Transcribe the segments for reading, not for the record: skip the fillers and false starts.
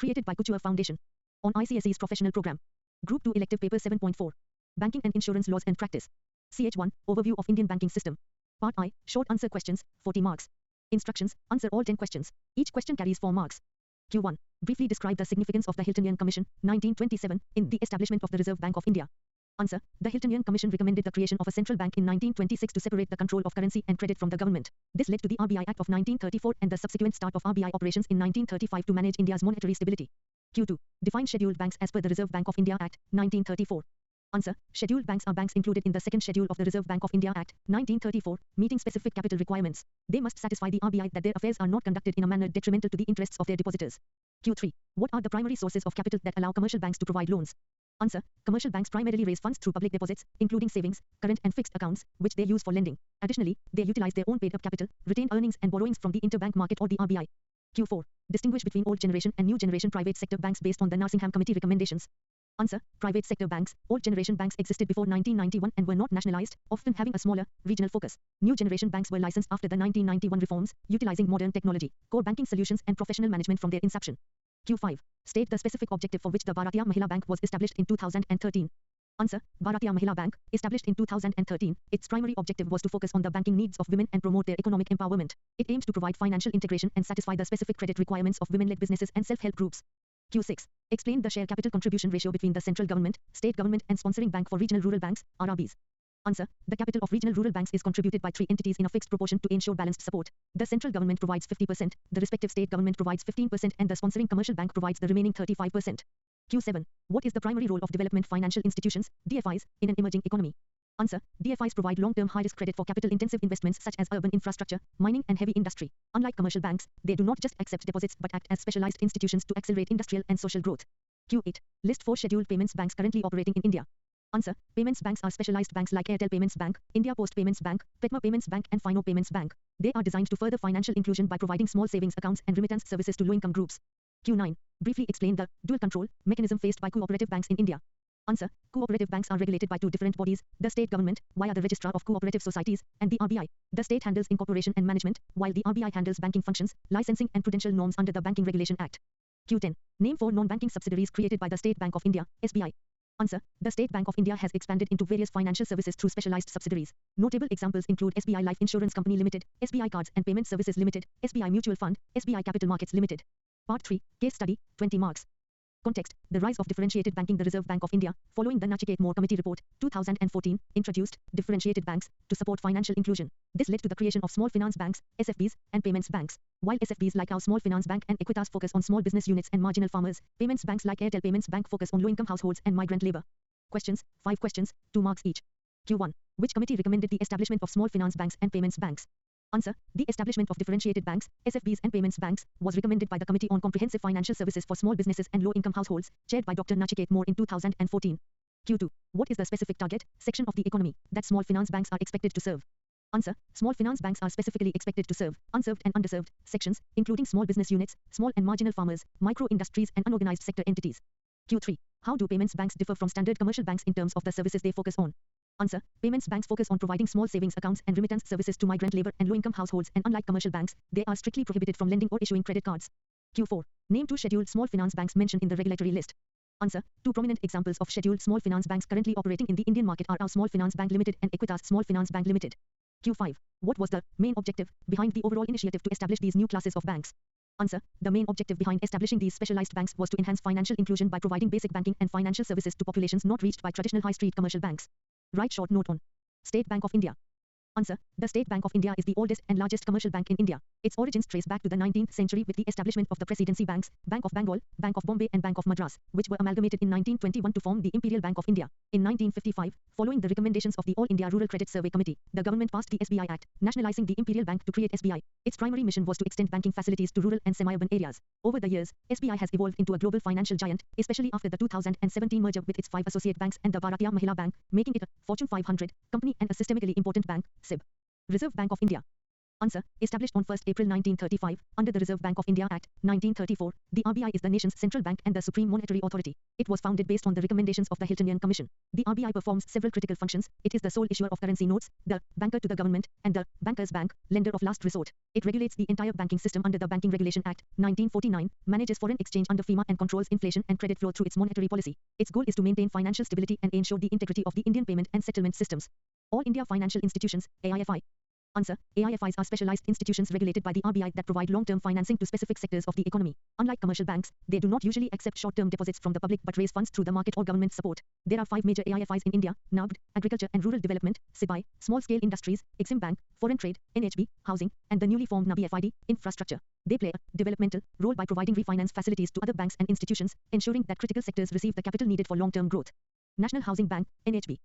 Created by Couture Foundation. On ICSE's professional program. Group 2 elective paper 7.4. Banking and insurance laws and practice. CH1, overview of Indian banking system. Part I, short answer questions, 40 marks. Instructions, answer all 10 questions. Each question carries 4 marks. Q1. Briefly describe the significance of the Hiltonian Commission, 1927, in the establishment of the Reserve Bank of India. Answer. The Hiltonian Commission recommended the creation of a central bank in 1926 to separate the control of currency and credit from the government. This led to the RBI Act of 1934 and the subsequent start of RBI operations in 1935 to manage India's monetary stability. Q2. Define scheduled banks as per the Reserve Bank of India Act, 1934. Answer. Scheduled banks are banks included in the second schedule of the Reserve Bank of India Act, 1934, meeting specific capital requirements. They must satisfy the RBI that their affairs are not conducted in a manner detrimental to the interests of their depositors. Q3. What are the primary sources of capital that allow commercial banks to provide loans? Answer. Commercial banks primarily raise funds through public deposits, including savings, current and fixed accounts, which they use for lending. Additionally, they utilize their own paid-up capital, retained earnings and borrowings from the interbank market or the RBI. Q4. Distinguish between old generation and new generation private sector banks based on the Narsingham Committee recommendations. Answer. Private sector banks, old generation banks existed before 1991 and were not nationalized, often having a smaller, regional focus. New generation banks were licensed after the 1991 reforms, utilizing modern technology, core banking solutions and professional management from their inception. Q5. State the specific objective for which the Bharatiya Mahila Bank was established in 2013. Answer. Bharatiya Mahila Bank, established in 2013, its primary objective was to focus on the banking needs of women and promote their economic empowerment. It aims to provide financial integration and satisfy the specific credit requirements of women-led businesses and self-help groups. Q6. Explain the share capital contribution ratio between the central government, state government and sponsoring bank for regional rural banks, RRBs. Answer. The capital of regional rural banks is contributed by 3 entities in a fixed proportion to ensure balanced support. The central government provides 50%, the respective state government provides 15% and the sponsoring commercial bank provides the remaining 35%. Q7. What is the primary role of development financial institutions, DFIs, in an emerging economy? Answer. DFIs provide long-term high-risk credit for capital-intensive investments such as urban infrastructure, mining and heavy industry. Unlike commercial banks, they do not just accept deposits but act as specialized institutions to accelerate industrial and social growth. Q8. List 4 scheduled payments banks currently operating in India. Answer. Payments banks are specialized banks like Airtel Payments Bank, India Post Payments Bank, Petma Payments Bank and Fino Payments Bank. They are designed to further financial inclusion by providing small savings accounts and remittance services to low-income groups. Q9. Briefly explain the dual control mechanism faced by cooperative banks in India. Answer. Cooperative banks are regulated by 2 different bodies, the state government, via the Registrar of Cooperative Societies, and the RBI. The state handles incorporation and management, while the RBI handles banking functions, licensing and prudential norms under the Banking Regulation Act. Q10. Name 4 non-banking subsidiaries created by the State Bank of India, SBI. Answer. The State Bank of India has expanded into various financial services through specialized subsidiaries. Notable examples include SBI Life Insurance Company Limited, SBI Cards and Payment Services Limited, SBI Mutual Fund, SBI Capital Markets Limited. Part 3. Case study, 20 marks. Context. The rise of differentiated banking. The Reserve Bank of India, following the Nachiket More Committee Report, 2014, introduced differentiated banks to support financial inclusion. This led to the creation of small finance banks, SFBs, and payments banks. While SFBs like our Small Finance Bank and Equitas focus on small business units and marginal farmers, payments banks like Airtel Payments Bank focus on low-income households and migrant labor. Questions. 5 questions, 2 marks each. Q1. Which committee recommended the establishment of small finance banks and payments banks? Answer. The establishment of differentiated banks, SFBs and payments banks, was recommended by the Committee on Comprehensive Financial Services for Small Businesses and Low-Income Households, chaired by Dr. Nachiket More in 2014. Q2. What is the specific target, section of the economy, that small finance banks are expected to serve? Answer. Small finance banks are specifically expected to serve unserved and underserved sections, including small business units, small and marginal farmers, micro-industries and unorganized sector entities. Q3. How do payments banks differ from standard commercial banks in terms of the services they focus on? Answer. Payments banks focus on providing small savings accounts and remittance services to migrant labor and low-income households, and unlike commercial banks, they are strictly prohibited from lending or issuing credit cards. Q4. Name 2 scheduled small finance banks mentioned in the regulatory list. Answer. 2 prominent examples of scheduled small finance banks currently operating in the Indian market are our Small Finance Bank Limited and Equitas Small Finance Bank Limited. Q5. What was the main objective behind the overall initiative to establish these new classes of banks? Answer. The main objective behind establishing these specialized banks was to enhance financial inclusion by providing basic banking and financial services to populations not reached by traditional high street commercial banks. Write short note on State Bank of India. Answer. The State Bank of India is the oldest and largest commercial bank in India. Its origins trace back to the 19th century with the establishment of the Presidency Banks, Bank of Bengal, Bank of Bombay and Bank of Madras, which were amalgamated in 1921 to form the Imperial Bank of India. In 1955, following the recommendations of the All India Rural Credit Survey Committee, the government passed the SBI Act, nationalizing the Imperial Bank to create SBI. Its primary mission was to extend banking facilities to rural and semi-urban areas. Over the years, SBI has evolved into a global financial giant, especially after the 2017 merger with its 5 associate banks and the Bharatiya Mahila Bank, making it a Fortune 500 company and a systemically important bank, SIB. Reserve Bank of India. Answer. Established on 1st April 1935, under the Reserve Bank of India Act, 1934, the RBI is the nation's central bank and the supreme monetary authority. It was founded based on the recommendations of the Hiltonian Commission. The RBI performs several critical functions. It is the sole issuer of currency notes, the banker to the government, and the banker's bank, lender of last resort. It regulates the entire banking system under the Banking Regulation Act, 1949, manages foreign exchange under FEMA and controls inflation and credit flow through its monetary policy. Its goal is to maintain financial stability and ensure the integrity of the Indian payment and settlement systems. All India Financial Institutions, AIFI. Answer. AIFIs are specialized institutions regulated by the RBI that provide long-term financing to specific sectors of the economy. Unlike commercial banks, they do not usually accept short-term deposits from the public but raise funds through the market or government support. There are 5 major AIFIs in India: NABD, Agriculture and Rural Development; SIBI, Small Scale Industries; Exim Bank, Foreign Trade; NHB, Housing; and the newly formed NABFID, Infrastructure. They play a developmental role by providing refinance facilities to other banks and institutions, ensuring that critical sectors receive the capital needed for long-term growth. National Housing Bank, NHB.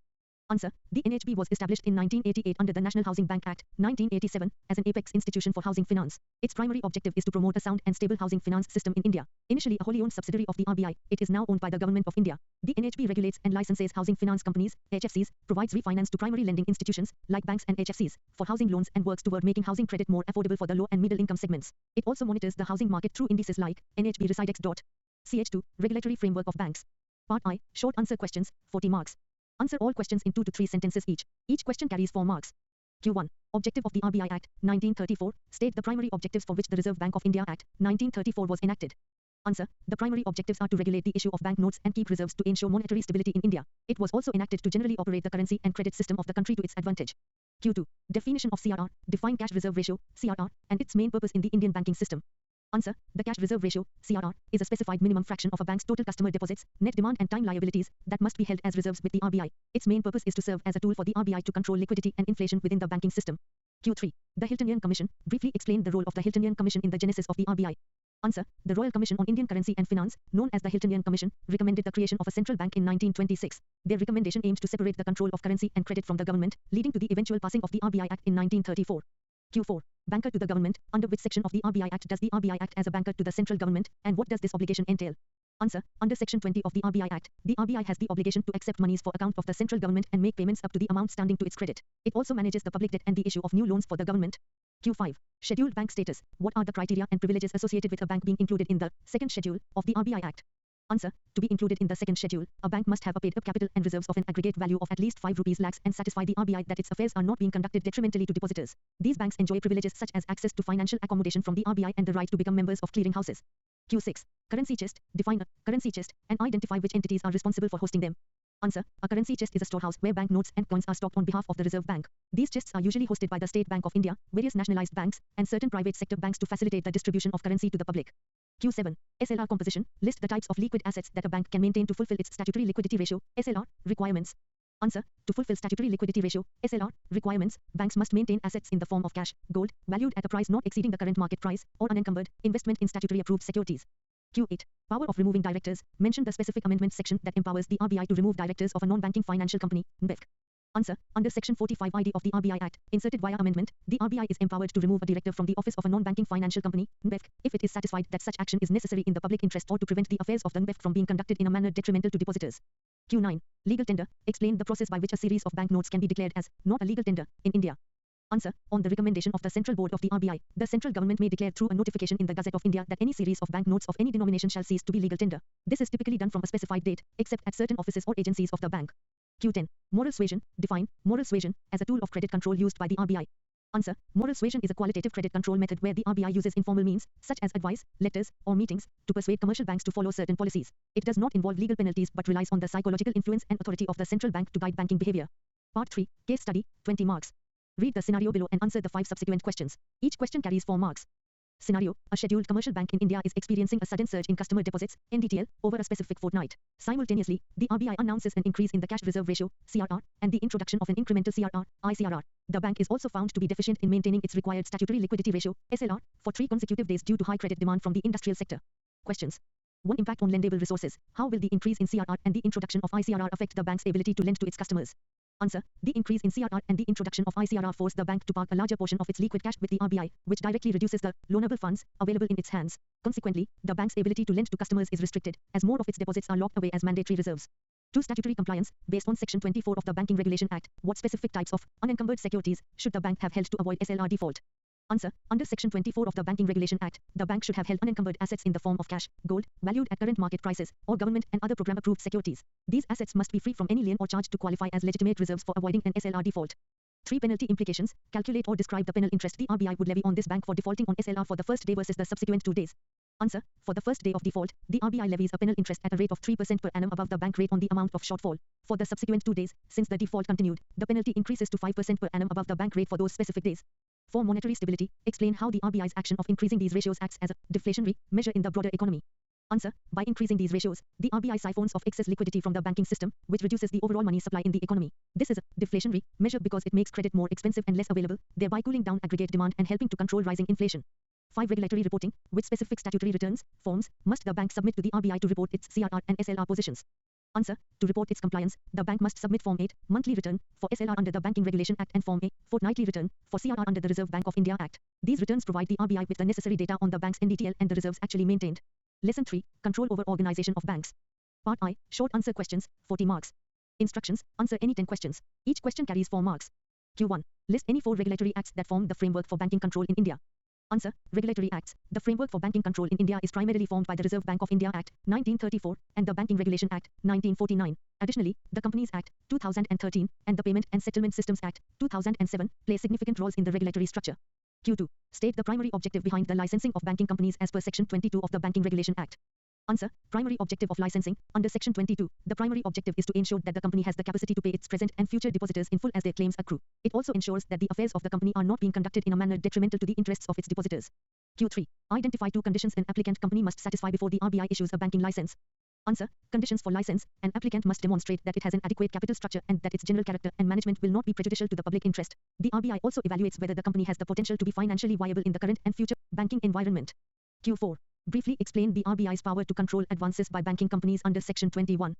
Answer. The NHB was established in 1988 under the National Housing Bank Act, 1987, as an apex institution for housing finance. Its primary objective is to promote a sound and stable housing finance system in India. Initially a wholly owned subsidiary of the RBI, it is now owned by the Government of India. The NHB regulates and licenses housing finance companies, HFCs, provides refinance to primary lending institutions, like banks and HFCs, for housing loans and works toward making housing credit more affordable for the low and middle income segments. It also monitors the housing market through indices like NHB Residex. Ch2, Regulatory Framework of Banks. Part I, Short Answer Questions, 40 marks. Answer all questions in 2 to 3 sentences each. Each question carries 4 marks. Q1. Objective of the RBI Act, 1934. State the primary objectives for which the Reserve Bank of India Act, 1934 was enacted. Answer. The primary objectives are to regulate the issue of banknotes and keep reserves to ensure monetary stability in India. It was also enacted to generally operate the currency and credit system of the country to its advantage. Q2. Definition of CRR. Define cash reserve ratio, CRR, and its main purpose in the Indian banking system. Answer. The cash reserve ratio, CRR, is a specified minimum fraction of a bank's total customer deposits, net demand and time liabilities that must be held as reserves with the RBI. Its main purpose is to serve as a tool for the RBI to control liquidity and inflation within the banking system. Q3. The Hiltonian Commission. Briefly explain the role of the Hiltonian Commission in the genesis of the RBI. Answer. The Royal Commission on Indian Currency and Finance, known as the Hiltonian Commission, recommended the creation of a central bank in 1926. Their recommendation aimed to separate the control of currency and credit from the government, leading to the eventual passing of the RBI Act in 1934. Q4. Banker to the government. Under which section of the RBI Act does the RBI act as a banker to the central government, and what does this obligation entail? Answer. Under Section 20 of the RBI Act, the RBI has the obligation to accept monies for account of the central government and make payments up to the amount standing to its credit. It also manages the public debt and the issue of new loans for the government. Q5. Scheduled bank status. What are the criteria and privileges associated with a bank being included in the second schedule of the RBI Act? Answer. To be included in the second schedule, a bank must have a paid-up capital and reserves of an aggregate value of at least 5 rupees lakhs and satisfy the RBI that its affairs are not being conducted detrimentally to depositors. These banks enjoy privileges such as access to financial accommodation from the RBI and the right to become members of clearing houses. Q6. Currency chest. Define a currency chest and identify which entities are responsible for hosting them. Answer. A currency chest is a storehouse where banknotes and coins are stocked on behalf of the Reserve Bank. These chests are usually hosted by the State Bank of India, various nationalized banks, and certain private sector banks to facilitate the distribution of currency to the public. Q7. SLR composition. List the types of liquid assets that a bank can maintain to fulfill its statutory liquidity ratio, SLR, requirements. Answer. To fulfill statutory liquidity ratio, SLR, requirements, banks must maintain assets in the form of cash, gold, valued at a price not exceeding the current market price, or unencumbered, investment in statutory approved securities. Q8. Power of removing directors. Mention the specific amendments section that empowers the RBI to remove directors of a non-banking financial company, NBFC. Answer. Under Section 45 ID of the RBI Act, inserted via amendment, the RBI is empowered to remove a director from the office of a non-banking financial company, NBFC, if it is satisfied that such action is necessary in the public interest or to prevent the affairs of the NBFC from being conducted in a manner detrimental to depositors. Q9. Legal tender. Explain the process by which a series of banknotes can be declared as not a legal tender in India. Answer. On the recommendation of the Central Board of the RBI, the central government may declare through a notification in the Gazette of India that any series of banknotes of any denomination shall cease to be legal tender. This is typically done from a specified date, except at certain offices or agencies of the bank. Q10. Moral suasion. Define moral suasion as a tool of credit control used by the RBI. Answer. Moral suasion is a qualitative credit control method where the RBI uses informal means, such as advice, letters, or meetings, to persuade commercial banks to follow certain policies. It does not involve legal penalties but relies on the psychological influence and authority of the central bank to guide banking behavior. Part 3. Case study, 20 marks. Read the scenario below and answer the 5 subsequent questions. Each question carries 4 marks. Scenario. A scheduled commercial bank in India is experiencing a sudden surge in customer deposits, NDTL, over a specific fortnight. Simultaneously, the RBI announces an increase in the cash reserve ratio, CRR, and the introduction of an incremental CRR, ICRR. The bank is also found to be deficient in maintaining its required statutory liquidity ratio, SLR, for 3 consecutive days due to high credit demand from the industrial sector. Questions. 1. Impact on lendable resources. How will the increase in CRR and the introduction of ICRR affect the bank's ability to lend to its customers? Answer. The increase in CRR and the introduction of ICRR force the bank to park a larger portion of its liquid cash with the RBI, which directly reduces the loanable funds available in its hands. Consequently, the bank's ability to lend to customers is restricted, as more of its deposits are locked away as mandatory reserves. 2. Statutory compliance. Based on Section 24 of the Banking Regulation Act, what specific types of unencumbered securities should the bank have held to avoid SLR default? Answer. Under Section 24 of the Banking Regulation Act, the bank should have held unencumbered assets in the form of cash, gold, valued at current market prices, or government and other program-approved securities. These assets must be free from any lien or charge to qualify as legitimate reserves for avoiding an SLR default. 3. Penalty implications. Calculate or describe the penal interest the RBI would levy on this bank for defaulting on SLR for the first day versus the subsequent 2 days. Answer. For the first day of default, the RBI levies a penal interest at a rate of 3% per annum above the bank rate on the amount of shortfall. For the subsequent 2 days, since the default continued, the penalty increases to 5% per annum above the bank rate for those specific days. For monetary stability, explain how the RBI's action of increasing these ratios acts as a deflationary measure in the broader economy. Answer. By increasing these ratios, the RBI siphons off excess liquidity from the banking system, which reduces the overall money supply in the economy. This is a deflationary measure because it makes credit more expensive and less available, thereby cooling down aggregate demand and helping to control rising inflation. 5. Regulatory reporting. With specific statutory returns, forms, must the bank submit to the RBI to report its CRR and SLR positions? Answer. To report its compliance, the bank must submit Form 8, monthly return, for SLR under the Banking Regulation Act and Form A, fortnightly return, for CRR under the Reserve Bank of India Act. These returns provide the RBI with the necessary data on the bank's NDTL and the reserves actually maintained. Lesson 3. Control over organization of banks. Part I. Short answer questions, 40 marks. Instructions. Answer any 10 questions. Each question carries 4 marks. Q1. List any 4 regulatory acts that form the framework for banking control in India. Answer. Regulatory acts. The framework for banking control in India is primarily formed by the Reserve Bank of India Act, 1934, and the Banking Regulation Act, 1949. Additionally, the Companies Act, 2013, and the Payment and Settlement Systems Act, 2007, play significant roles in the regulatory structure. Q2. State the primary objective behind the licensing of banking companies as per Section 22 of the Banking Regulation Act. Answer. Primary objective of licensing. Under Section 22, the primary objective is to ensure that the company has the capacity to pay its present and future depositors in full as their claims accrue. It also ensures that the affairs of the company are not being conducted in a manner detrimental to the interests of its depositors. Q3. Identify 2 conditions an applicant company must satisfy before the RBI issues a banking license. Answer. Conditions for license. An applicant must demonstrate that it has an adequate capital structure and that its general character and management will not be prejudicial to the public interest. The RBI also evaluates whether the company has the potential to be financially viable in the current and future banking environment. Q4. Briefly explain the RBI's power to control advances by banking companies under Section 21.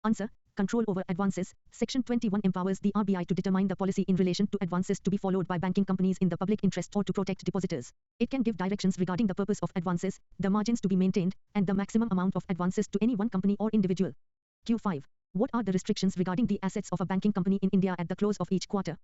Answer. Control over advances. Section 21 empowers the RBI to determine the policy in relation to advances to be followed by banking companies in the public interest or to protect depositors. It can give directions regarding the purpose of advances, the margins to be maintained, and the maximum amount of advances to any one company or individual. Q5. What are the restrictions regarding the assets of a banking company in India at the close of each quarter?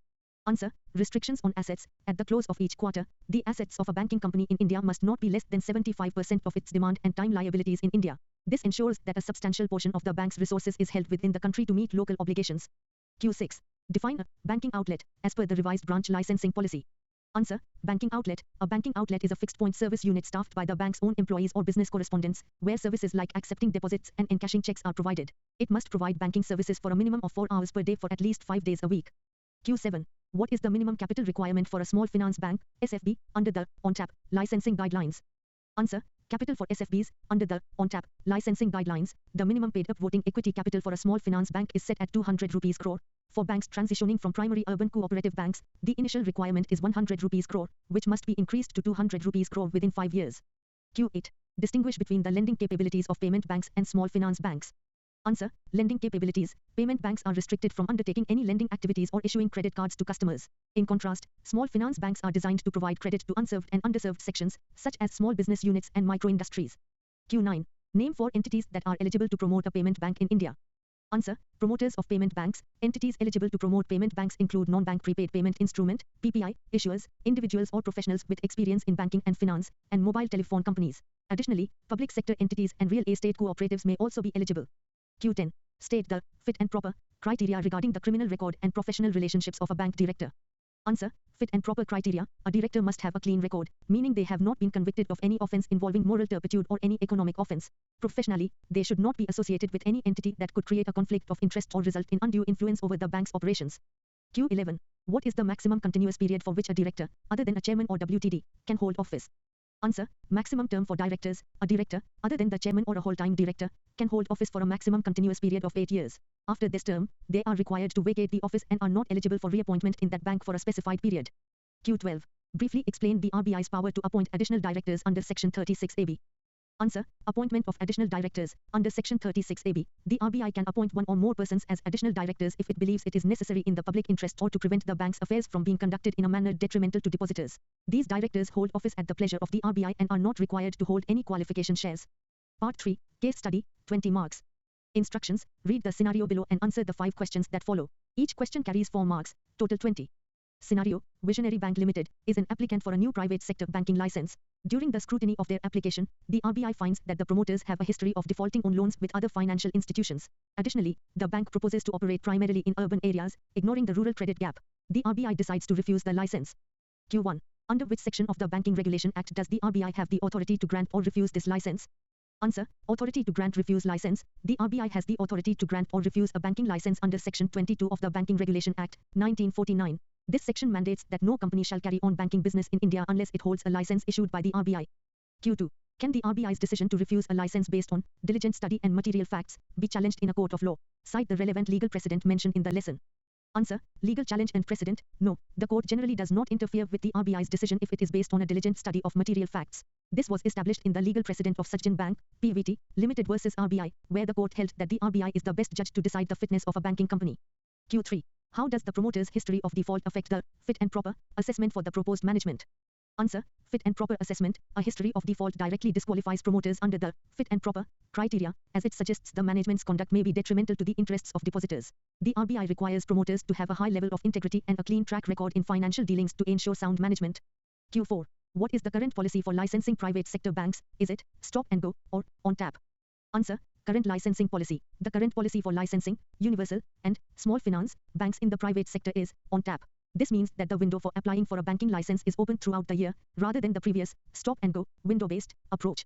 Answer. Restrictions on assets. At the close of each quarter, the assets of a banking company in India must not be less than 75% of its demand and time liabilities in India. This ensures that a substantial portion of the bank's resources is held within the country to meet local obligations. Q6. Define a banking outlet as per the revised branch licensing policy. Answer. Banking outlet. A banking outlet is a fixed point service unit staffed by the bank's own employees or business correspondents, where services like accepting deposits and encashing checks are provided. It must provide banking services for a minimum of 4 hours per day for at least 5 days a week. Q7. What is the minimum capital requirement for a small finance bank, SFB, under the ONTAP licensing guidelines? Answer. Capital for SFBs, under the ONTAP licensing guidelines, the minimum paid-up voting equity capital for a small finance bank is set at 200 rupees crore. For banks transitioning from primary urban cooperative banks, the initial requirement is 100 rupees crore, which must be increased to 200 rupees crore within 5 years. Q8. Distinguish between the lending capabilities of payment banks and small finance banks. Answer. Lending capabilities. Payment banks are restricted from undertaking any lending activities or issuing credit cards to customers. In contrast, small finance banks are designed to provide credit to unserved and underserved sections, such as small business units and micro-industries. Q9. Name 4 entities that are eligible to promote a payment bank in India. Answer. Promoters of payment banks. Entities eligible to promote payment banks include non-bank prepaid payment instrument, PPI, issuers, individuals or professionals with experience in banking and finance, and mobile telephone companies. Additionally, public sector entities and real estate cooperatives may also be eligible. Q10. State the fit and proper criteria regarding the criminal record and professional relationships of a bank director. Answer. Fit and proper criteria. A director must have a clean record, meaning they have not been convicted of any offense involving moral turpitude or any economic offense. Professionally, they should not be associated with any entity that could create a conflict of interest or result in undue influence over the bank's operations. Q11. What is the maximum continuous period for which a director, other than a chairman or WTD, can hold office? Answer. Maximum term for directors. A director, other than the chairman or a whole-time director, can hold office for a maximum continuous period of 8 years. After this term, they are required to vacate the office and are not eligible for reappointment in that bank for a specified period. Q12. Briefly explain the RBI's power to appoint additional directors under Section 36AB. Answer. Appointment of additional directors. Under Section 36AB, the RBI can appoint one or more persons as additional directors if it believes it is necessary in the public interest or to prevent the bank's affairs from being conducted in a manner detrimental to depositors. These directors hold office at the pleasure of the RBI and are not required to hold any qualification shares. Part 3. Case study, 20 marks. Instructions. Read the scenario below and answer the 5 questions that follow. Each question carries 4 marks, total 20. Scenario: Visionary Bank Limited is an applicant for a new private sector banking license. During the scrutiny of their application, the RBI finds that the promoters have a history of defaulting on loans with other financial institutions. Additionally, the bank proposes to operate primarily in urban areas, ignoring the rural credit gap. The RBI decides to refuse the license. Q1. Under which section of the Banking Regulation Act does the RBI have the authority to grant or refuse this license? Answer: Authority to grant refuse license. The RBI has the authority to grant or refuse a banking license under Section 22 of the Banking Regulation Act, 1949. This section mandates that no company shall carry on banking business in India unless it holds a license issued by the RBI. Q2. Can the RBI's decision to refuse a license based on diligent study and material facts be challenged in a court of law? Cite the relevant legal precedent mentioned in the lesson. Answer: Legal challenge and precedent. No, the court generally does not interfere with the RBI's decision if it is based on a diligent study of material facts. This was established in the legal precedent of Sajjan Bank, PVT, Limited versus RBI, where the court held that the RBI is the best judge to decide the fitness of a banking company. Q3. How does the promoter's history of default affect the fit and proper assessment for the proposed management? Answer: Fit and proper assessment. A history of default directly disqualifies promoters under the fit and proper criteria, as it suggests the management's conduct may be detrimental to the interests of depositors. The RBI requires promoters to have a high level of integrity and a clean track record in financial dealings to ensure sound management. Q4. What is the current policy for licensing private sector banks? Is it stop and go or on tap? Answer: Current licensing policy. The current policy for licensing universal and small finance banks in the private sector is on tap. This means that the window for applying for a banking license is open throughout the year, rather than the previous stop and go window-based approach.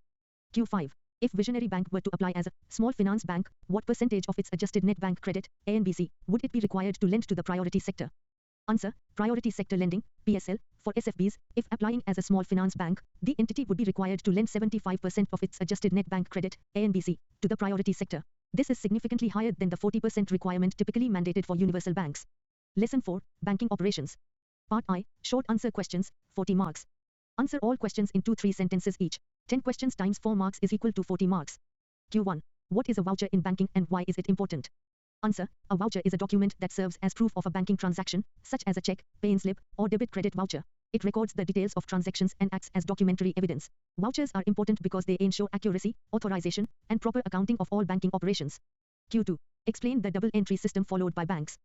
Q5. If Visionary Bank were to apply as a small finance bank, what percentage of its adjusted net bank credit (ANBC) would it be required to lend to the priority sector? Answer: Priority sector lending (PSL) for SFBs. If applying as a small finance bank, the entity would be required to lend 75% of its adjusted net bank credit (ANBC) to the priority sector. This is significantly higher than the 40% requirement typically mandated for universal banks. Lesson 4: Banking Operations. Part I. Short answer questions, 40 marks. Answer all questions in 2-3 sentences each. 10 questions times 4 marks is equal to 40 marks. Q1. What is a voucher in banking and why is it important? Answer: A voucher is a document that serves as proof of a banking transaction, such as a check, pay-in slip, or debit credit voucher. It records the details of transactions and acts as documentary evidence. Vouchers are important because they ensure accuracy, authorization, and proper accounting of all banking operations. Q2. Explain the double entry system followed by banks.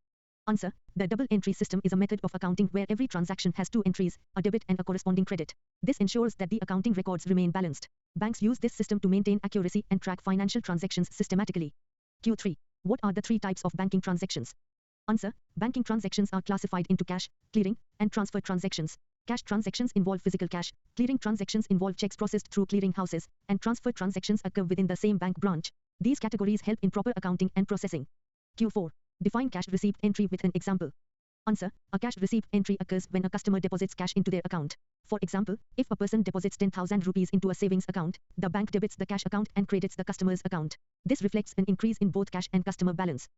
Answer: The double entry system is a method of accounting where every transaction has 2 entries, a debit and a corresponding credit. This ensures that the accounting records remain balanced. Banks use this system to maintain accuracy and track financial transactions systematically. Q3. What are the 3 types of banking transactions? Answer: Banking transactions are classified into cash, clearing, and transfer transactions. Cash transactions involve physical cash, clearing transactions involve checks processed through clearing houses, and transfer transactions occur within the same bank branch. These categories help in proper accounting and processing. Q4. Define cash receipt entry with an example. Answer: A cash receipt entry occurs when a customer deposits cash into their account. For example, if a person deposits 10,000 rupees into a savings account, the bank debits the cash account and credits the customer's account. This reflects an increase in both cash and customer balance.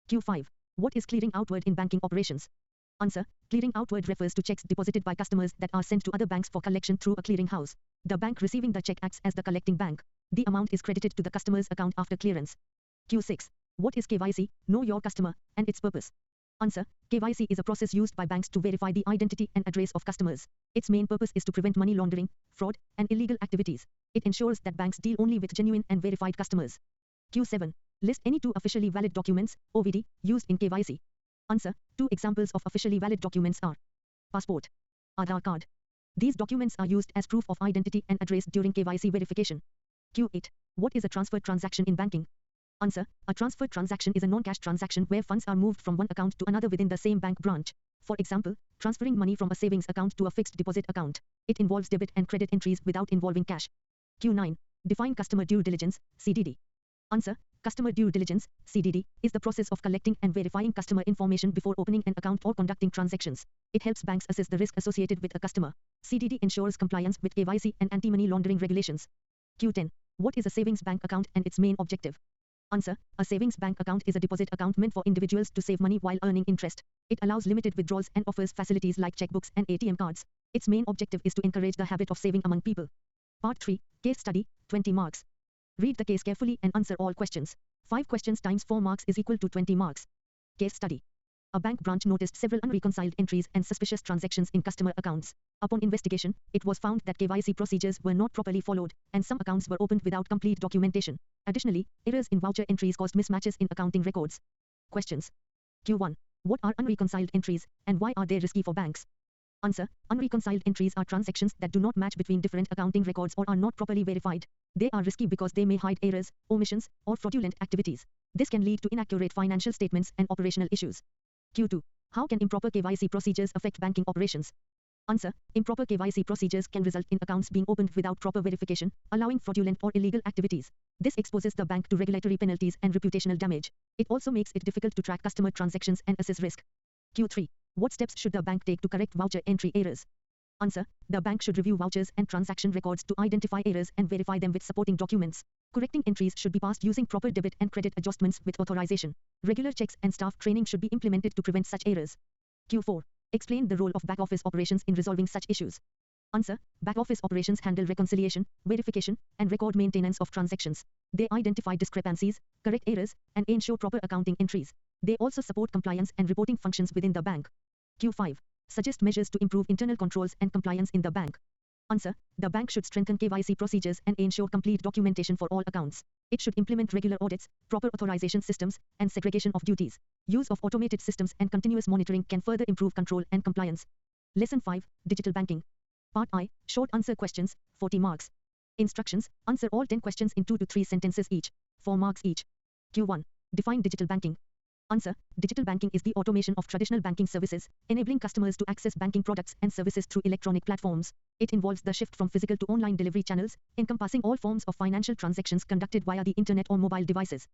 Q5. What is clearing outward in banking operations? Answer: Clearing outward refers to checks deposited by customers that are sent to other banks for collection through a clearing house. The bank receiving the check acts as the collecting bank. The amount is credited to the customer's account after clearance. Q6. What is KYC, Know Your Customer, and its purpose? Answer: KYC is a process used by banks to verify the identity and address of customers. Its main purpose is to prevent money laundering, fraud, and illegal activities. It ensures that banks deal only with genuine and verified customers. Q7. List any 2 officially valid documents, OVD, used in KYC. Answer: 2 examples of officially valid documents are passport, Aadhaar card. These documents are used as proof of identity and address during KYC verification. Q8. What is a transfer transaction in banking? Answer: A transfer transaction is a non-cash transaction where funds are moved from one account to another within the same bank branch. For example, transferring money from a savings account to a fixed deposit account. It involves debit and credit entries without involving cash. Q9. Define customer due diligence, CDD. Answer: Customer due diligence, CDD, is the process of collecting and verifying customer information before opening an account or conducting transactions. It helps banks assess the risk associated with a customer. CDD ensures compliance with KYC and anti-money laundering regulations. Q10. What is a savings bank account and its main objective? Answer: A savings bank account is a deposit account meant for individuals to save money while earning interest. It allows limited withdrawals and offers facilities like checkbooks and ATM cards. Its main objective is to encourage the habit of saving among people. Part 3. Case study, 20 marks. Read the case carefully and answer all questions. 5 questions times 4 marks is equal to 20 marks. Case study. A bank branch noticed several unreconciled entries and suspicious transactions in customer accounts. Upon investigation, it was found that KYC procedures were not properly followed, and some accounts were opened without complete documentation. Additionally, errors in voucher entries caused mismatches in accounting records. Questions. Q1. What are unreconciled entries, and why are they risky for banks? Answer. Unreconciled entries are transactions that do not match between different accounting records or are not properly verified. They are risky because they may hide errors, omissions, or fraudulent activities. This can lead to inaccurate financial statements and operational issues. Q2. How can improper KYC procedures affect banking operations? Answer. Improper KYC procedures can result in accounts being opened without proper verification, allowing fraudulent or illegal activities. This exposes the bank to regulatory penalties and reputational damage. It also makes it difficult to track customer transactions and assess risk. Q3. What steps should the bank take to correct voucher entry errors? Answer. The bank should review vouchers and transaction records to identify errors and verify them with supporting documents. Correcting entries should be passed using proper debit and credit adjustments with authorization. Regular checks and staff training should be implemented to prevent such errors. Q4. Explain the role of back-office operations in resolving such issues. Answer. Back-office operations handle reconciliation, verification, and record maintenance of transactions. They identify discrepancies, correct errors, and ensure proper accounting entries. They also support compliance and reporting functions within the bank. Q5. Suggest measures to improve internal controls and compliance in the bank. Answer. The bank should strengthen KYC procedures and ensure complete documentation for all accounts. It should implement regular audits, proper authorization systems, and segregation of duties. Use of automated systems and continuous monitoring can further improve control and compliance. Lesson 5. Digital Banking. Part I. Short answer questions, 40 marks. Instructions. Answer all 10 questions in 2 to 3 sentences each, 4 marks each. Q1. Define digital banking. Answer. Digital banking is the automation of traditional banking services, enabling customers to access banking products and services through electronic platforms. It involves the shift from physical to online delivery channels, encompassing all forms of financial transactions conducted via the internet or mobile devices.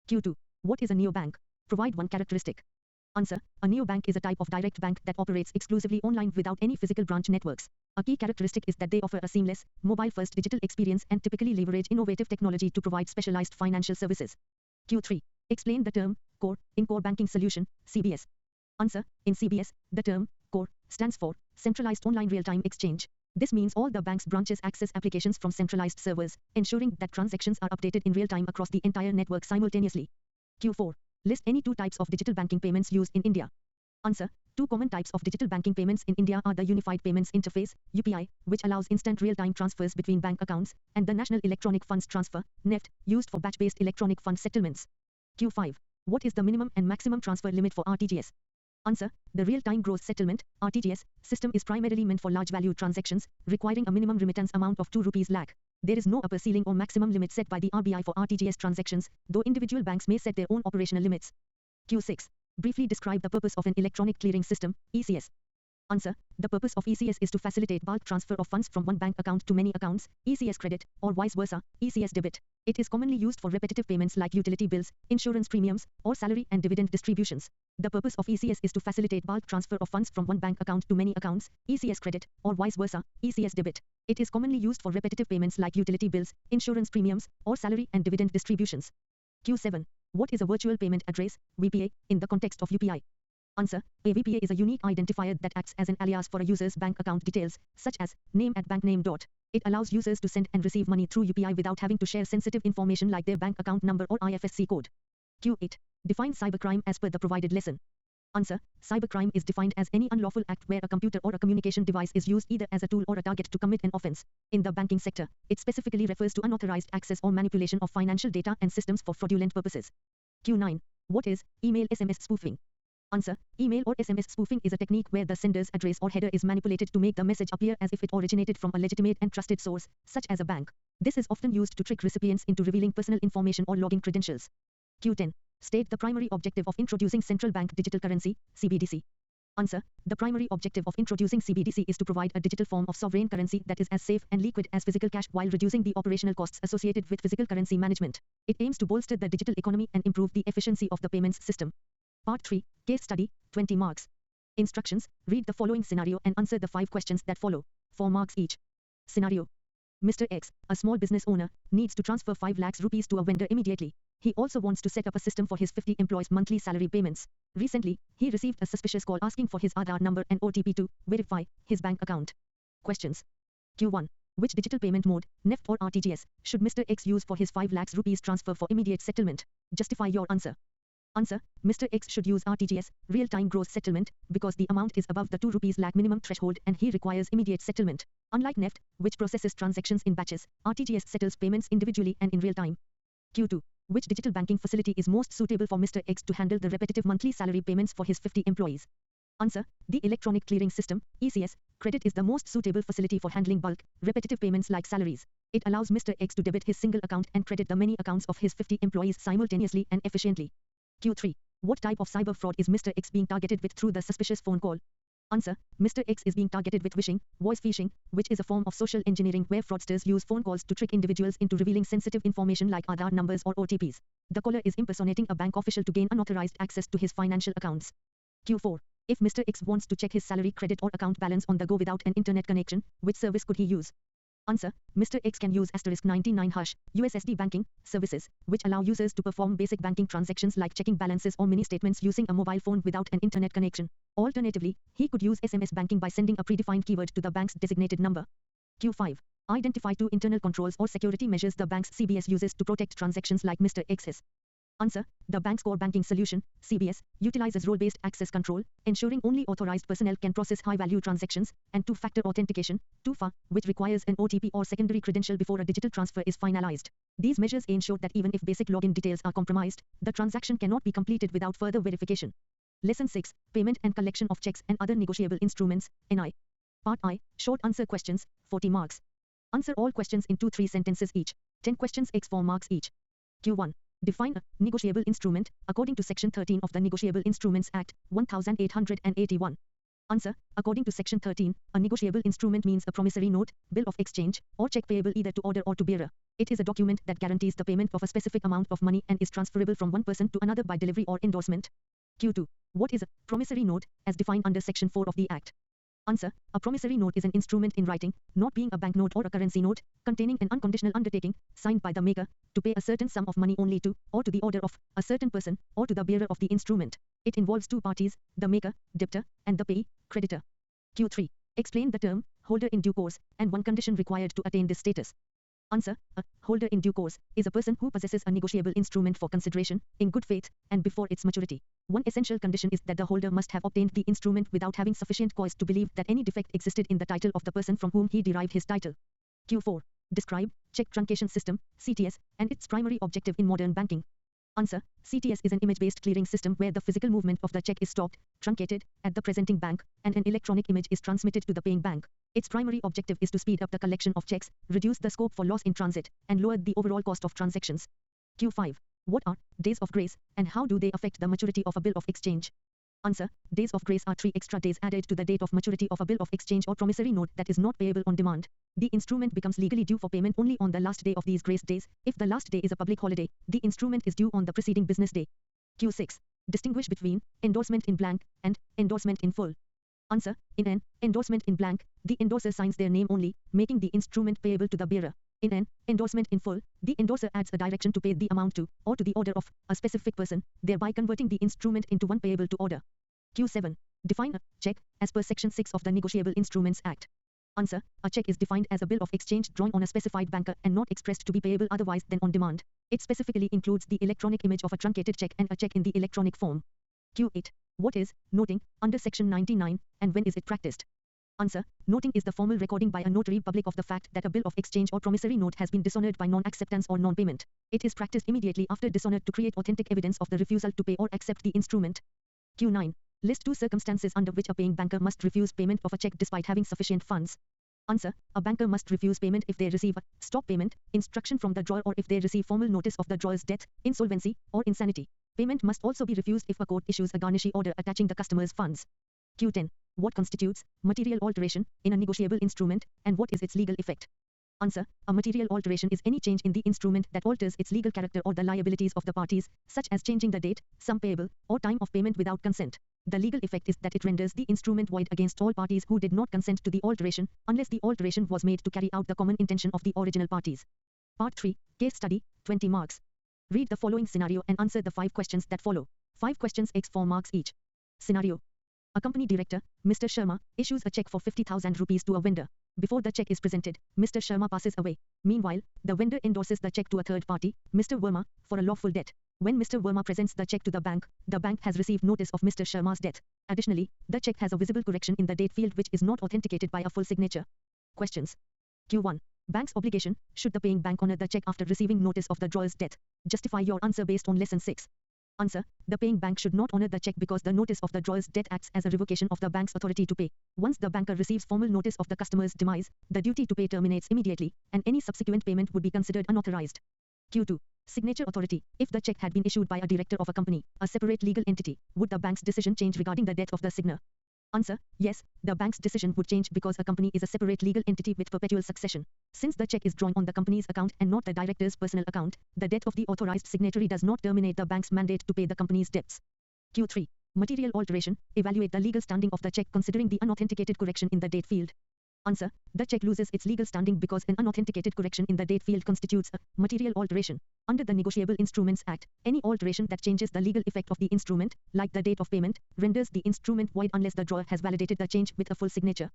Q2. What is a neobank? Provide one characteristic. Answer. A neobank is a type of direct bank that operates exclusively online without any physical branch networks. A key characteristic is that they offer a seamless, mobile-first digital experience and typically leverage innovative technology to provide specialized financial services. Q3. Explain the term core in core banking solution, CBS. Answer. In CBS, the term core stands for centralized online real-time exchange. This means all the bank's branches access applications from centralized servers, ensuring that transactions are updated in real time across the entire network simultaneously. Q4. List any 2 types of digital banking payments used in India. Answer. 2 common types of digital banking payments in India are the Unified Payments Interface, UPI, which allows instant real-time transfers between bank accounts, and the National Electronic Funds Transfer, NEFT, used for batch-based electronic fund settlements. Q5. What is the minimum and maximum transfer limit for RTGS? Answer. The real-time gross settlement, RTGS, system is primarily meant for large-value transactions, requiring a minimum remittance amount of 2 rupees lakh. There is no upper ceiling or maximum limit set by the RBI for RTGS transactions, though individual banks may set their own operational limits. Q6. Briefly describe the purpose of an electronic clearing system, ECS. Answer. The purpose of ECS is to facilitate bulk transfer of funds from one bank account to many accounts, ECS credit, or vice versa, ECS debit. It is commonly used for repetitive payments like utility bills, insurance premiums, or salary and dividend distributions. The purpose of ECS is to facilitate bulk transfer of funds from one bank account to many accounts, ECS credit, or vice versa, ECS debit. It is commonly used for repetitive payments like utility bills, insurance premiums, or salary and dividend distributions. Q7. What is a virtual payment address, VPA, in the context of UPI? Answer. A VPA is a unique identifier that acts as an alias for a user's bank account details, such as name at bankname. It allows users to send and receive money through UPI without having to share sensitive information like their bank account number or IFSC code. Q8. Define cybercrime as per the provided lesson. Answer. Cybercrime is defined as any unlawful act where a computer or a communication device is used either as a tool or a target to commit an offense. In the banking sector, it specifically refers to unauthorized access or manipulation of financial data and systems for fraudulent purposes. Q9. What is email SMS spoofing? Answer. Email or SMS spoofing is a technique where the sender's address or header is manipulated to make the message appear as if it originated from a legitimate and trusted source, such as a bank. This is often used to trick recipients into revealing personal information or login credentials. Q10. State the primary objective of introducing central bank digital currency, CBDC. Answer. The primary objective of introducing CBDC is to provide a digital form of sovereign currency that is as safe and liquid as physical cash while reducing the operational costs associated with physical currency management. It aims to bolster the digital economy and improve the efficiency of the payments system. Part 3. Case study, 20 marks. Instructions. Read the following scenario and answer the 5 questions that follow, 4 marks each. Scenario. Mr. X, a small business owner, needs to transfer 5 lakhs rupees to a vendor immediately. He also wants to set up a system for his 50 employees' monthly salary payments. Recently, he received a suspicious call asking for his Aadhaar number and OTP to verify his bank account. Questions. Q1. Which digital payment mode, NEFT or RTGS, should Mr. X use for his 5 lakhs rupees transfer for immediate settlement? Justify your answer. Answer. Mr. X should use RTGS, real-time gross settlement, because the amount is above the 2 rupees lakh minimum threshold and he requires immediate settlement. Unlike NEFT, which processes transactions in batches, RTGS settles payments individually and in real time. Q2. Which digital banking facility is most suitable for Mr. X to handle the repetitive monthly salary payments for his 50 employees? Answer: the Electronic Clearing System, ECS. Credit is the most suitable facility for handling bulk, repetitive payments like salaries. It allows Mr. X to debit his single account and credit the many accounts of his 50 employees simultaneously and efficiently. Q3. What type of cyber fraud is Mr. X being targeted with through the suspicious phone call? Answer: Mr. X is being targeted with phishing, voice phishing, which is a form of social engineering where fraudsters use phone calls to trick individuals into revealing sensitive information like Aadhaar numbers or OTPs. The caller is impersonating a bank official to gain unauthorized access to his financial accounts. Q4. If Mr. X wants to check his salary, credit or account balance on the go without an internet connection, which service could he use? Answer: Mr. X can use *99 hash USSD banking services, which allow users to perform basic banking transactions like checking balances or mini statements using a mobile phone without an internet connection. Alternatively, he could use SMS banking by sending a predefined keyword to the bank's designated number. Q5. Identify 2 internal controls or security measures the bank's CBS uses to protect transactions like Mr. X's. Answer: the bank's core banking solution, CBS, utilizes role-based access control, ensuring only authorized personnel can process high-value transactions, and two-factor authentication, TUFA, which requires an OTP or secondary credential before a digital transfer is finalized. These measures ensure that even if basic login details are compromised, the transaction cannot be completed without further verification. Lesson 6. Payment and collection of checks and other negotiable instruments, NI. Part I. Short answer questions, 40 marks. Answer all questions in 2-3 sentences each. 10 questions x 4 marks each. Q1. Define a negotiable instrument according to Section 13 of the Negotiable Instruments Act, 1881. Answer: according to Section 13, a negotiable instrument means a promissory note, bill of exchange, or check payable either to order or to bearer. It is a document that guarantees the payment of a specific amount of money and is transferable from one person to another by delivery or endorsement. Q2. What is a promissory note, as defined under Section 4 of the Act? Answer: a promissory note is an instrument in writing, not being a banknote or a currency note, containing an unconditional undertaking, signed by the maker, to pay a certain sum of money only to, or to the order of, a certain person, or to the bearer of the instrument. It involves two parties, the maker, debtor, and the payee, creditor. Q3. Explain the term, holder in due course, and one condition required to attain this status. Answer: a holder in due course is a person who possesses a negotiable instrument for consideration, in good faith, and before its maturity. One essential condition is that the holder must have obtained the instrument without having sufficient cause to believe that any defect existed in the title of the person from whom he derived his title. Q4. Describe check truncation system, CTS, and its primary objective in modern banking. Answer: CTS is an image-based clearing system where the physical movement of the check is stopped, truncated, at the presenting bank, and an electronic image is transmitted to the paying bank. Its primary objective is to speed up the collection of checks, reduce the scope for loss in transit, and lower the overall cost of transactions. Q5. What are days of grace, and how do they affect the maturity of a bill of exchange? Answer: days of grace are 3 extra days added to the date of maturity of a bill of exchange or promissory note that is not payable on demand. The instrument becomes legally due for payment only on the last day of these grace days. If the last day is a public holiday, the instrument is due on the preceding business day. Q6. Distinguish between endorsement in blank and endorsement in full. Answer: in an endorsement in blank, the endorser signs their name only, making the instrument payable to the bearer. In an endorsement in full, the endorser adds a direction to pay the amount to, or to the order of, a specific person, thereby converting the instrument into one payable to order. Q7. Define a check, as per Section 6 of the Negotiable Instruments Act. Answer: a check is defined as a bill of exchange drawn on a specified banker and not expressed to be payable otherwise than on demand. It specifically includes the electronic image of a truncated check and a check in the electronic form. Q8. What is noting, under Section 99, and when is it practiced? Answer: noting is the formal recording by a notary public of the fact that a bill of exchange or promissory note has been dishonored by non-acceptance or non-payment. It is practiced immediately after dishonor to create authentic evidence of the refusal to pay or accept the instrument. Q9. List 2 circumstances under which a paying banker must refuse payment of a check despite having sufficient funds. Answer: a banker must refuse payment if they receive a stop payment instruction from the drawer or if they receive formal notice of the drawer's death, insolvency, or insanity. Payment must also be refused if a court issues a garnishee order attaching the customer's funds. Q10. What constitutes material alteration in a negotiable instrument, and what is its legal effect? Answer: a material alteration is any change in the instrument that alters its legal character or the liabilities of the parties, such as changing the date, sum payable, or time of payment without consent. The legal effect is that it renders the instrument void against all parties who did not consent to the alteration, unless the alteration was made to carry out the common intention of the original parties. Part 3. Case study, 20 marks. Read the following scenario and answer the 5 questions that follow. 5 questions x 4 marks each. Scenario. A company director, Mr. Sharma, issues a check for 50,000 rupees to a vendor. Before the check is presented, Mr. Sharma passes away. Meanwhile, the vendor endorses the check to a third party, Mr. Verma, for a lawful debt. When Mr. Verma presents the check to the bank has received notice of Mr. Sharma's death. Additionally, the check has a visible correction in the date field which is not authenticated by a full signature. Questions. Q1. Bank's obligation: should the paying bank honor the check after receiving notice of the drawer's death? Justify your answer based on lesson 6. Answer. The paying bank should not honor the check because the notice of the drawer's death acts as a revocation of the bank's authority to pay. Once the banker receives formal notice of the customer's demise, the duty to pay terminates immediately, and any subsequent payment would be considered unauthorized. Q2. Signature authority. If the check had been issued by a director of a company, a separate legal entity, would the bank's decision change regarding the death of the signer? Answer. Yes, the bank's decision would change because a company is a separate legal entity with perpetual succession. Since the check is drawn on the company's account and not the director's personal account, the death of the authorized signatory does not terminate the bank's mandate to pay the company's debts. Q3. Material alteration. Evaluate the legal standing of the check considering the unauthenticated correction in the date field. Answer. The check loses its legal standing because an unauthenticated correction in the date field constitutes a material alteration. Under the Negotiable Instruments Act, any alteration that changes the legal effect of the instrument, like the date of payment, renders the instrument void unless the drawer has validated the change with a full signature.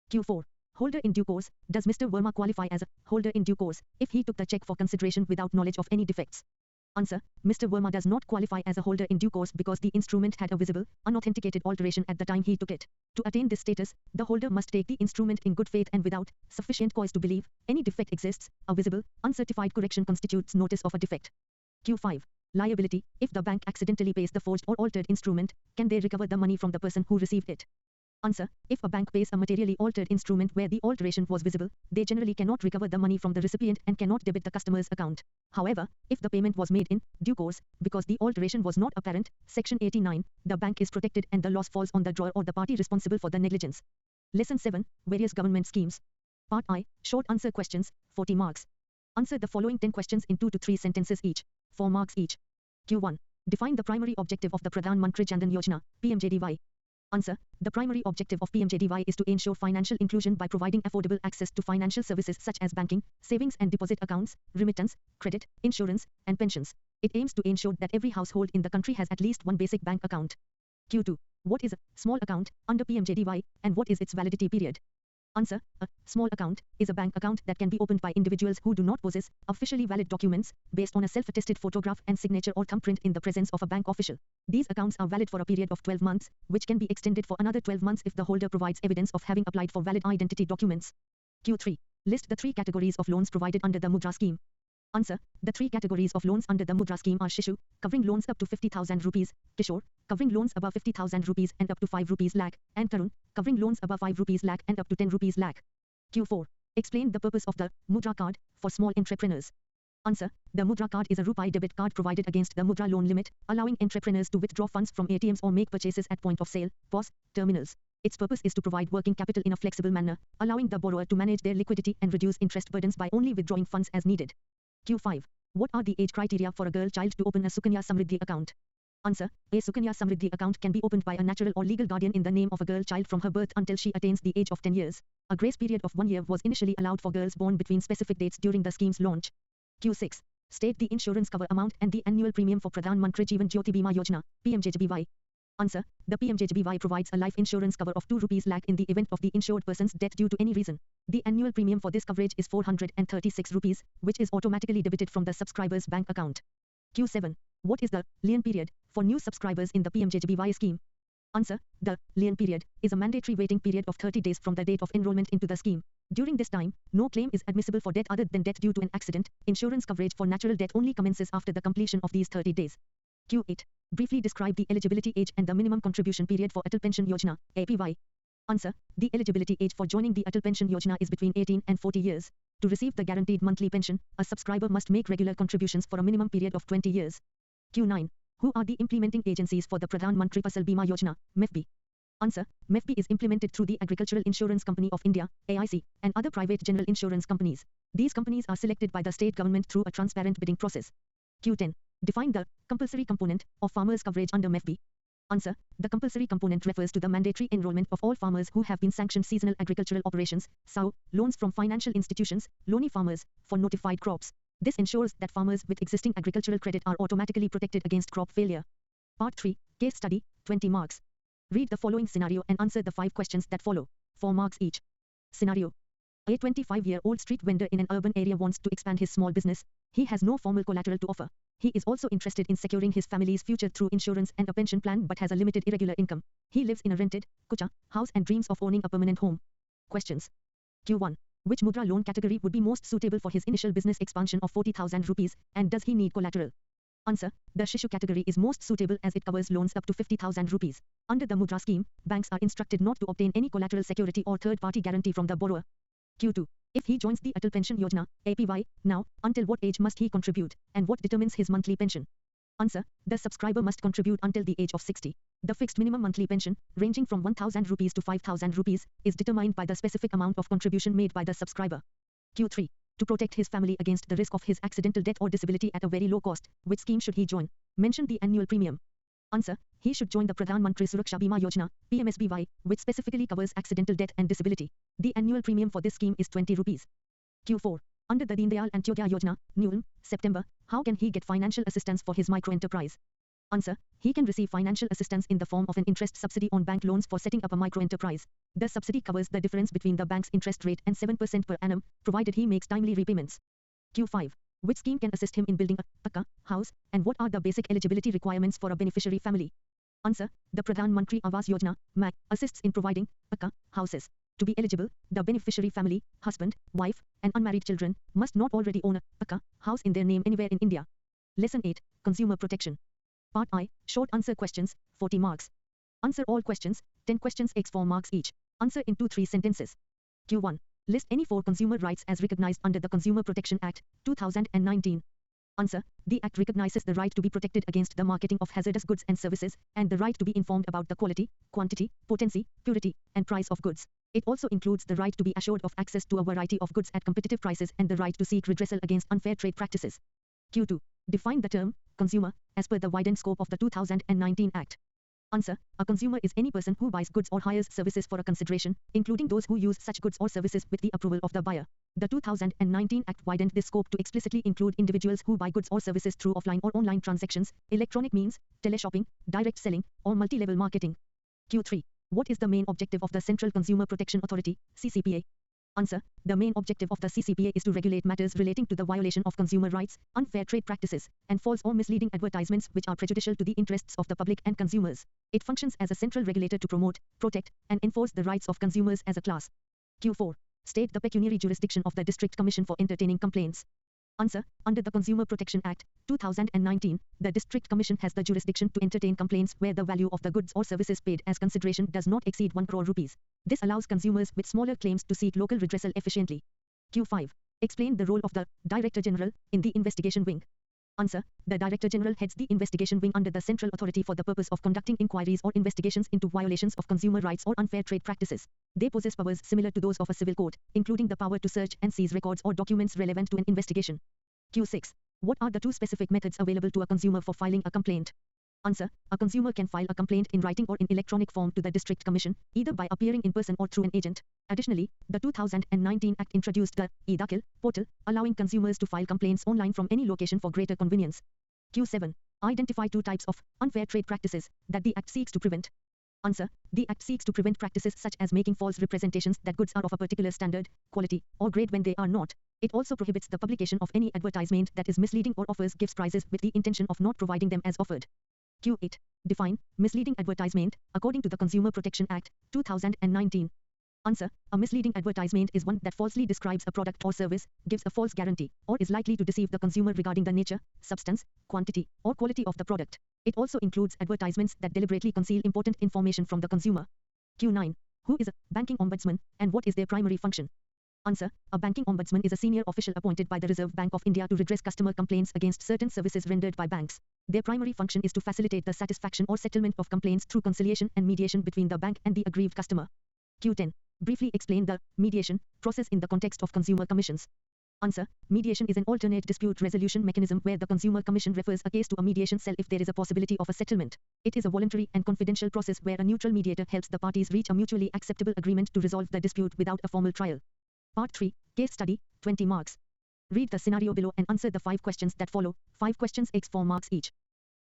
Q4. Holder in due course. Does Mr. Verma qualify as a holder in due course if he took the check for consideration without knowledge of any defects? Answer. Mr. Verma does not qualify as a holder in due course because the instrument had a visible, unauthenticated alteration at the time he took it. To attain this status, the holder must take the instrument in good faith and without sufficient cause to believe any defect exists. A visible, uncertified correction constitutes notice of a defect. Q5. Liability. If the bank accidentally pays the forged or altered instrument, can they recover the money from the person who received it? Answer. If a bank pays a materially altered instrument where the alteration was visible, they generally cannot recover the money from the recipient and cannot debit the customer's account. However, if the payment was made in due course, because the alteration was not apparent, Section 89, the bank is protected and the loss falls on the drawer or the party responsible for the negligence. Lesson 7. Various government schemes. Part I. Short answer questions, 40 marks. Answer the following 10 questions in 2 to 3 sentences each, 4 marks each. Q1. Define the primary objective of the Pradhan Mantri Jan Dhan Yojana, PMJDY. Answer. The primary objective of PMJDY is to ensure financial inclusion by providing affordable access to financial services such as banking, savings and deposit accounts, remittance, credit, insurance, and pensions. It aims to ensure that every household in the country has at least one basic bank account. Q2. What is a small account under PMJDY and what is its validity period? Answer. A small account is a bank account that can be opened by individuals who do not possess officially valid documents based on a self-attested photograph and signature or thumbprint in the presence of a bank official. These accounts are valid for a period of 12 months, which can be extended for another 12 months if the holder provides evidence of having applied for valid identity documents. Q3. List the 3 categories of loans provided under the Mudra scheme. Answer. The 3 categories of loans under the Mudra scheme are Shishu, covering loans up to 50,000 rupees, Kishore, covering loans above 50,000 rupees and up to 5 rupees lakh, and Tarun, covering loans above 5 rupees lakh and up to 10 rupees lakh. Q4. Explain the purpose of the Mudra card for small entrepreneurs. Answer. The Mudra card is a RuPay debit card provided against the Mudra loan limit, allowing entrepreneurs to withdraw funds from ATMs or make purchases at point of sale, POS, terminals. Its purpose is to provide working capital in a flexible manner, allowing the borrower to manage their liquidity and reduce interest burdens by only withdrawing funds as needed. Q5. What are the age criteria for a girl child to open a Sukanya Samriddhi account? Answer. A Sukanya Samriddhi account can be opened by a natural or legal guardian in the name of a girl child from her birth until she attains the age of 10 years. A grace period of 1 year was initially allowed for girls born between specific dates during the scheme's launch. Q6. State the insurance cover amount and the annual premium for Pradhan Mantri Jeevan Jyoti Bima Yojana, PMJJBY. Answer. The PMJJBY provides a life insurance cover of 2 rupees lakh in the event of the insured person's death due to any reason. The annual premium for this coverage is 436 rupees, which is automatically debited from the subscriber's bank account. Q7. What is the lien period for new subscribers in the PMJJBY scheme? Answer. The lien period is a mandatory waiting period of 30 days from the date of enrollment into the scheme. During this time, no claim is admissible for death other than death due to an accident. Insurance coverage for natural death only commences after the completion of these 30 days. Q8. Briefly describe the eligibility age and the minimum contribution period for Atal Pension Yojana, APY. Answer. The eligibility age for joining the Atal Pension Yojana is between 18 and 40 years. To receive the guaranteed monthly pension, a subscriber must make regular contributions for a minimum period of 20 years. Q9. Who are the implementing agencies for the Pradhan Mantri Fasal Bima Yojana, MEFB? Answer. MEFB is implemented through the Agricultural Insurance Company of India, AIC, and other private general insurance companies. These companies are selected by the state government through a transparent bidding process. Q10. Define the compulsory component of farmers' coverage under MEFB. Answer. The compulsory component refers to the mandatory enrollment of all farmers who have been sanctioned seasonal agricultural operations, SAO, loans from financial institutions, loanee farmers, for notified crops. This ensures that farmers with existing agricultural credit are automatically protected against crop failure. Part 3. Case study, 20 marks. Read the following scenario and answer the 5 questions that follow, 4 marks each. Scenario. A 25-year-old street vendor in an urban area wants to expand his small business. He has no formal collateral to offer. He is also interested in securing his family's future through insurance and a pension plan but has a limited irregular income. He lives in a rented, kucha, house and dreams of owning a permanent home. Questions. Q1. Which Mudra loan category would be most suitable for his initial business expansion of 40,000 rupees, and does he need collateral? Answer. The Shishu category is most suitable as it covers loans up to 50,000 rupees. Under the Mudra scheme, banks are instructed not to obtain any collateral security or third-party guarantee from the borrower. Q2. If he joins the Atal Pension Yojana, APY, now, until what age must he contribute, and what determines his monthly pension? Answer. The subscriber must contribute until the age of 60. The fixed minimum monthly pension, ranging from 1,000 rupees to 5,000 rupees, is determined by the specific amount of contribution made by the subscriber. Q3. To protect his family against the risk of his accidental death or disability at a very low cost, which scheme should he join? Mention the annual premium. Answer. He should join the Pradhan Mantri Suraksha Bima Yojana, PMSBY, which specifically covers accidental death and disability. The annual premium for this scheme is 20 rupees. Q4. Under the Deen Dayal Antyodaya Yojana, NULM, September, how can he get financial assistance for his micro-enterprise? Answer. He can receive financial assistance in the form of an interest subsidy on bank loans for setting up a micro-enterprise. The subsidy covers the difference between the bank's interest rate and 7% per annum, provided he makes timely repayments. Q5. Which scheme can assist him in building a Pakka house, and what are the basic eligibility requirements for a beneficiary family? Answer. The Pradhan Mantri Awas Yojana, MAC, assists in providing Pakka houses. To be eligible, the beneficiary family, husband, wife, and unmarried children, must not already own a Pakka house in their name anywhere in India. Lesson 8. Consumer Protection. Part I. Short answer questions, 40 marks. Answer all questions, 10 questions x 4 marks each. Answer in 2-3 sentences. Q1. List any 4 consumer rights as recognized under the Consumer Protection Act, 2019. Answer. The Act recognizes the right to be protected against the marketing of hazardous goods and services, and the right to be informed about the quality, quantity, potency, purity, and price of goods. It also includes the right to be assured of access to a variety of goods at competitive prices and the right to seek redressal against unfair trade practices. Q2. Define the term consumer as per the widened scope of the 2019 Act. Answer. A consumer is any person who buys goods or hires services for a consideration, including those who use such goods or services with the approval of the buyer. The 2019 Act widened this scope to explicitly include individuals who buy goods or services through offline or online transactions, electronic means, teleshopping, direct selling, or multi-level marketing. Q3. What is the main objective of the Central Consumer Protection Authority, CCPA? Answer. The main objective of the CCPA is to regulate matters relating to the violation of consumer rights, unfair trade practices, and false or misleading advertisements which are prejudicial to the interests of the public and consumers. It functions as a central regulator to promote, protect, and enforce the rights of consumers as a class. Q4. State the pecuniary jurisdiction of the District Commission for entertaining complaints. Answer. Under the Consumer Protection Act, 2019, the District Commission has the jurisdiction to entertain complaints where the value of the goods or services paid as consideration does not exceed 1 crore rupees. This allows consumers with smaller claims to seek local redressal efficiently. Q5. Explain the role of the Director General in the investigation wing. Answer. The Director General heads the investigation wing under the Central Authority for the purpose of conducting inquiries or investigations into violations of consumer rights or unfair trade practices. They possess powers similar to those of a civil court, including the power to search and seize records or documents relevant to an investigation. Q6. What are the 2 specific methods available to a consumer for filing a complaint? Answer. A consumer can file a complaint in writing or in electronic form to the District Commission, either by appearing in person or through an agent. Additionally, the 2019 Act introduced the e-Dakil portal, allowing consumers to file complaints online from any location for greater convenience. Q7. Identify 2 types of unfair trade practices that the Act seeks to prevent. Answer. The Act seeks to prevent practices such as making false representations that goods are of a particular standard, quality, or grade when they are not. It also prohibits the publication of any advertisement that is misleading or offers gifts prizes with the intention of not providing them as offered. Q8. Define misleading advertisement according to the Consumer Protection Act, 2019. Answer. A misleading advertisement is one that falsely describes a product or service, gives a false guarantee, or is likely to deceive the consumer regarding the nature, substance, quantity, or quality of the product. It also includes advertisements that deliberately conceal important information from the consumer. Q9. Who is a banking ombudsman, and what is their primary function? Answer. A banking ombudsman is a senior official appointed by the Reserve Bank of India to redress customer complaints against certain services rendered by banks. Their primary function is to facilitate the satisfaction or settlement of complaints through conciliation and mediation between the bank and the aggrieved customer. Q10. Briefly explain the mediation process in the context of consumer commissions. Answer. Mediation is an alternate dispute resolution mechanism where the Consumer Commission refers a case to a mediation cell if there is a possibility of a settlement. It is a voluntary and confidential process where a neutral mediator helps the parties reach a mutually acceptable agreement to resolve the dispute without a formal trial. Part 3. Case study, 20 marks. Read the scenario below and answer the 5 questions that follow. 5 questions x 4 marks each.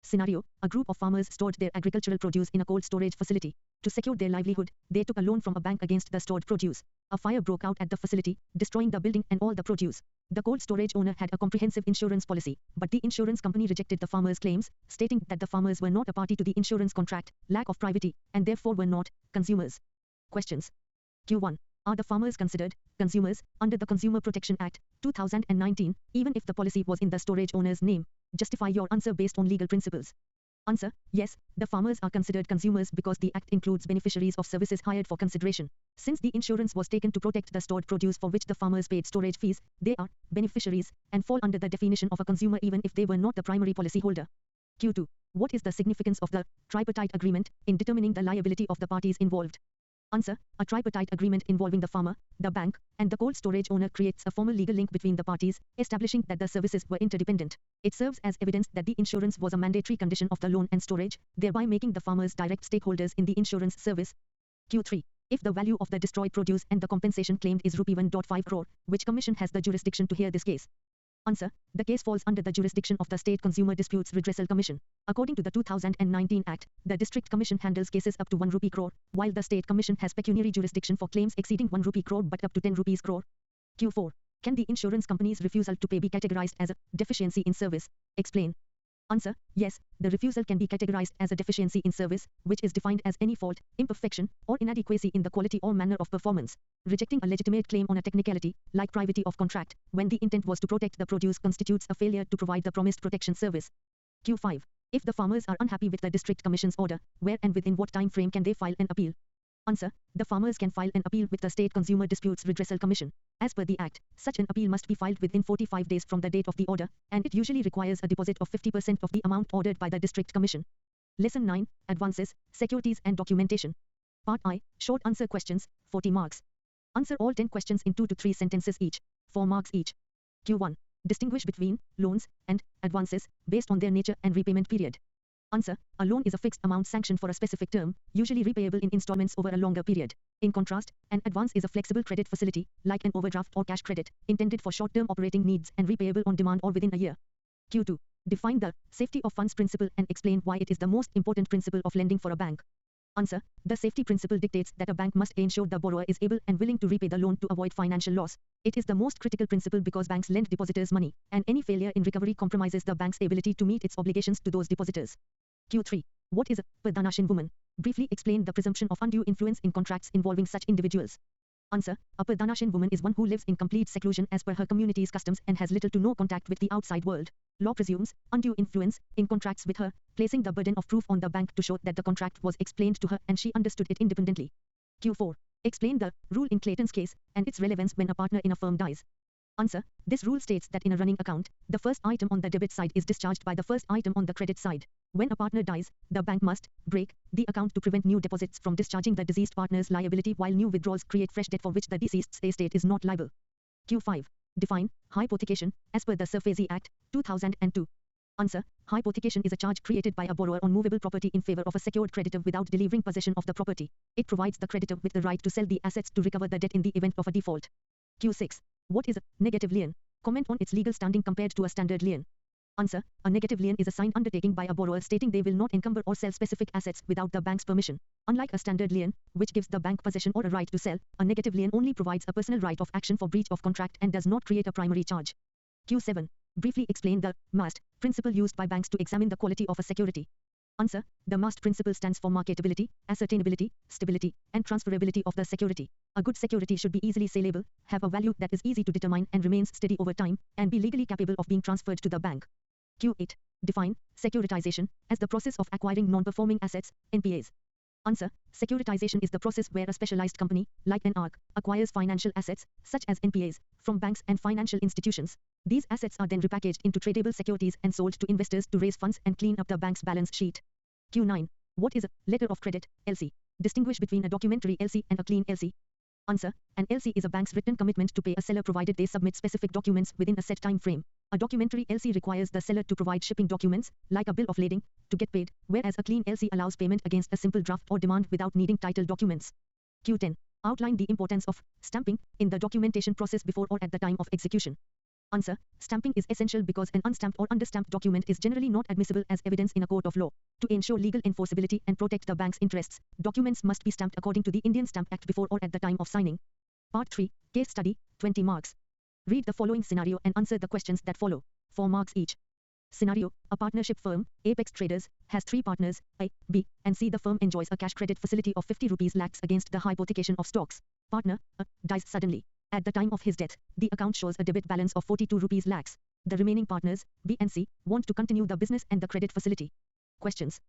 Scenario. A group of farmers stored their agricultural produce in a cold storage facility. To secure their livelihood, they took a loan from a bank against the stored produce. A fire broke out at the facility, destroying the building and all the produce. The cold storage owner had a comprehensive insurance policy, but the insurance company rejected the farmers' claims, stating that the farmers were not a party to the insurance contract, lack of privacy, and therefore were not consumers. Questions. Q1. Are the farmers considered consumers under the Consumer Protection Act, 2019, even if the policy was in the storage owner's name? Justify your answer based on legal principles. Answer: yes, the farmers are considered consumers because the Act includes beneficiaries of services hired for consideration. Since the insurance was taken to protect the stored produce for which the farmers paid storage fees, they are beneficiaries and fall under the definition of a consumer even if they were not the primary policyholder. Q2. What is the significance of the tripartite agreement in determining the liability of the parties involved? Answer: a tripartite agreement involving the farmer, the bank, and the cold storage owner creates a formal legal link between the parties, establishing that the services were interdependent. It serves as evidence that the insurance was a mandatory condition of the loan and storage, thereby making the farmers direct stakeholders in the insurance service. Q3. If the value of the destroyed produce and the compensation claimed is ₹1.5 crore, which commission has the jurisdiction to hear this case? Answer: the case falls under the jurisdiction of the State Consumer Disputes Redressal Commission. According to the 2019 Act, the District Commission handles cases up to ₹1 crore, while the State Commission has pecuniary jurisdiction for claims exceeding ₹1 crore but up to ₹10 crore. Q4. Can the insurance company's refusal to pay be categorized as a deficiency in service? Explain. Answer: yes, the refusal can be categorized as a deficiency in service, which is defined as any fault, imperfection, or inadequacy in the quality or manner of performance. Rejecting a legitimate claim on a technicality, like privity of contract, when the intent was to protect the produce constitutes a failure to provide the promised protection service. Q5. If the farmers are unhappy with the District Commission's order, where and within what time frame can they file an appeal? Answer: the farmers can file an appeal with the State Consumer Disputes Redressal Commission. As per the Act, such an appeal must be filed within 45 days from the date of the order, and it usually requires a deposit of 50% of the amount ordered by the District Commission. Lesson 9, Advances, Securities and Documentation. Part I, Short Answer Questions, 40 marks. Answer all 10 questions in 2 to 3 sentences each, 4 marks each. Q1. Distinguish between loans and advances based on their nature and repayment period. Answer: a loan is a fixed amount sanctioned for a specific term, usually repayable in installments over a longer period. In contrast, an advance is a flexible credit facility, like an overdraft or cash credit, intended for short-term operating needs and repayable on demand or within a year. Q2. Define the safety of funds principle and explain why it is the most important principle of lending for a bank. Answer: the safety principle dictates that a bank must ensure the borrower is able and willing to repay the loan to avoid financial loss. It is the most critical principle because banks lend depositors money, and any failure in recovery compromises the bank's ability to meet its obligations to those depositors. Q3. What is a Pradhanashin woman? Briefly explain the presumption of undue influence in contracts involving such individuals. Answer: a Pradhanashin woman is one who lives in complete seclusion as per her community's customs and has little to no contact with the outside world. Law presumes undue influence in contracts with her, placing the burden of proof on the bank to show that the contract was explained to her and she understood it independently. Q4. Explain the rule in Clayton's case and its relevance when a partner in a firm dies. Answer: this rule states that in a running account, the first item on the debit side is discharged by the first item on the credit side. When a partner dies, the bank must break the account to prevent new deposits from discharging the deceased partner's liability, while new withdrawals create fresh debt for which the deceased's estate is not liable. Q5. Define hypothecation as per the SARFAESI Act, 2002. Answer: hypothecation is a charge created by a borrower on movable property in favor of a secured creditor without delivering possession of the property. It provides the creditor with the right to sell the assets to recover the debt in the event of a default. Q6. What is a negative lien? Comment on its legal standing compared to a standard lien. Answer: a negative lien is a signed undertaking by a borrower stating they will not encumber or sell specific assets without the bank's permission. Unlike a standard lien, which gives the bank possession or a right to sell, a negative lien only provides a personal right of action for breach of contract and does not create a primary charge. Q7. Briefly explain the MAST principle used by banks to examine the quality of a security. Answer: the MAST principle stands for marketability, ascertainability, stability, and transferability of the security. A good security should be easily saleable, have a value that is easy to determine and remains steady over time, and be legally capable of being transferred to the bank. Q8. Define securitization as the process of acquiring non-performing assets, NPAs. Answer: securitization is the process where a specialized company, like an ARC, acquires financial assets, such as NPAs, from banks and financial institutions. These assets are then repackaged into tradable securities and sold to investors to raise funds and clean up the bank's balance sheet. Q9. What is a letter of credit, LC? Distinguish between a documentary LC and a clean LC. Answer: an LC is a bank's written commitment to pay a seller provided they submit specific documents within a set time frame. A documentary LC requires the seller to provide shipping documents, like a bill of lading, to get paid, whereas a clean LC allows payment against a simple draft or demand without needing title documents. Q10. Outline the importance of stamping in the documentation process before or at the time of execution. Answer: stamping is essential because an unstamped or understamped document is generally not admissible as evidence in a court of law. To ensure legal enforceability and protect the bank's interests, documents must be stamped according to the Indian Stamp Act before or at the time of signing. Part 3, Case Study, 20 marks. Read the following scenario and answer the questions that follow. 4 marks each. Scenario: a partnership firm, Apex Traders, has 3 partners, A, B, and C. The firm enjoys a cash credit facility of ₹50 lakhs against the hypothecation of stocks. Partner dies suddenly. At the time of his death, the account shows a debit balance of 42 rupees lakhs. The remaining partners, B and C, want to continue the business and the credit facility. Questions.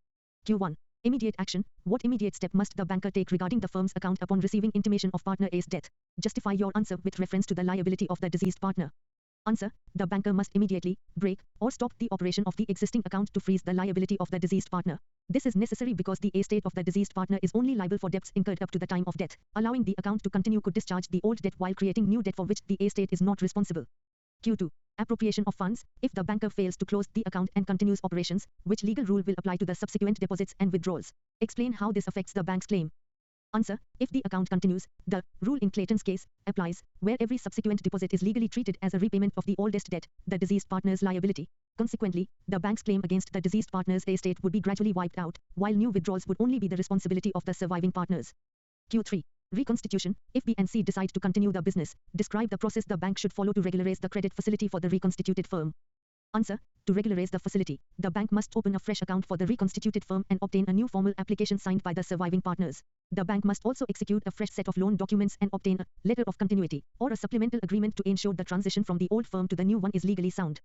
Q1. Immediate action. What immediate step must the banker take regarding the firm's account upon receiving intimation of partner A's death? Justify your answer with reference to the liability of the deceased partner. Answer. The banker must immediately break or stop the operation of the existing account to freeze the liability of the deceased partner. This is necessary because the estate of the deceased partner is only liable for debts incurred up to the time of death. Allowing the account to continue could discharge the old debt while creating new debt for which the estate is not responsible. Q2. Appropriation of funds. If the banker fails to close the account and continues operations, which legal rule will apply to the subsequent deposits and withdrawals? Explain how this affects the bank's claim. Answer. If the account continues, the rule in Clayton's case applies, where every subsequent deposit is legally treated as a repayment of the oldest debt, the deceased partner's liability. Consequently, the bank's claim against the deceased partner's estate would be gradually wiped out, while new withdrawals would only be the responsibility of the surviving partners. Q3. Reconstitution. If B and C decide to continue the business, describe the process the bank should follow to regularize the credit facility for the reconstituted firm. Answer. To regularize the facility, the bank must open a fresh account for the reconstituted firm and obtain a new formal application signed by the surviving partners. The bank must also execute a fresh set of loan documents and obtain a letter of continuity or a supplemental agreement to ensure the transition from the old firm to the new one is legally sound.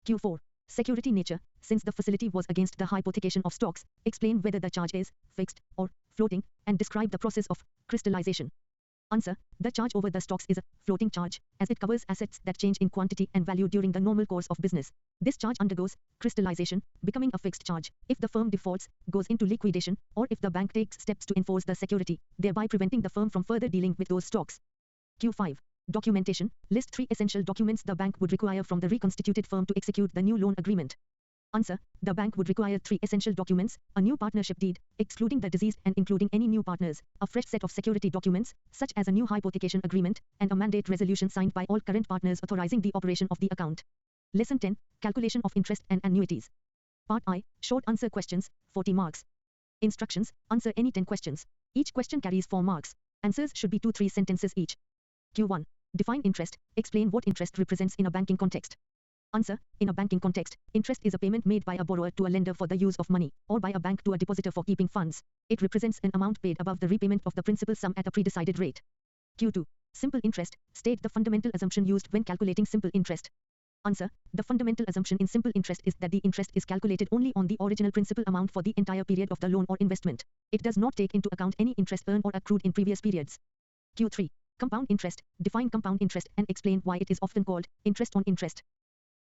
Q4. Security nature. Since the facility was against the hypothecation of stocks, explain whether the charge is fixed or floating and describe the process of crystallization. Answer. The charge over the stocks is a floating charge, as it covers assets that change in quantity and value during the normal course of business. This charge undergoes crystallization, becoming a fixed charge, if the firm defaults, goes into liquidation, or if the bank takes steps to enforce the security, thereby preventing the firm from further dealing with those stocks. Q5. Documentation. List 3 essential documents the bank would require from the reconstituted firm to execute the new loan agreement. Answer. The bank would require 3 essential documents: a new partnership deed, excluding the deceased and including any new partners, a fresh set of security documents, such as a new hypothecation agreement, and a mandate resolution signed by all current partners authorizing the operation of the account. Lesson 10. Calculation of interest and annuities. Part I. Short answer questions, 40 marks. Instructions. Answer any 10 questions. Each question carries 4 marks. Answers should be 2-3 sentences each. Q1. Define interest. Explain what interest represents in a banking context. Answer. In a banking context, interest is a payment made by a borrower to a lender for the use of money, or by a bank to a depositor for keeping funds. It represents an amount paid above the repayment of the principal sum at a pre-decided rate. Q2. Simple interest. State the fundamental assumption used when calculating simple interest. Answer. The fundamental assumption in simple interest is that the interest is calculated only on the original principal amount for the entire period of the loan or investment. It does not take into account any interest earned or accrued in previous periods. Q3. Compound interest. Define compound interest and explain why it is often called interest on interest.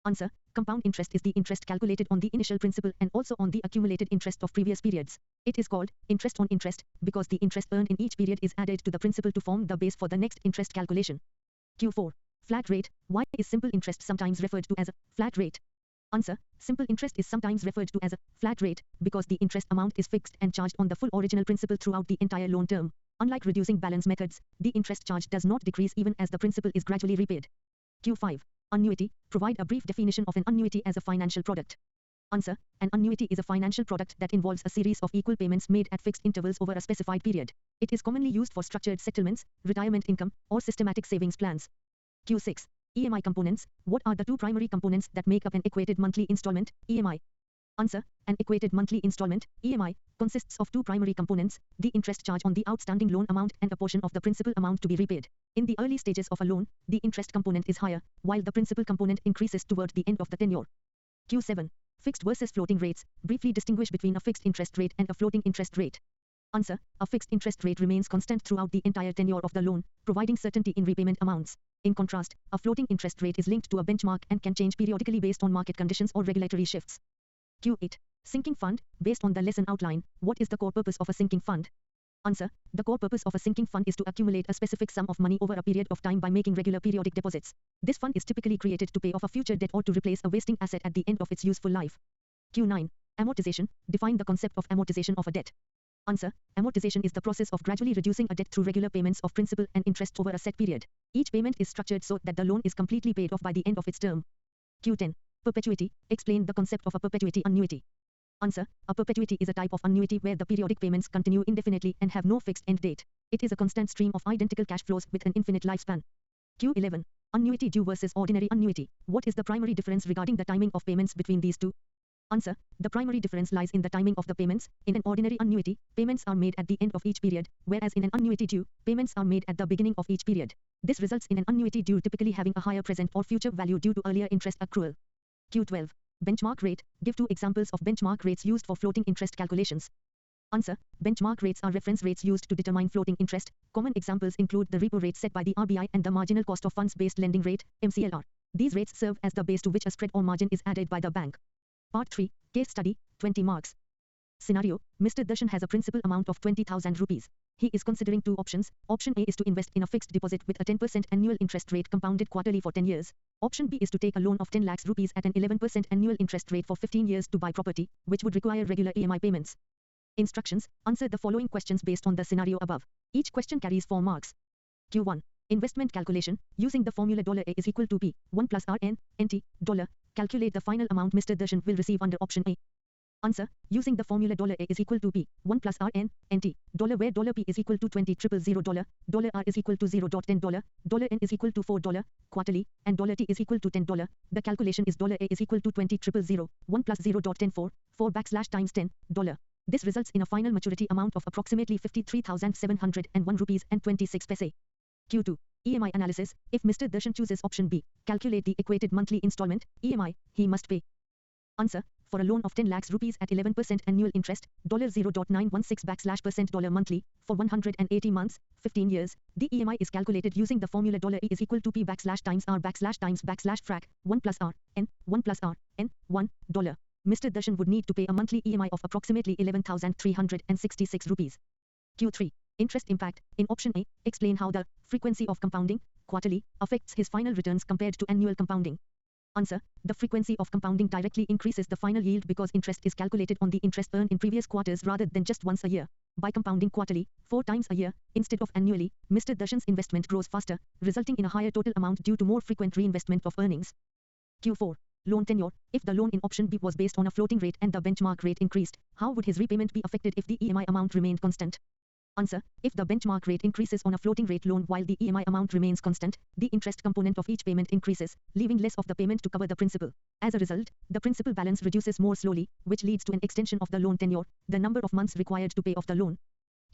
Answer. Compound interest is the interest calculated on the initial principal and also on the accumulated interest of previous periods. It is called interest on interest because the interest earned in each period is added to the principal to form the base for the next interest calculation. Q4. Flat rate. Why is simple interest sometimes referred to as a flat rate? Answer. Simple interest is sometimes referred to as a flat rate because the interest amount is fixed and charged on the full original principal throughout the entire loan term. Unlike reducing balance methods, the interest charge does not decrease even as the principal is gradually repaid. Q5. Annuity. Provide a brief definition of an annuity as a financial product. Answer. An annuity is a financial product that involves a series of equal payments made at fixed intervals over a specified period. It is commonly used for structured settlements, retirement income, or systematic savings plans. Q6. EMI components. What are the 2 primary components that make up an equated monthly installment, EMI? Answer. An equated monthly installment, EMI, consists of 2 primary components, the interest charge on the outstanding loan amount and a portion of the principal amount to be repaid. In the early stages of a loan, the interest component is higher, while the principal component increases toward the end of the tenure. Q7. Fixed versus floating rates. Briefly distinguish between a fixed interest rate and a floating interest rate. Answer. A fixed interest rate remains constant throughout the entire tenure of the loan, providing certainty in repayment amounts. In contrast, a floating interest rate is linked to a benchmark and can change periodically based on market conditions or regulatory shifts. Q8. Sinking fund. Based on the lesson outline, what is the core purpose of a sinking fund? Answer. The core purpose of a sinking fund is to accumulate a specific sum of money over a period of time by making regular periodic deposits. This fund is typically created to pay off a future debt or to replace a wasting asset at the end of its useful life. Q9. Amortization. Define the concept of amortization of a debt. Answer. Amortization is the process of gradually reducing a debt through regular payments of principal and interest over a set period. Each payment is structured so that the loan is completely paid off by the end of its term. Q10. Perpetuity. Explain the concept of a perpetuity annuity. Answer. A perpetuity is a type of annuity where the periodic payments continue indefinitely and have no fixed end date. It is a constant stream of identical cash flows with an infinite lifespan. Q11. Annuity due versus ordinary annuity. What is the primary difference regarding the timing of payments between these two? Answer. The primary difference lies in the timing of the payments. In an ordinary annuity, payments are made at the end of each period, whereas in an annuity due, payments are made at the beginning of each period. This results in an annuity due typically having a higher present or future value due to earlier interest accrual. Q12. Benchmark rate. Give 2 examples of benchmark rates used for floating interest calculations. Answer. Benchmark rates are reference rates used to determine floating interest. Common examples include the repo rate set by the RBI and the marginal cost of funds-based lending rate, MCLR. These rates serve as the base to which a spread or margin is added by the bank. Part 3. Case study, 20 marks. Scenario. Mr. Darshan has a principal amount of 20,000 rupees. He is considering 2 options. Option A is to invest in a fixed deposit with a 10% annual interest rate compounded quarterly for 10 years. Option B is to take a loan of 10 lakhs rupees at an 11% annual interest rate for 15 years to buy property, which would require regular EMI payments. Instructions. Answer the following questions based on the scenario above. Each question carries 4 marks. Q1. Investment calculation. Using the formula $A is equal to P, 1 plus RN, NT, $. Calculate the final amount Mr. Darshan will receive under option A. Answer. Using the formula $A is equal to P, 1 plus RN, NT, $, where $P is equal to $20,000, $R is equal to $0.10, $N is equal to $4, quarterly, and $T is equal to $10. The calculation is $A is equal to 20,000, 1 plus 0.104, 4 \times $10, $. This results in a final maturity amount of approximately 53,701 rupees and 26 paise. Q2. EMI analysis. If Mr. Darshan chooses option B, calculate the equated monthly installment, EMI, he must pay. Answer. For a loan of 10 lakhs rupees at 11% annual interest, $0.916% monthly, for 180 months, 15 years, the EMI is calculated using the formula $E is equal to P \times R \times frac, 1 plus R, N, 1 plus R, N, $1. Mr. Darshan would need to pay a monthly EMI of approximately 11,366 rupees. Q3. Interest impact. In option A, explain how the frequency of compounding, quarterly, affects his final returns compared to annual compounding. Answer. The frequency of compounding directly increases the final yield because interest is calculated on the interest earned in previous quarters rather than just once a year. By compounding quarterly, 4 times a year, instead of annually, Mr. Darshan's investment grows faster, resulting in a higher total amount due to more frequent reinvestment of earnings. Q4. Loan tenure. If the loan in option B was based on a floating rate and the benchmark rate increased, how would his repayment be affected if the EMI amount remained constant? Answer. If the benchmark rate increases on a floating rate loan while the EMI amount remains constant, the interest component of each payment increases, leaving less of the payment to cover the principal. As a result, the principal balance reduces more slowly, which leads to an extension of the loan tenure, the number of months required to pay off the loan.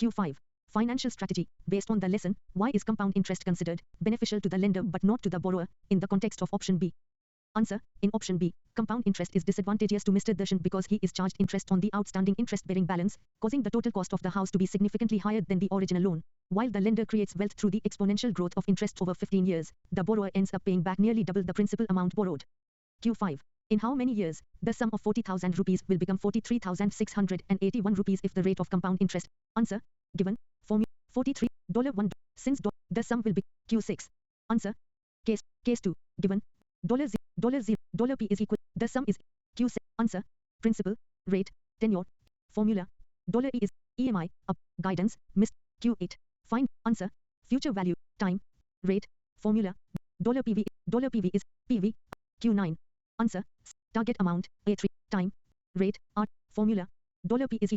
Q5. Financial strategy. Based on the lesson, why is compound interest considered beneficial to the lender but not to the borrower, in the context of option B? Answer. In option B, compound interest is disadvantageous to Mr. Darshan because he is charged interest on the outstanding interest-bearing balance, causing the total cost of the house to be significantly higher than the original loan. While the lender creates wealth through the exponential growth of interest over 15 years, the borrower ends up paying back nearly double the principal amount borrowed. Q5. In how many years, the sum of 40,000 rupees will become 43,681 rupees if the rate of compound interest? Answer. Given. Formula. $43.1. Since the sum will be Q6. Answer. Case 2. Given. $P is equal. The sum is Q6. Answer. Principal. Rate. Tenure. Formula. $E is EMI. Up. Guidance. Missed. Q8. Find. Answer. Future value. Time. Rate. Formula. $PV is PV. Q9. Answer. Target amount. A3. Time. Rate. R. Formula. $P is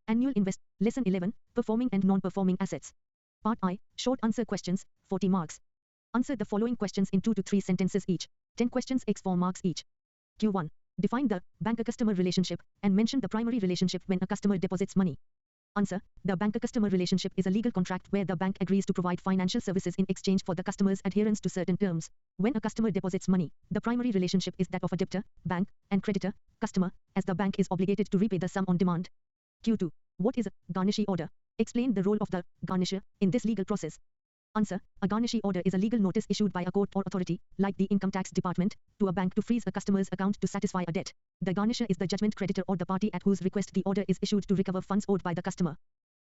annual invest. Lesson 11. Performing and non-performing assets. Part I. Short answer questions. 40 marks. Answer the following questions in 2 to 3 sentences each. 10 questions x 4 marks each. Q1. Define the banker-customer relationship and mention the primary relationship when a customer deposits money. Answer. The banker-customer relationship is a legal contract where the bank agrees to provide financial services in exchange for the customer's adherence to certain terms. When a customer deposits money, the primary relationship is that of a debtor, bank, and creditor, customer, as the bank is obligated to repay the sum on demand. Q2. What is a garnishee order? Explain the role of the garnisher in this legal process. Answer. A garnishee order is a legal notice issued by a court or authority, like the income tax department, to a bank to freeze a customer's account to satisfy a debt. The garnisher is the judgment creditor or the party at whose request the order is issued to recover funds owed by the customer.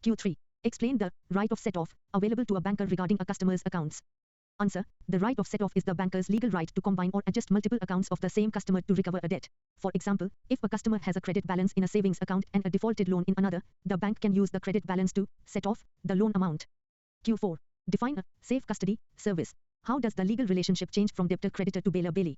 Q3. Explain the right of set-off available to a banker regarding a customer's accounts. Answer. The right of set-off is the banker's legal right to combine or adjust multiple accounts of the same customer to recover a debt. For example, if a customer has a credit balance in a savings account and a defaulted loan in another, the bank can use the credit balance to set off the loan amount. Q4. Define a safe custody service. How does the legal relationship change from debtor-creditor to bailor-bailee?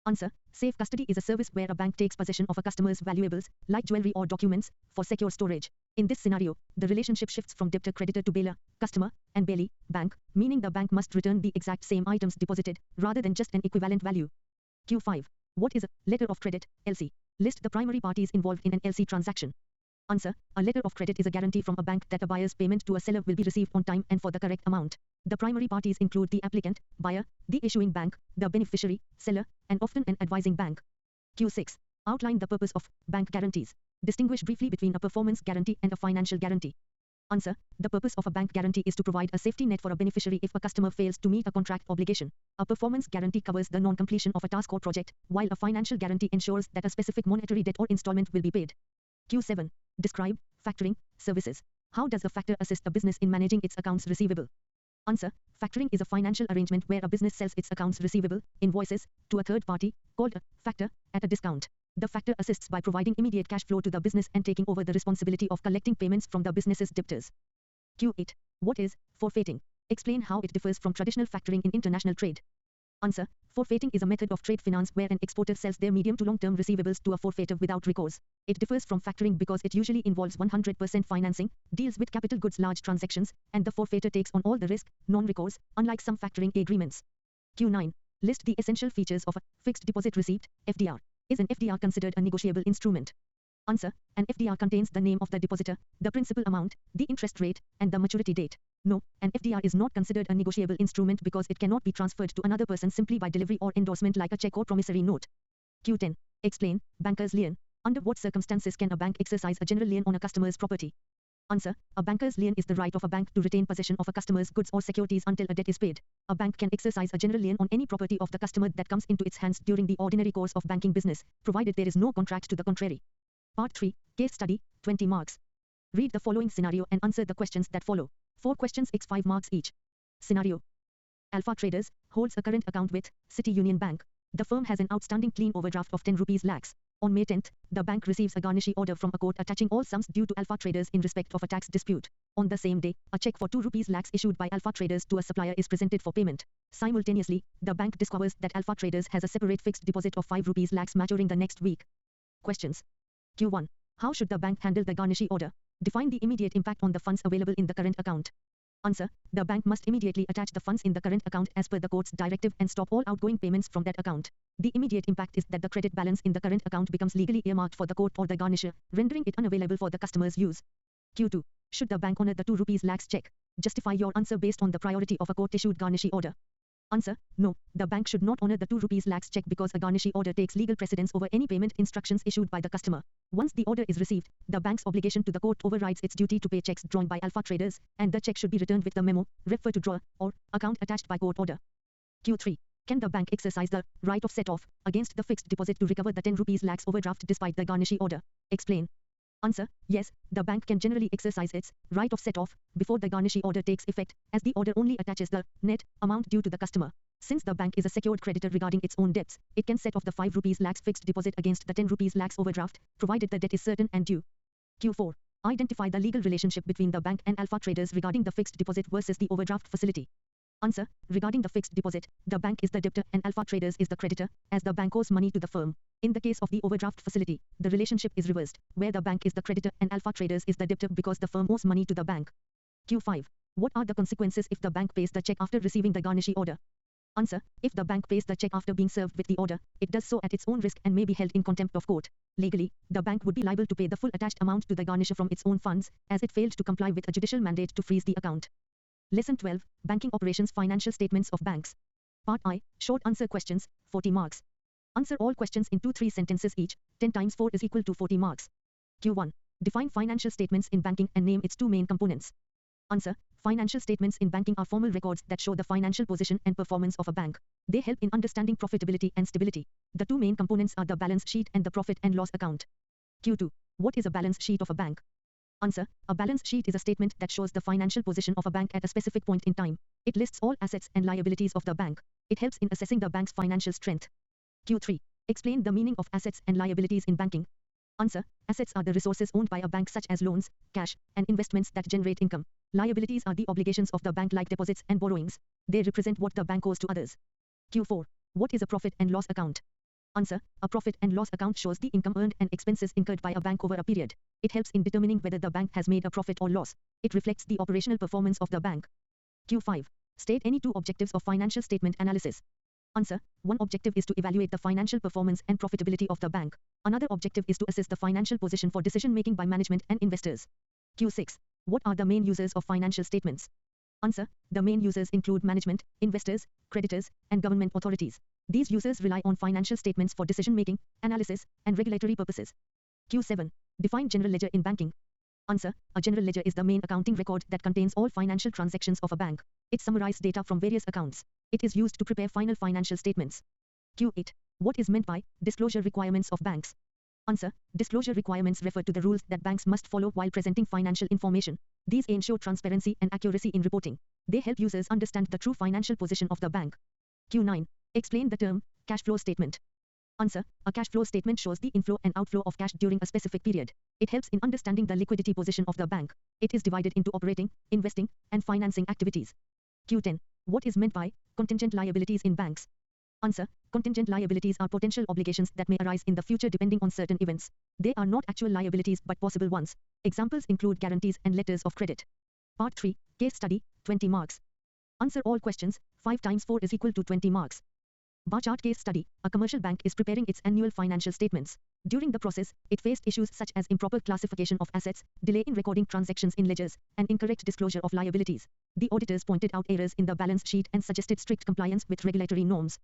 Answer. Safe custody is a service where a bank takes possession of a customer's valuables, like jewelry or documents, for secure storage. In this scenario, the relationship shifts from debtor-creditor to bailor, customer, and bailee, bank, meaning the bank must return the exact same items deposited, rather than just an equivalent value. Q5. What is a letter of credit, LC? List the primary parties involved in an LC transaction. Answer. A letter of credit is a guarantee from a bank that a buyer's payment to a seller will be received on time and for the correct amount. The primary parties include the applicant, buyer, the issuing bank, the beneficiary, seller, and often an advising bank. Q6. Outline the purpose of bank guarantees. Distinguish briefly between a performance guarantee and a financial guarantee. Answer. The purpose of a bank guarantee is to provide a safety net for a beneficiary if a customer fails to meet a contract obligation. A performance guarantee covers the non-completion of a task or project, while a financial guarantee ensures that a specific monetary debt or installment will be paid. Q7. Describe factoring services. How does a factor assist a business in managing its accounts receivable? Answer. Factoring is a financial arrangement where a business sells its accounts receivable, invoices, to a third party, called a factor, at a discount. The factor assists by providing immediate cash flow to the business and taking over the responsibility of collecting payments from the business's debtors. Q8. What is forfeiting? Explain how it differs from traditional factoring in international trade. Answer. Forfeiting is a method of trade finance where an exporter sells their medium to long-term receivables to a forfeitor without recourse. It differs from factoring because it usually involves 100% financing, deals with capital goods large transactions, and the forfeitor takes on all the risk, non-recourse, unlike some factoring agreements. Q9. List the essential features of a fixed deposit receipt, FDR. Is an FDR considered a negotiable instrument? Answer. An FDR contains the name of the depositor, the principal amount, the interest rate, and the maturity date. No, an FDR is not considered a negotiable instrument because it cannot be transferred to another person simply by delivery or endorsement like a check or promissory note. Q10. Explain banker's lien. Under what circumstances can a bank exercise a general lien on a customer's property? Answer. A banker's lien is the right of a bank to retain possession of a customer's goods or securities until a debt is paid. A bank can exercise a general lien on any property of the customer that comes into its hands during the ordinary course of banking business, provided there is no contract to the contrary. Part 3. Case study, 20 marks. Read the following scenario and answer the questions that follow. 4 questions x 5 marks each. Scenario. Alpha Traders holds a current account with City Union Bank. The firm has an outstanding clean overdraft of 10 rupees lakhs. On May 10th, the bank receives a garnishee order from a court attaching all sums due to Alpha Traders in respect of a tax dispute. On the same day, a check for 2 rupees lakhs issued by Alpha Traders to a supplier is presented for payment. Simultaneously, the bank discovers that Alpha Traders has a separate fixed deposit of 5 rupees lakhs maturing the next week. Questions. Q1. How should the bank handle the garnishee order? Define the immediate impact on the funds available in the current account. Answer. The bank must immediately attach the funds in the current account as per the court's directive and stop all outgoing payments from that account. The immediate impact is that the credit balance in the current account becomes legally earmarked for the court or the garnisher, rendering it unavailable for the customer's use. Q2. Should the bank honor the 2 rupees lakhs check? Justify your answer based on the priority of a court-issued garnishee order. Answer. No, the bank should not honor the 2 rupees lakhs check because a garnishee order takes legal precedence over any payment instructions issued by the customer. Once the order is received, the bank's obligation to the court overrides its duty to pay checks drawn by Alpha Traders, and the check should be returned with the memo, refer to drawer, or account attached by court order. Q3. Can the bank exercise the right of set-off against the fixed deposit to recover the 10 rupees lakhs overdraft despite the garnishee order? Explain. Answer. Yes, the bank can generally exercise its right of set-off before the garnishee order takes effect, as the order only attaches the net amount due to the customer. Since the bank is a secured creditor regarding its own debts, it can set off the 5 rupees lakhs fixed deposit against the 10 rupees lakhs overdraft, provided the debt is certain and due. Q4. Identify the legal relationship between the bank and Alpha Traders regarding the fixed deposit versus the overdraft facility. Answer. Regarding the fixed deposit, the bank is the debtor and Alpha Traders is the creditor, as the bank owes money to the firm. In the case of the overdraft facility, the relationship is reversed, where the bank is the creditor and Alpha Traders is the debtor because the firm owes money to the bank. Q5. What are the consequences if the bank pays the check after receiving the garnishee order? Answer. If the bank pays the check after being served with the order, it does so at its own risk and may be held in contempt of court. Legally, the bank would be liable to pay the full attached amount to the garnisher from its own funds, as it failed to comply with a judicial mandate to freeze the account. Lesson 12. Banking Operations Financial Statements of Banks. Part I. Short answer questions, 40 marks. Answer all questions in 2-3 sentences each. 10 times 4 is equal to 40 marks. Q1. Define financial statements in banking and name its 2 main components. Answer. Financial statements in banking are formal records that show the financial position and performance of a bank. They help in understanding profitability and stability. The 2 main components are the balance sheet and the profit and loss account. Q2. What is a balance sheet of a bank? Answer. A balance sheet is a statement that shows the financial position of a bank at a specific point in time. It lists all assets and liabilities of the bank. It helps in assessing the bank's financial strength. Q3. Explain the meaning of assets and liabilities in banking. Answer. Assets are the resources owned by a bank such as loans, cash, and investments that generate income. Liabilities are the obligations of the bank like deposits and borrowings. They represent what the bank owes to others. Q4. What is a profit and loss account? Answer. A profit and loss account shows the income earned and expenses incurred by a bank over a period. It helps in determining whether the bank has made a profit or loss. It reflects the operational performance of the bank. Q5. State any 2 objectives of financial statement analysis. Answer. One objective is to evaluate the financial performance and profitability of the bank. Another objective is to assess the financial position for decision making by management and investors. Q6. What are the main users of financial statements? Answer. The main users include management, investors, creditors, and government authorities. These users rely on financial statements for decision making, analysis, and regulatory purposes. Q7. Define general ledger in banking. Answer. A general ledger is the main accounting record that contains all financial transactions of a bank. It summarizes data from various accounts. It is used to prepare final financial statements. Q8. What is meant by disclosure requirements of banks? Answer. Disclosure requirements refer to the rules that banks must follow while presenting financial information. These ensure transparency and accuracy in reporting. They help users understand the true financial position of the bank. Q9. Explain the term cash flow statement. Answer. A cash flow statement shows the inflow and outflow of cash during a specific period. It helps in understanding the liquidity position of the bank. It is divided into operating, investing, and financing activities. Q10. What is meant by contingent liabilities in banks? Answer. Contingent liabilities are potential obligations that may arise in the future depending on certain events. They are not actual liabilities but possible ones. Examples include guarantees and letters of credit. Part 3. Case study, 20 marks. Answer all questions. 5 times 4 is equal to 20 marks. Bar chart case study. A commercial bank is preparing its annual financial statements. During the process, it faced issues such as improper classification of assets, delay in recording transactions in ledgers, and incorrect disclosure of liabilities. The auditors pointed out errors in the balance sheet and suggested strict compliance with regulatory norms.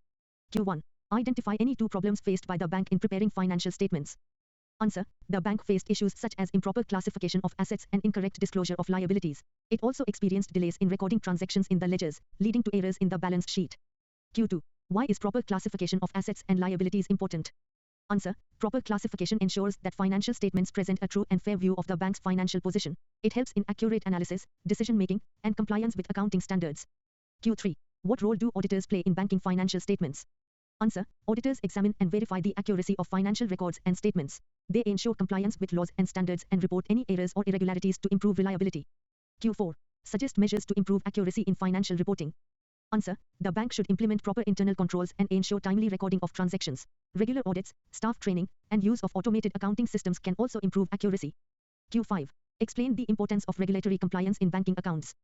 Q1. Identify any 2 problems faced by the bank in preparing financial statements. Answer. The bank faced issues such as improper classification of assets and incorrect disclosure of liabilities. It also experienced delays in recording transactions in the ledgers, leading to errors in the balance sheet. Q2. Why is proper classification of assets and liabilities important? Answer. Proper classification ensures that financial statements present a true and fair view of the bank's financial position. It helps in accurate analysis, decision making, and compliance with accounting standards. Q3. What role do auditors play in banking financial statements? Answer. Auditors examine and verify the accuracy of financial records and statements. They ensure compliance with laws and standards and report any errors or irregularities to improve reliability. Q4. Suggest measures to improve accuracy in financial reporting. Answer. The bank should implement proper internal controls and ensure timely recording of transactions. Regular audits, staff training, and use of automated accounting systems can also improve accuracy. Q5. Explain the importance of regulatory compliance in banking accounts.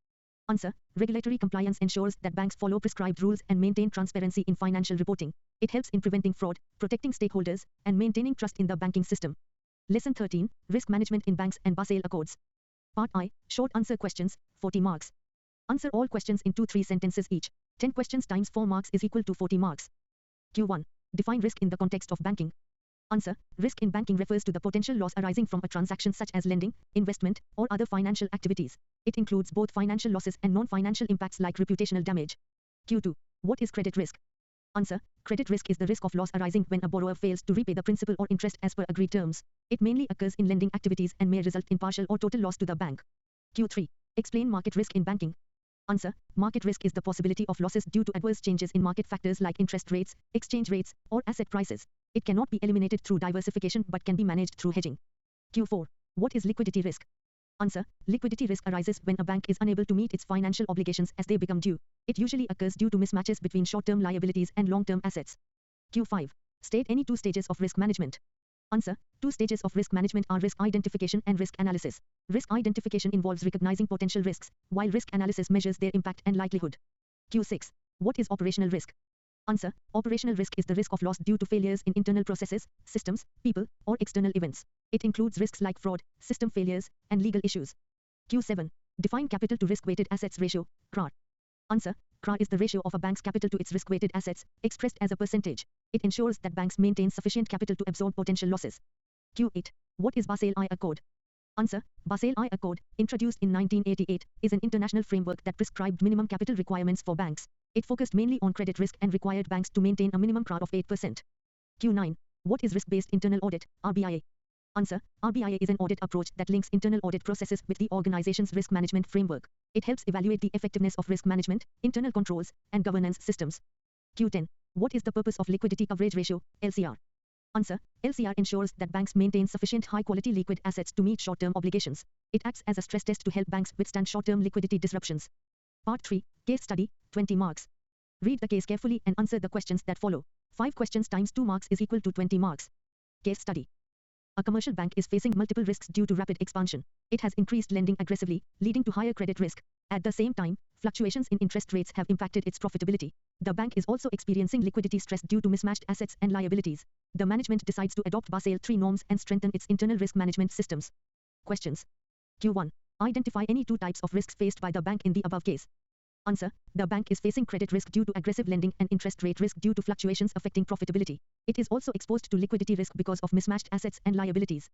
Answer. Regulatory compliance ensures that banks follow prescribed rules and maintain transparency in financial reporting. It helps in preventing fraud, protecting stakeholders, and maintaining trust in the banking system. Lesson 13. Risk Management in Banks and Basel Accords. Part I. Short answer questions, 40 marks. Answer all questions in 2-3 sentences each. 10 questions times 4 marks is equal to 40 marks. Q1. Define risk in the context of banking. Answer. Risk in banking refers to the potential loss arising from a transaction such as lending, investment, or other financial activities. It includes both financial losses and non-financial impacts like reputational damage. Q2. What is credit risk? Answer. Credit risk is the risk of loss arising when a borrower fails to repay the principal or interest as per agreed terms. It mainly occurs in lending activities and may result in partial or total loss to the bank. Q3. Explain market risk in banking. Answer. Market risk is the possibility of losses due to adverse changes in market factors like interest rates, exchange rates, or asset prices. It cannot be eliminated through diversification but can be managed through hedging. Q4. What is liquidity risk? Answer. Liquidity risk arises when a bank is unable to meet its financial obligations as they become due. It usually occurs due to mismatches between short-term liabilities and long-term assets. Q5. State any 2 stages of risk management. Answer. 2 stages of risk management are risk identification and risk analysis. Risk identification involves recognizing potential risks, while risk analysis measures their impact and likelihood. Q6. What is operational risk? Answer. Operational risk is the risk of loss due to failures in internal processes, systems, people, or external events. It includes risks like fraud, system failures, and legal issues. Q7. Define capital to risk-weighted assets ratio, CRAR. Answer. CRAR is the ratio of a bank's capital to its risk-weighted assets, expressed as a percentage. It ensures that banks maintain sufficient capital to absorb potential losses. Q8. What is Basel I Accord? Answer. Basel I Accord, introduced in 1988, is an international framework that prescribed minimum capital requirements for banks. It focused mainly on credit risk and required banks to maintain a minimum CRAR of 8%. Q9. What is risk-based internal audit, RBIA? Answer. RBIA is an audit approach that links internal audit processes with the organization's risk management framework. It helps evaluate the effectiveness of risk management, internal controls, and governance systems. Q10. What is the purpose of liquidity coverage ratio, LCR? Answer. LCR ensures that banks maintain sufficient high-quality liquid assets to meet short-term obligations. It acts as a stress test to help banks withstand short-term liquidity disruptions. Part 3. Case study, 20 marks. Read the case carefully and answer the questions that follow. 5 questions times 2 marks is equal to 20 marks. Case study. A commercial bank is facing multiple risks due to rapid expansion. It has increased lending aggressively, leading to higher credit risk. At the same time, fluctuations in interest rates have impacted its profitability. The bank is also experiencing liquidity stress due to mismatched assets and liabilities. The management decides to adopt Basel III norms and strengthen its internal risk management systems. Questions. Q1. Identify any two types of risks faced by the bank in the above case. Answer. The bank is facing credit risk due to aggressive lending and interest rate risk due to fluctuations affecting profitability. It is also exposed to liquidity risk because of mismatched assets and liabilities.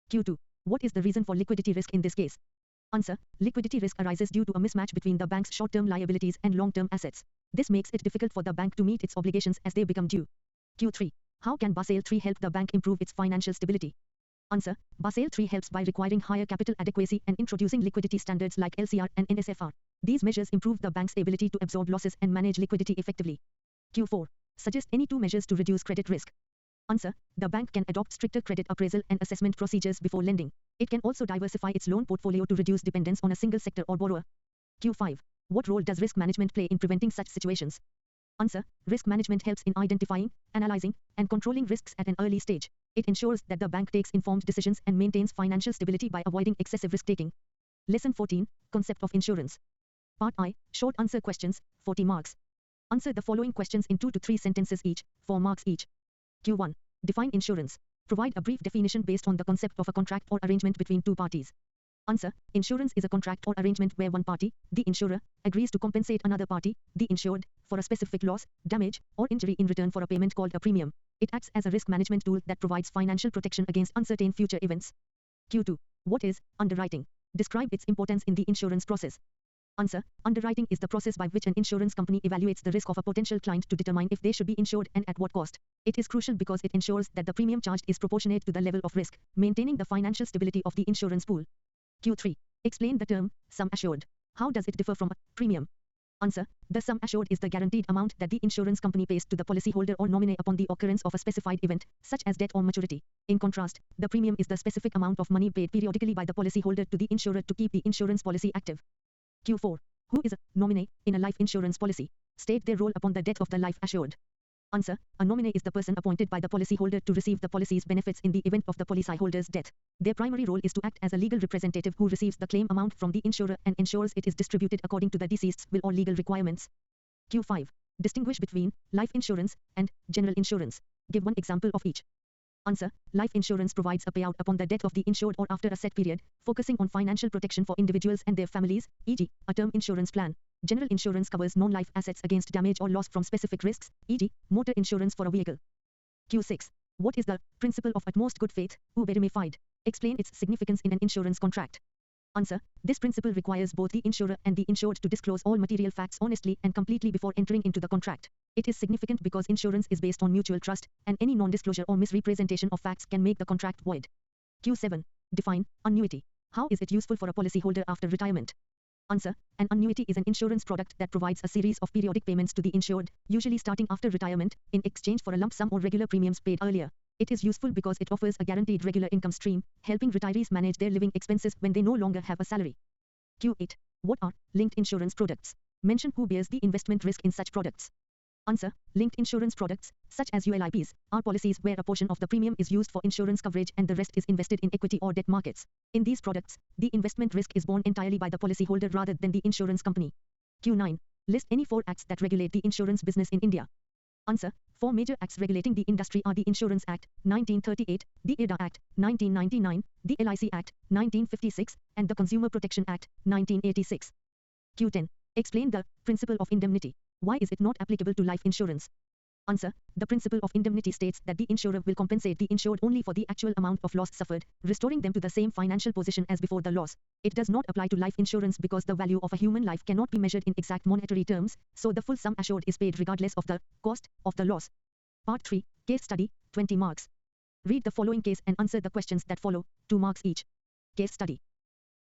Q2. What is the reason for liquidity risk in this case? Answer. Liquidity risk arises due to a mismatch between the bank's short-term liabilities and long-term assets. This makes it difficult for the bank to meet its obligations as they become due. Q3. How can Basel III help the bank improve its financial stability? Answer. Basel III helps by requiring higher capital adequacy and introducing liquidity standards like LCR and NSFR. These measures improve the bank's ability to absorb losses and manage liquidity effectively. Q4. Suggest any two measures to reduce credit risk. Answer. The bank can adopt stricter credit appraisal and assessment procedures before lending. It can also diversify its loan portfolio to reduce dependence on a single sector or borrower. Q5. What role does risk management play in preventing such situations? Answer. Risk management helps in identifying, analyzing, and controlling risks at an early stage. It ensures that the bank takes informed decisions and maintains financial stability by avoiding excessive risk-taking. Lesson 14. Concept of insurance. Part I. Short answer questions, 40 marks. Answer the following questions in 2 to 3 sentences each, 4 marks each. Q1. Define insurance. Provide a brief definition based on the concept of a contract or arrangement between two parties. Answer. Insurance is a contract or arrangement where one party, the insurer, agrees to compensate another party, the insured, for a specific loss, damage, or injury in return for a payment called a premium. It acts as a risk management tool that provides financial protection against uncertain future events. Q2. What is underwriting? Describe its importance in the insurance process. Answer. Underwriting is the process by which an insurance company evaluates the risk of a potential client to determine if they should be insured and at what cost. It is crucial because it ensures that the premium charged is proportionate to the level of risk, maintaining the financial stability of the insurance pool. Q3. Explain the term sum assured. How does it differ from a premium? Answer. The sum assured is the guaranteed amount that the insurance company pays to the policyholder or nominee upon the occurrence of a specified event, such as death or maturity. In contrast, the premium is the specific amount of money paid periodically by the policyholder to the insurer to keep the insurance policy active. Q4. Who is a nominee in a life insurance policy? State their role upon the death of the life assured. Answer. A nominee is the person appointed by the policyholder to receive the policy's benefits in the event of the policyholder's death. Their primary role is to act as a legal representative who receives the claim amount from the insurer and ensures it is distributed according to the deceased's will or legal requirements. Q5. Distinguish between life insurance and general insurance. Give one example of each. Answer. Life insurance provides a payout upon the death of the insured or after a set period, focusing on financial protection for individuals and their families, e.g., a term insurance plan. General insurance covers non-life assets against damage or loss from specific risks, e.g., motor insurance for a vehicle. Q6. What is the principle of utmost good faith, vera fide? Explain its significance in an insurance contract. Answer. This principle requires both the insurer and the insured to disclose all material facts honestly and completely before entering into the contract. It is significant because insurance is based on mutual trust, and any non-disclosure or misrepresentation of facts can make the contract void. Q7. Define annuity. How is it useful for a policyholder after retirement? Answer. An annuity is an insurance product that provides a series of periodic payments to the insured, usually starting after retirement, in exchange for a lump sum or regular premiums paid earlier. It is useful because it offers a guaranteed regular income stream, helping retirees manage their living expenses when they no longer have a salary. Q8. What are linked insurance products? Mention who bears the investment risk in such products. Answer. Linked insurance products, such as ULIPs, are policies where a portion of the premium is used for insurance coverage and the rest is invested in equity or debt markets. In these products, the investment risk is borne entirely by the policyholder rather than the insurance company. Q9. List any 4 acts that regulate the insurance business in India. Answer. 4 major acts regulating the industry are the Insurance Act, 1938, the IRDA Act, 1999, the LIC Act, 1956, and the Consumer Protection Act, 1986. Q10. Explain the principle of indemnity. Why is it not applicable to life insurance? Answer. The principle of indemnity states that the insurer will compensate the insured only for the actual amount of loss suffered, restoring them to the same financial position as before the loss. It does not apply to life insurance because the value of a human life cannot be measured in exact monetary terms, so the full sum assured is paid regardless of the cost of the loss. Part 3. Case study, 20 marks. Read the following case and answer the questions that follow, 2 marks each. Case study.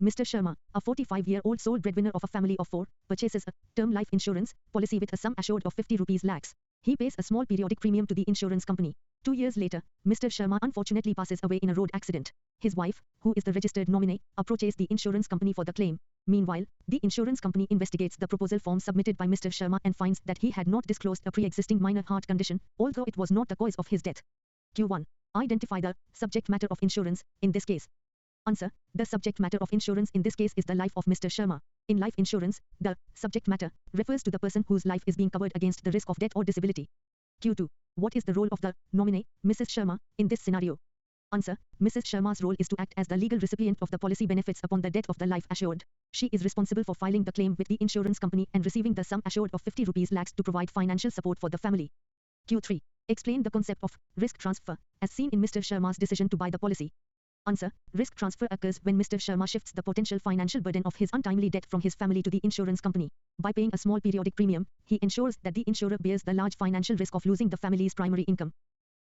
Mr. Sharma, a 45-year-old sole breadwinner of a family of 4, purchases a term life insurance policy with a sum assured of 50 rupees lakhs. He pays a small periodic premium to the insurance company. 2 years later, Mr. Sharma unfortunately passes away in a road accident. His wife, who is the registered nominee, approaches the insurance company for the claim. Meanwhile, the insurance company investigates the proposal form submitted by Mr. Sharma and finds that he had not disclosed a pre-existing minor heart condition, although it was not the cause of his death. Q1. Identify the subject matter of insurance, in this case. Answer. The subject matter of insurance in this case is the life of Mr. Sharma. In life insurance, the subject matter refers to the person whose life is being covered against the risk of death or disability. Q2. What is the role of the nominee, Mrs. Sharma, in this scenario? Answer. Mrs. Sharma's role is to act as the legal recipient of the policy benefits upon the death of the life assured. She is responsible for filing the claim with the insurance company and receiving the sum assured of 50 rupees lakhs to provide financial support for the family. Q3. Explain the concept of risk transfer as seen in Mr. Sharma's decision to buy the policy. Answer. Risk transfer occurs when Mr. Sharma shifts the potential financial burden of his untimely death from his family to the insurance company. By paying a small periodic premium, he ensures that the insurer bears the large financial risk of losing the family's primary income.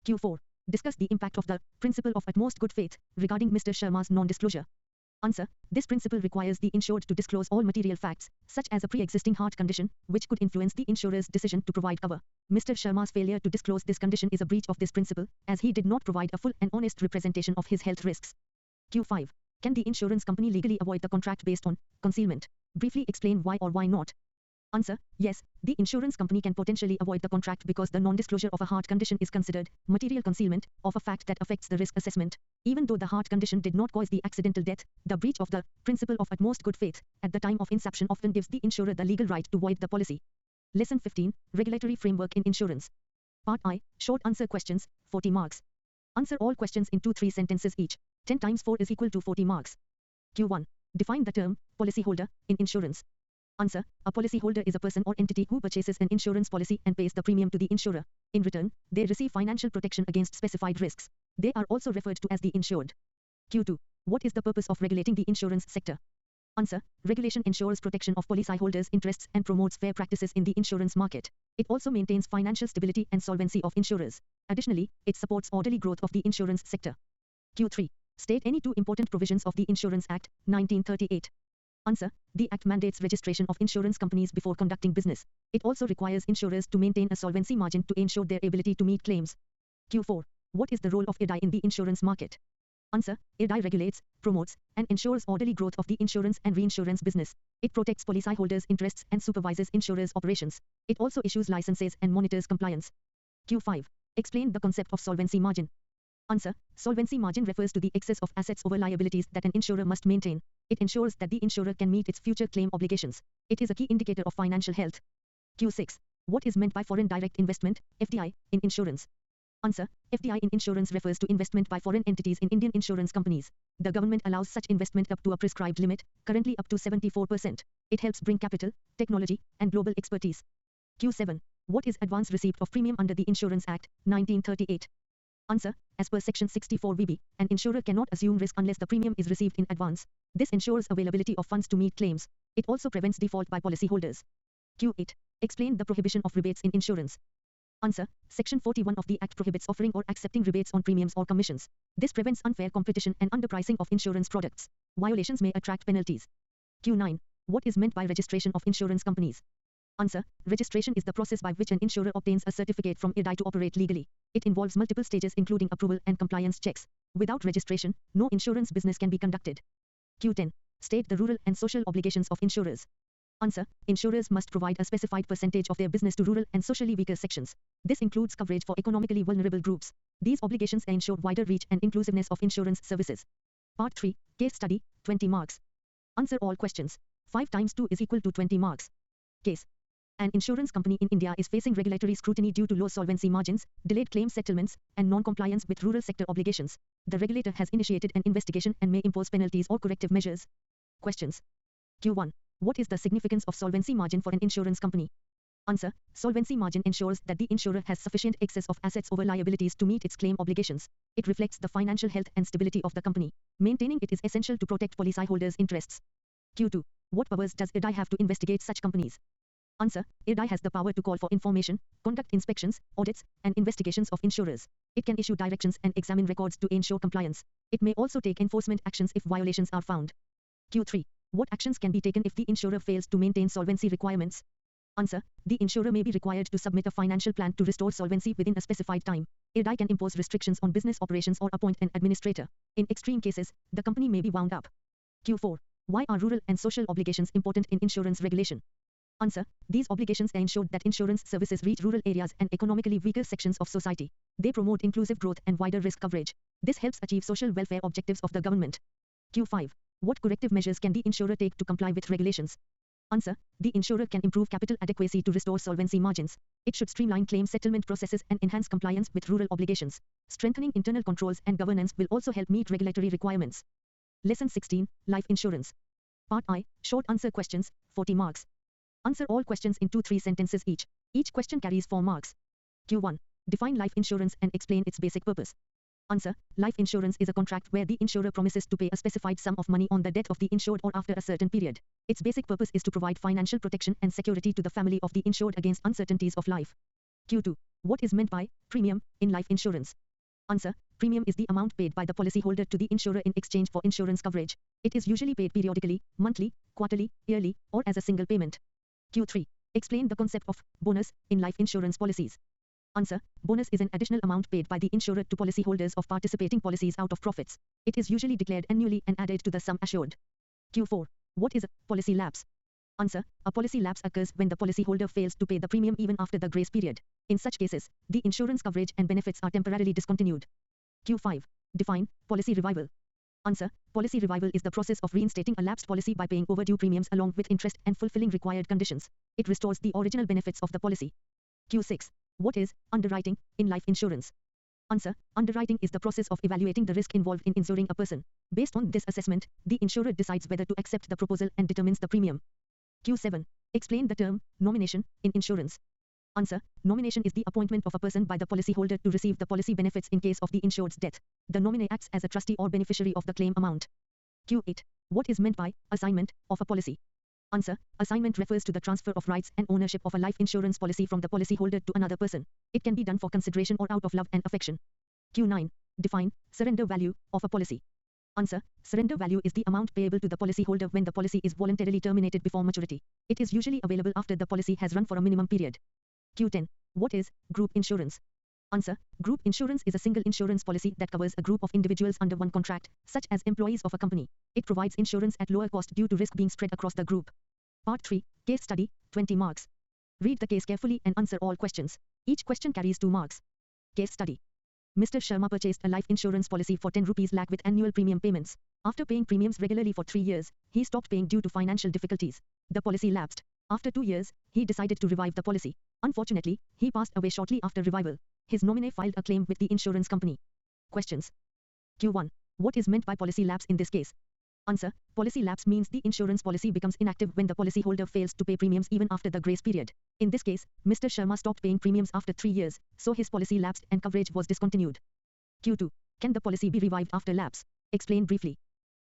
Q4. Discuss the impact of the principle of utmost good faith regarding Mr. Sharma's non-disclosure. Answer. This principle requires the insured to disclose all material facts, such as a pre-existing heart condition, which could influence the insurer's decision to provide cover. Mr. Sharma's failure to disclose this condition is a breach of this principle, as he did not provide a full and honest representation of his health risks. Q5. Can the insurance company legally avoid the contract based on concealment? Briefly explain why or why not. Answer. Yes, the insurance company can potentially avoid the contract because the non-disclosure of a heart condition is considered material concealment of a fact that affects the risk assessment. Even though the heart condition did not cause the accidental death, the breach of the principle of utmost good faith at the time of inception often gives the insurer the legal right to void the policy. Lesson 15. Regulatory framework in insurance. Part I. Short answer questions, 40 marks. Answer all questions in 2-3 sentences each. 10 times 4 is equal to 40 marks. Q1. Define the term policyholder in insurance. Answer. A policyholder is a person or entity who purchases an insurance policy and pays the premium to the insurer. In return, they receive financial protection against specified risks. They are also referred to as the insured. Q2. What is the purpose of regulating the insurance sector? Answer. Regulation ensures protection of policyholders' interests and promotes fair practices in the insurance market. It also maintains financial stability and solvency of insurers. Additionally, it supports orderly growth of the insurance sector. Q3. State any 2 important provisions of the Insurance Act, 1938. Answer. The Act mandates registration of insurance companies before conducting business. It also requires insurers to maintain a solvency margin to ensure their ability to meet claims. Q4. What is the role of IRDAI in the insurance market? Answer. IRDAI regulates, promotes, and ensures orderly growth of the insurance and reinsurance business. It protects policyholders' interests and supervises insurers' operations. It also issues licenses and monitors compliance. Q5. Explain the concept of solvency margin. Answer. Solvency margin refers to the excess of assets over liabilities that an insurer must maintain. It ensures that the insurer can meet its future claim obligations. It is a key indicator of financial health. Q6. What is meant by foreign direct investment, FDI, in insurance? Answer. FDI in insurance refers to investment by foreign entities in Indian insurance companies. The government allows such investment up to a prescribed limit, currently up to 74%. It helps bring capital, technology, and global expertise. Q7. What is advance receipt of premium under the Insurance Act, 1938? Answer. As per Section 64(b), an insurer cannot assume risk unless the premium is received in advance. This ensures availability of funds to meet claims. It also prevents default by policyholders. Q8. Explain the prohibition of rebates in insurance. Answer. Section 41 of the Act prohibits offering or accepting rebates on premiums or commissions. This prevents unfair competition and underpricing of insurance products. Violations may attract penalties. Q9. What is meant by registration of insurance companies? Answer. Registration is the process by which an insurer obtains a certificate from IRDAI to operate legally. It involves multiple stages including approval and compliance checks. Without registration, no insurance business can be conducted. Q10. State the rural and social obligations of insurers. Answer. Insurers must provide a specified percentage of their business to rural and socially weaker sections. This includes coverage for economically vulnerable groups. These obligations ensure wider reach and inclusiveness of insurance services. Part 3. Case study, 20 marks. Answer all questions. 5 times 2 is equal to 20 marks. Case. An insurance company in India is facing regulatory scrutiny due to low solvency margins, delayed claim settlements, and non-compliance with rural sector obligations. The regulator has initiated an investigation and may impose penalties or corrective measures. Questions. Q1. What is the significance of solvency margin for an insurance company? Answer. Solvency margin ensures that the insurer has sufficient excess of assets over liabilities to meet its claim obligations. It reflects the financial health and stability of the company. Maintaining it is essential to protect policyholders' interests. Q2. What powers does IRDAI have to investigate such companies? Answer. IRDAI has the power to call for information, conduct inspections, audits, and investigations of insurers. It can issue directions and examine records to ensure compliance. It may also take enforcement actions if violations are found. Q3. What actions can be taken if the insurer fails to maintain solvency requirements? Answer. The insurer may be required to submit a financial plan to restore solvency within a specified time. IRDAI can impose restrictions on business operations or appoint an administrator. In extreme cases, the company may be wound up. Q4. Why are rural and social obligations important in insurance regulation? Answer. These obligations ensure that insurance services reach rural areas and economically weaker sections of society. They promote inclusive growth and wider risk coverage. This helps achieve social welfare objectives of the government. Q5. What corrective measures can the insurer take to comply with regulations? Answer. The insurer can improve capital adequacy to restore solvency margins. It should streamline claim settlement processes and enhance compliance with rural obligations. Strengthening internal controls and governance will also help meet regulatory requirements. Lesson 16. Life Insurance. Part I. Short answer questions, 40 marks. Answer all questions in 2-3 sentences each. Each question carries 4 marks. Q1. Define life insurance and explain its basic purpose. Answer. Life insurance is a contract where the insurer promises to pay a specified sum of money on the death of the insured or after a certain period. Its basic purpose is to provide financial protection and security to the family of the insured against uncertainties of life. Q2. What is meant by premium in life insurance? Answer. Premium is the amount paid by the policyholder to the insurer in exchange for insurance coverage. It is usually paid periodically, monthly, quarterly, yearly, or as a single payment. Q3. Explain the concept of bonus in life insurance policies. Answer. Bonus is an additional amount paid by the insurer to policyholders of participating policies out of profits. It is usually declared annually and added to the sum assured. Q4. What is a policy lapse? Answer. A policy lapse occurs when the policyholder fails to pay the premium even after the grace period. In such cases, the insurance coverage and benefits are temporarily discontinued. Q5. Define policy revival. Answer. Policy revival is the process of reinstating a lapsed policy by paying overdue premiums along with interest and fulfilling required conditions. It restores the original benefits of the policy. Q6. What is underwriting in life insurance? Answer. Underwriting is the process of evaluating the risk involved in insuring a person. Based on this assessment, the insurer decides whether to accept the proposal and determines the premium. Q7. Explain the term nomination in insurance. Answer. Nomination is the appointment of a person by the policyholder to receive the policy benefits in case of the insured's death. The nominee acts as a trustee or beneficiary of the claim amount. Q8. What is meant by assignment of a policy? Answer. Assignment refers to the transfer of rights and ownership of a life insurance policy from the policyholder to another person. It can be done for consideration or out of love and affection. Q9. Define surrender value of a policy. Answer. Surrender value is the amount payable to the policyholder when the policy is voluntarily terminated before maturity. It is usually available after the policy has run for a minimum period. Q10. What is group insurance? Answer. Group insurance is a single insurance policy that covers a group of individuals under one contract, such as employees of a company. It provides insurance at lower cost due to risk being spread across the group. Part 3. Case study, 20 marks. Read the case carefully and answer all questions. Each question carries 2 marks. Case study. Mr. Sharma purchased a life insurance policy for 10 rupees lakh with annual premium payments. After paying premiums regularly for 3 years, he stopped paying due to financial difficulties. The policy lapsed. After 2 years, he decided to revive the policy. Unfortunately, he passed away shortly after revival. His nominee filed a claim with the insurance company. Questions. Q1. What is meant by policy lapse in this case? Answer. Policy lapse means the insurance policy becomes inactive when the policyholder fails to pay premiums even after the grace period. In this case, Mr. Sharma stopped paying premiums after 3 years, so his policy lapsed and coverage was discontinued. Q2. Can the policy be revived after lapse? Explain briefly.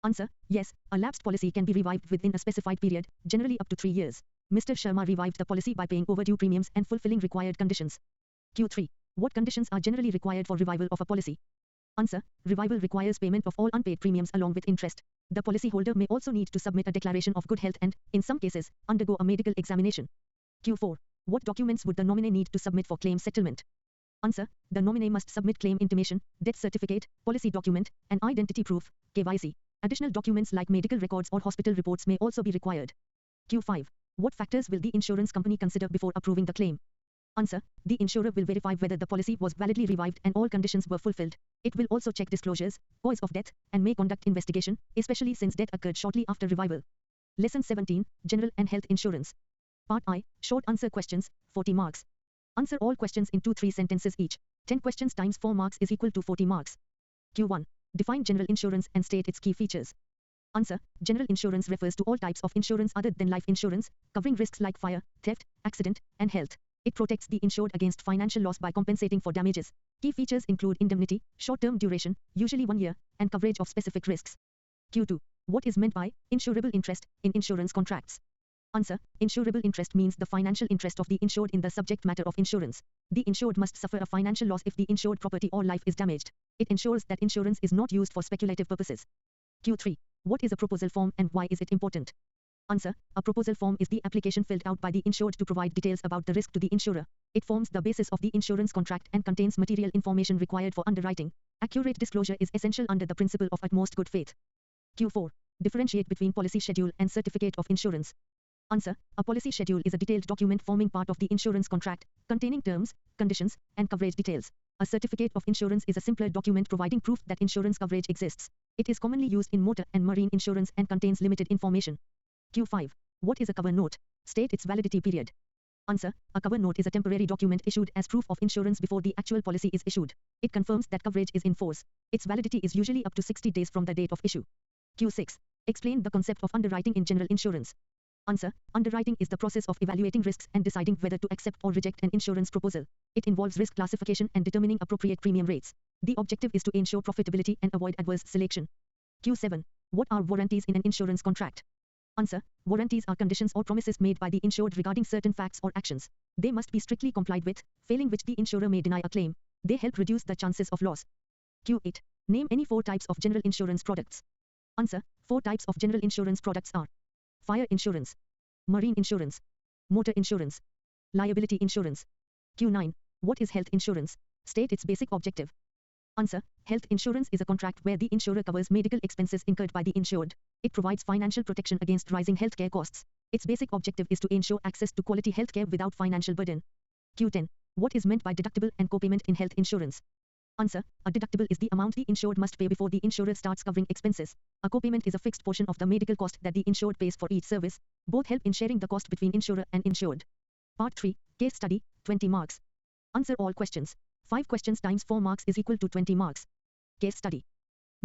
Answer. Yes, a lapsed policy can be revived within a specified period, generally up to 3 years. Mr. Sharma revived the policy by paying overdue premiums and fulfilling required conditions. Q3. What conditions are generally required for revival of a policy? Answer. Revival requires payment of all unpaid premiums along with interest. The policyholder may also need to submit a declaration of good health and, in some cases, undergo a medical examination. Q4. What documents would the nominee need to submit for claim settlement? Answer. The nominee must submit claim intimation, death certificate, policy document, and identity proof, KYC. Additional documents like medical records or hospital reports may also be required. Q5. What factors will the insurance company consider before approving the claim? Answer. The insurer will verify whether the policy was validly revived and all conditions were fulfilled. It will also check disclosures, cause of death, and may conduct investigation, especially since death occurred shortly after revival. Lesson 17. General and Health Insurance. Part I. Short answer questions, 40 marks. Answer all questions in 2-3 sentences each. 10 questions times 4 marks is equal to 40 marks. Q1. Define general insurance and state its key features. Answer. General insurance refers to all types of insurance other than life insurance, covering risks like fire, theft, accident, and health. It protects the insured against financial loss by compensating for damages. Key features include indemnity, short-term duration, usually 1 year, and coverage of specific risks. Q2. What is meant by insurable interest in insurance contracts? Answer. Insurable interest means the financial interest of the insured in the subject matter of insurance. The insured must suffer a financial loss if the insured property or life is damaged. It ensures that insurance is not used for speculative purposes. Q3. What is a proposal form and why is it important? Answer. A proposal form is the application filled out by the insured to provide details about the risk to the insurer. It forms the basis of the insurance contract and contains material information required for underwriting. Accurate disclosure is essential under the principle of utmost good faith. Q4. Differentiate between policy schedule and certificate of insurance. Answer. A policy schedule is a detailed document forming part of the insurance contract, containing terms, conditions, and coverage details. A certificate of insurance is a simpler document providing proof that insurance coverage exists. It is commonly used in motor and marine insurance and contains limited information. Q5. What is a cover note? State its validity period. Answer. A cover note is a temporary document issued as proof of insurance before the actual policy is issued. It confirms that coverage is in force. Its validity is usually up to 60 days from the date of issue. Q6. Explain the concept of underwriting in general insurance. Answer. Underwriting is the process of evaluating risks and deciding whether to accept or reject an insurance proposal. It involves risk classification and determining appropriate premium rates. The objective is to ensure profitability and avoid adverse selection. Q7. What are warranties in an insurance contract? Answer. Warranties are conditions or promises made by the insured regarding certain facts or actions. They must be strictly complied with, failing which the insurer may deny a claim. They help reduce the chances of loss. Q8. Name any 4 types of general insurance products. Answer. 4 types of general insurance products are fire insurance, marine insurance, motor insurance, liability insurance. Q9. What is health insurance? State its basic objective. Answer. Health insurance is a contract where the insurer covers medical expenses incurred by the insured. It provides financial protection against rising healthcare costs. Its basic objective is to ensure access to quality healthcare without financial burden. Q10. What is meant by deductible and copayment in health insurance? Answer. A deductible is the amount the insured must pay before the insurer starts covering expenses. A copayment is a fixed portion of the medical cost that the insured pays for each service. Both help in sharing the cost between insurer and insured. Part 3. Case study, 20 marks. Answer all questions. 5 questions times 4 marks is equal to 20 marks. Case study.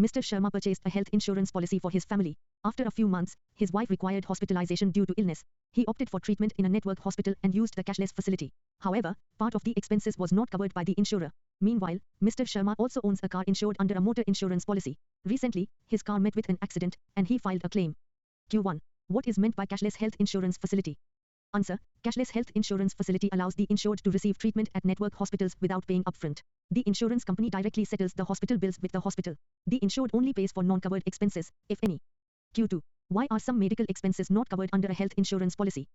Mr. Sharma purchased a health insurance policy for his family. After a few months, his wife required hospitalization due to illness. He opted for treatment in a network hospital and used the cashless facility. However, part of the expenses was not covered by the insurer. Meanwhile, Mr. Sharma also owns a car insured under a motor insurance policy. Recently, his car met with an accident, and he filed a claim. Q1. What is meant by cashless health insurance facility? Answer. Cashless health insurance facility allows the insured to receive treatment at network hospitals without paying upfront. The insurance company directly settles the hospital bills with the hospital. The insured only pays for non-covered expenses, if any. Q2. Why are some medical expenses not covered under a health insurance policy?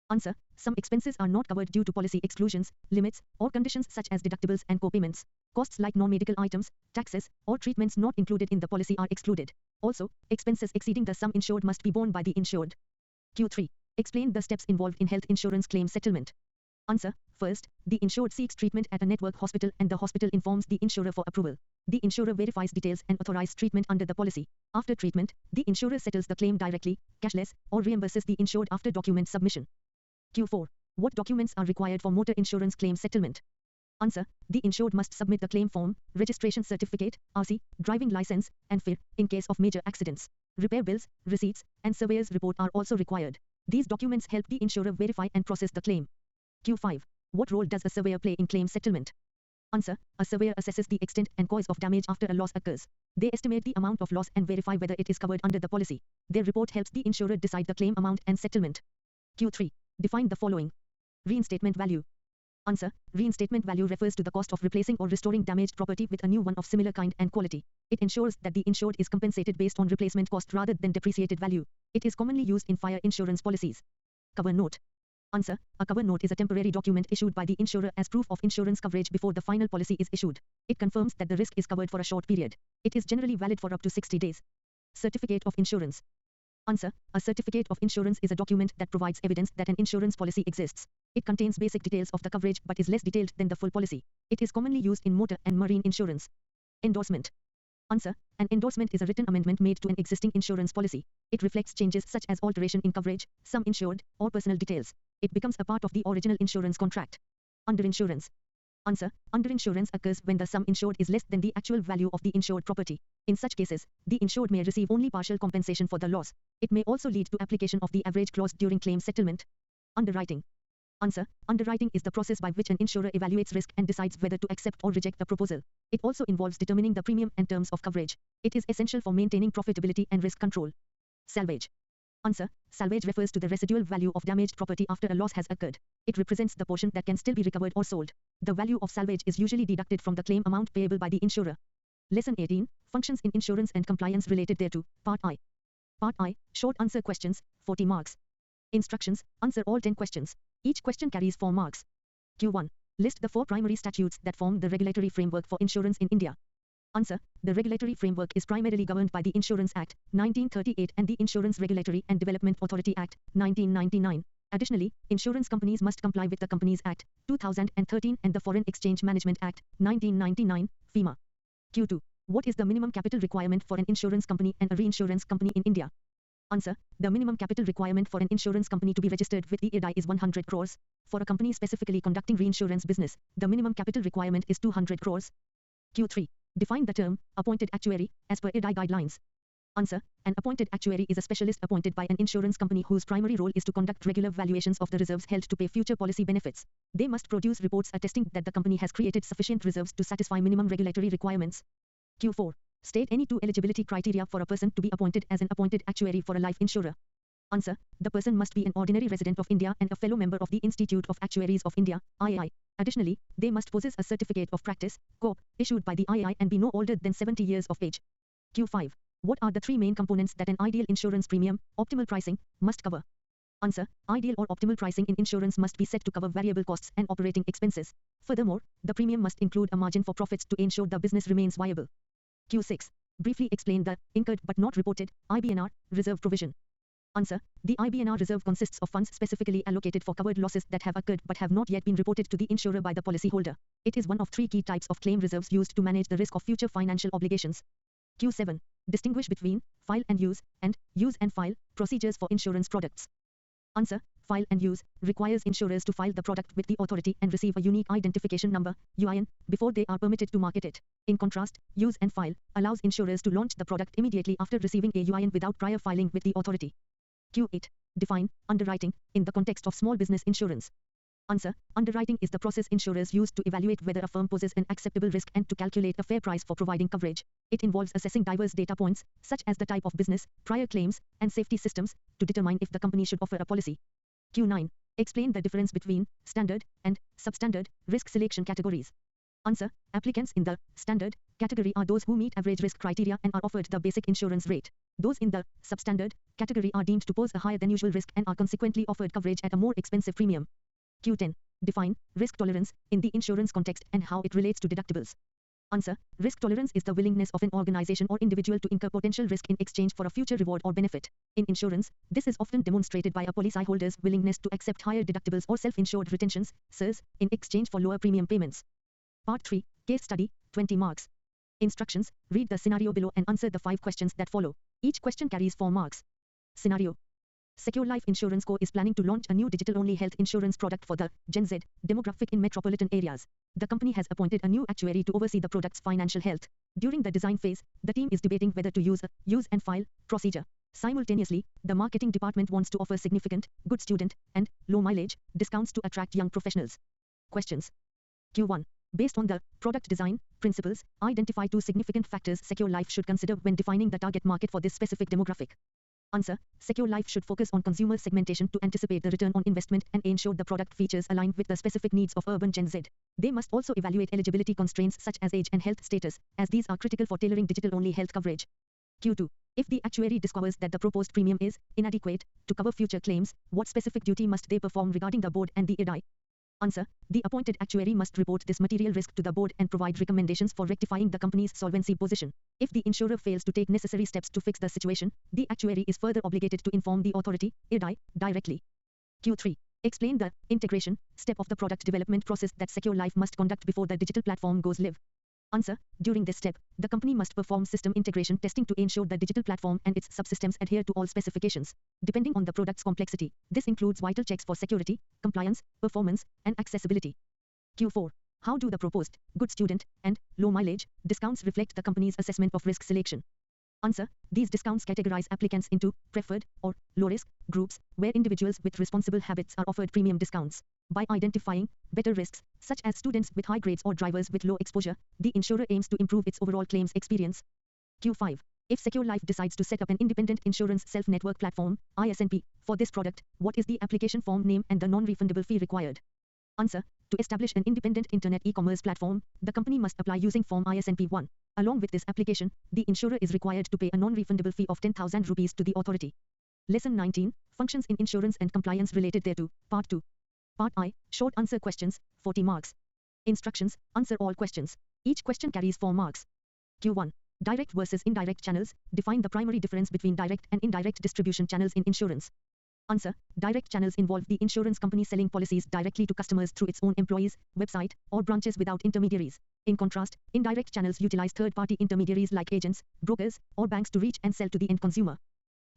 Answer. Some expenses are not covered due to policy exclusions, limits, or conditions such as deductibles and copayments. Costs like non-medical items, taxes, or treatments not included in the policy are excluded. Also, expenses exceeding the sum insured must be borne by the insured. Q3. Explain the steps involved in health insurance claim settlement. Answer. First, the insured seeks treatment at a network hospital and the hospital informs the insurer for approval. The insurer verifies details and authorizes treatment under the policy. After treatment, the insurer settles the claim directly, cashless, or reimburses the insured after document submission. Q4. What documents are required for motor insurance claim settlement? Answer. The insured must submit the claim form, registration certificate, RC, driving license, and FIR, in case of major accidents. Repair bills, receipts, and surveyor's report are also required. These documents help the insurer verify and process the claim. Q5. What role does a surveyor play in claim settlement? Answer. A surveyor assesses the extent and cause of damage after a loss occurs. They estimate the amount of loss and verify whether it is covered under the policy. Their report helps the insurer decide the claim amount and settlement. Q3. Define the following. Reinstatement value. Answer. Reinstatement value refers to the cost of replacing or restoring damaged property with a new one of similar kind and quality. It ensures that the insured is compensated based on replacement cost rather than depreciated value. It is commonly used in fire insurance policies. Cover note. Answer. A cover note is a temporary document issued by the insurer as proof of insurance coverage before the final policy is issued. It confirms that the risk is covered for a short period. It is generally valid for up to 60 days. Certificate of insurance. Answer. A certificate of insurance is a document that provides evidence that an insurance policy exists. It contains basic details of the coverage but is less detailed than the full policy. It is commonly used in motor and marine insurance. Endorsement. Answer. An endorsement is a written amendment made to an existing insurance policy. It reflects changes such as alteration in coverage, sum insured, or personal details. It becomes a part of the original insurance contract. Underinsurance. Answer. Underinsurance occurs when the sum insured is less than the actual value of the insured property. In such cases, the insured may receive only partial compensation for the loss. It may also lead to application of the average clause during claim settlement. Underwriting. Answer. Underwriting is the process by which an insurer evaluates risk and decides whether to accept or reject a proposal. It also involves determining the premium and terms of coverage. It is essential for maintaining profitability and risk control. Salvage. Answer. Salvage refers to the residual value of damaged property after a loss has occurred. It represents the portion that can still be recovered or sold. The value of salvage is usually deducted from the claim amount payable by the insurer. Lesson 18. Functions in insurance and compliance related thereto. Part I. Part I. Short answer questions, 40 marks. Instructions. Answer all 10 questions. Each question carries 4 marks. Q1. List the 4 primary statutes that form the regulatory framework for insurance in India. Answer. The regulatory framework is primarily governed by the Insurance Act, 1938 and the Insurance Regulatory and Development Authority Act, 1999. Additionally, insurance companies must comply with the Companies Act, 2013 and the Foreign Exchange Management Act, 1999, FEMA. Q2. What is the minimum capital requirement for an insurance company and a reinsurance company in India? Answer. The minimum capital requirement for an insurance company to be registered with the IRDAI is 100 crores. For a company specifically conducting reinsurance business, the minimum capital requirement is 200 crores. Q3. Define the term appointed actuary as per IRDAI guidelines. Answer. An appointed actuary is a specialist appointed by an insurance company whose primary role is to conduct regular valuations of the reserves held to pay future policy benefits. They must produce reports attesting that the company has created sufficient reserves to satisfy minimum regulatory requirements. Q4. State any two eligibility criteria for a person to be appointed as an appointed actuary for a life insurer. Answer. The person must be an ordinary resident of India and a fellow member of the Institute of Actuaries of India, IAI. Additionally, they must possess a certificate of practice, COP, issued by the IAI and be no older than 70 years of age. Q5. What are the three main components that an ideal insurance premium, optimal pricing, must cover? Answer. Ideal or optimal pricing in insurance must be set to cover variable costs and operating expenses. Furthermore, the premium must include a margin for profits to ensure the business remains viable. Q6. Briefly explain the incurred but not reported IBNR reserve provision. Answer. The IBNR reserve consists of funds specifically allocated for covered losses that have occurred but have not yet been reported to the insurer by the policyholder. It is one of three key types of claim reserves used to manage the risk of future financial obligations. Q7. Distinguish between file and use and file procedures for insurance products. Answer. File and use requires insurers to file the product with the authority and receive a unique identification number, UIN, before they are permitted to market it. In contrast, use and file allows insurers to launch the product immediately after receiving a UIN without prior filing with the authority. Q8. Define underwriting in the context of small business insurance. Answer. Underwriting is the process insurers use to evaluate whether a firm poses an acceptable risk and to calculate a fair price for providing coverage. It involves assessing diverse data points, such as the type of business, prior claims, and safety systems, to determine if the company should offer a policy. Q9. Explain the difference between standard and substandard risk selection categories. Answer. Applicants in the standard category are those who meet average risk criteria and are offered the basic insurance rate. Those in the substandard category are deemed to pose a higher than usual risk and are consequently offered coverage at a more expensive premium. Q10. Define risk tolerance in the insurance context and how it relates to deductibles. Answer. Risk tolerance is the willingness of an organization or individual to incur potential risk in exchange for a future reward or benefit. In insurance, this is often demonstrated by a policyholder's willingness to accept higher deductibles or self-insured retentions, SIRS, in exchange for lower premium payments. Part 3. Case study, 20 marks. Instructions. Read the scenario below and answer the 5 questions that follow. Each question carries 4 marks. Scenario. Secure Life Insurance Co. is planning to launch a new digital-only health insurance product for the Gen Z demographic in metropolitan areas. The company has appointed a new actuary to oversee the product's financial health. During the design phase, the team is debating whether to use a use and file procedure. Simultaneously, the marketing department wants to offer significant, good student, and low mileage discounts to attract young professionals. Questions. Q1. Based on the product design principles, identify 2 significant factors Secure Life should consider when defining the target market for this specific demographic. Answer. Secure Life should focus on consumer segmentation to anticipate the return on investment and ensure the product features align with the specific needs of urban Gen Z. They must also evaluate eligibility constraints such as age and health status, as these are critical for tailoring digital-only health coverage. Q2. If the actuary discovers that the proposed premium is inadequate to cover future claims, what specific duty must they perform regarding the board and the IRDAI? Answer. The appointed actuary must report this material risk to the board and provide recommendations for rectifying the company's solvency position. If the insurer fails to take necessary steps to fix the situation, the actuary is further obligated to inform the authority, IRDAI, directly. Q3. Explain the integration step of the product development process that Secure Life must conduct before the digital platform goes live. Answer. During this step, the company must perform system integration testing to ensure the digital platform and its subsystems adhere to all specifications. Depending on the product's complexity, this includes vital checks for security, compliance, performance, and accessibility. Q4. How do the proposed good student and low mileage discounts reflect the company's assessment of risk selection? Answer. These discounts categorize applicants into preferred or low-risk groups, where individuals with responsible habits are offered premium discounts. By identifying better risks, such as students with high grades or drivers with low exposure, the insurer aims to improve its overall claims experience. Q5. If Secure Life decides to set up an independent insurance self-network platform, ISNP, for this product, what is the application form name and the non-refundable fee required? Answer. To establish an independent internet e-commerce platform, the company must apply using Form ISNP-1. Along with this application, the insurer is required to pay a non-refundable fee of 10,000 rupees to the authority. Lesson 19. Functions in insurance and compliance related thereto. Part 2. Part I. Short answer questions, 40 marks. Instructions. Answer all questions. Each question carries 4 marks. Q1. Direct versus indirect channels. Define the primary difference between direct and indirect distribution channels in insurance. Answer. Direct channels involve the insurance company selling policies directly to customers through its own employees, website, or branches without intermediaries. In contrast, indirect channels utilize third-party intermediaries like agents, brokers, or banks to reach and sell to the end consumer.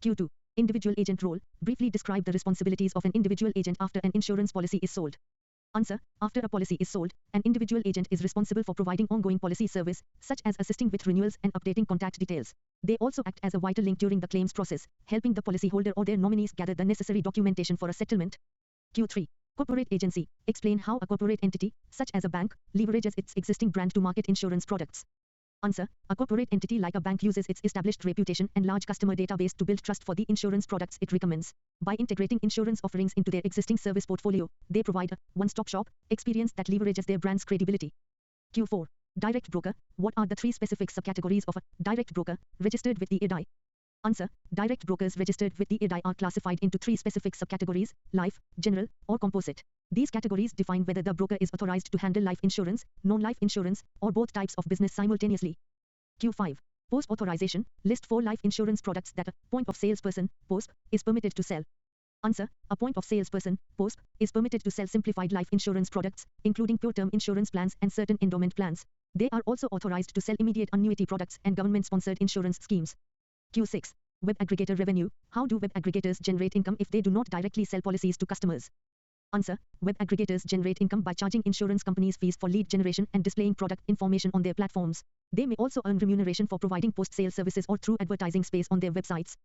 Q2. Individual agent role. Briefly describe the responsibilities of an individual agent after an insurance policy is sold. Answer. After a policy is sold, an individual agent is responsible for providing ongoing policy service, such as assisting with renewals and updating contact details. They also act as a vital link during the claims process, helping the policyholder or their nominees gather the necessary documentation for a settlement. Q3. Corporate agency. Explain how a corporate entity, such as a bank, leverages its existing brand to market insurance products. Answer. A corporate entity like a bank uses its established reputation and large customer database to build trust for the insurance products it recommends. By integrating insurance offerings into their existing service portfolio, they provide a one-stop shop experience that leverages their brand's credibility. Q4. Direct broker. What are the three specific subcategories of a direct broker registered with the IRDAI? Answer. Direct brokers registered with the IRDAI are classified into three specific subcategories: life, general, or composite. These categories define whether the broker is authorized to handle life insurance, non-life insurance, or both types of business simultaneously. Q5. Post-authorization. List 4 life insurance products that a point of salesperson, POSP, is permitted to sell. Answer. A point of salesperson, POSP, is permitted to sell simplified life insurance products, including pure term insurance plans and certain endowment plans. They are also authorized to sell immediate annuity products and government-sponsored insurance schemes. Q6. Web aggregator revenue. How do web aggregators generate income if they do not directly sell policies to customers? Answer. Web aggregators generate income by charging insurance companies fees for lead generation and displaying product information on their platforms. They may also earn remuneration for providing post-sale services or through advertising space on their websites.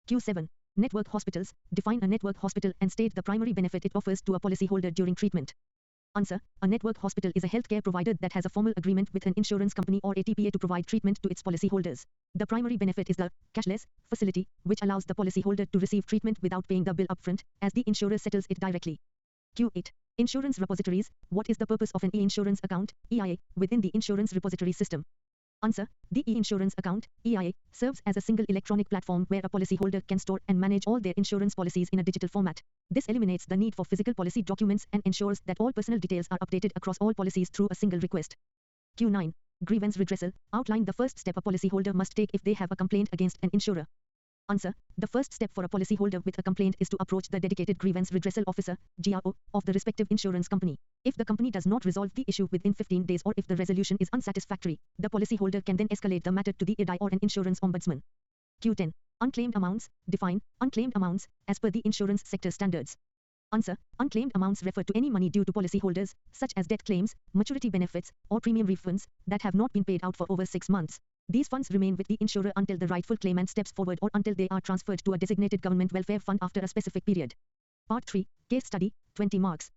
Q7. Network hospitals. Define a network hospital and state the primary benefit it offers to a policyholder during treatment. Answer. A network hospital is a healthcare provider that has a formal agreement with an insurance company or a TPA to provide treatment to its policyholders. The primary benefit is the cashless facility, which allows the policyholder to receive treatment without paying the bill upfront, as the insurer settles it directly. Q8. Insurance repositories. What is the purpose of an e-insurance account, EIA, within the insurance repository system? Answer. The e-insurance account, EIA, serves as a single electronic platform where a policyholder can store and manage all their insurance policies in a digital format. This eliminates the need for physical policy documents and ensures that all personal details are updated across all policies through a single request. Q9. Grievance redressal. Outline the first step a policyholder must take if they have a complaint against an insurer. Answer. The first step for a policyholder with a complaint is to approach the dedicated grievance redressal officer, GRO, of the respective insurance company. If the company does not resolve the issue within 15 days or if the resolution is unsatisfactory, the policyholder can then escalate the matter to the IRDAI or an insurance ombudsman. Q10. Unclaimed amounts. Define unclaimed amounts as per the insurance sector standards. Answer. Unclaimed amounts refer to any money due to policyholders, such as death claims, maturity benefits, or premium refunds, that have not been paid out for over 6 months. These funds remain with the insurer until the rightful claimant steps forward or until they are transferred to a designated government welfare fund after a specific period. Part 3. Case study, 20 marks.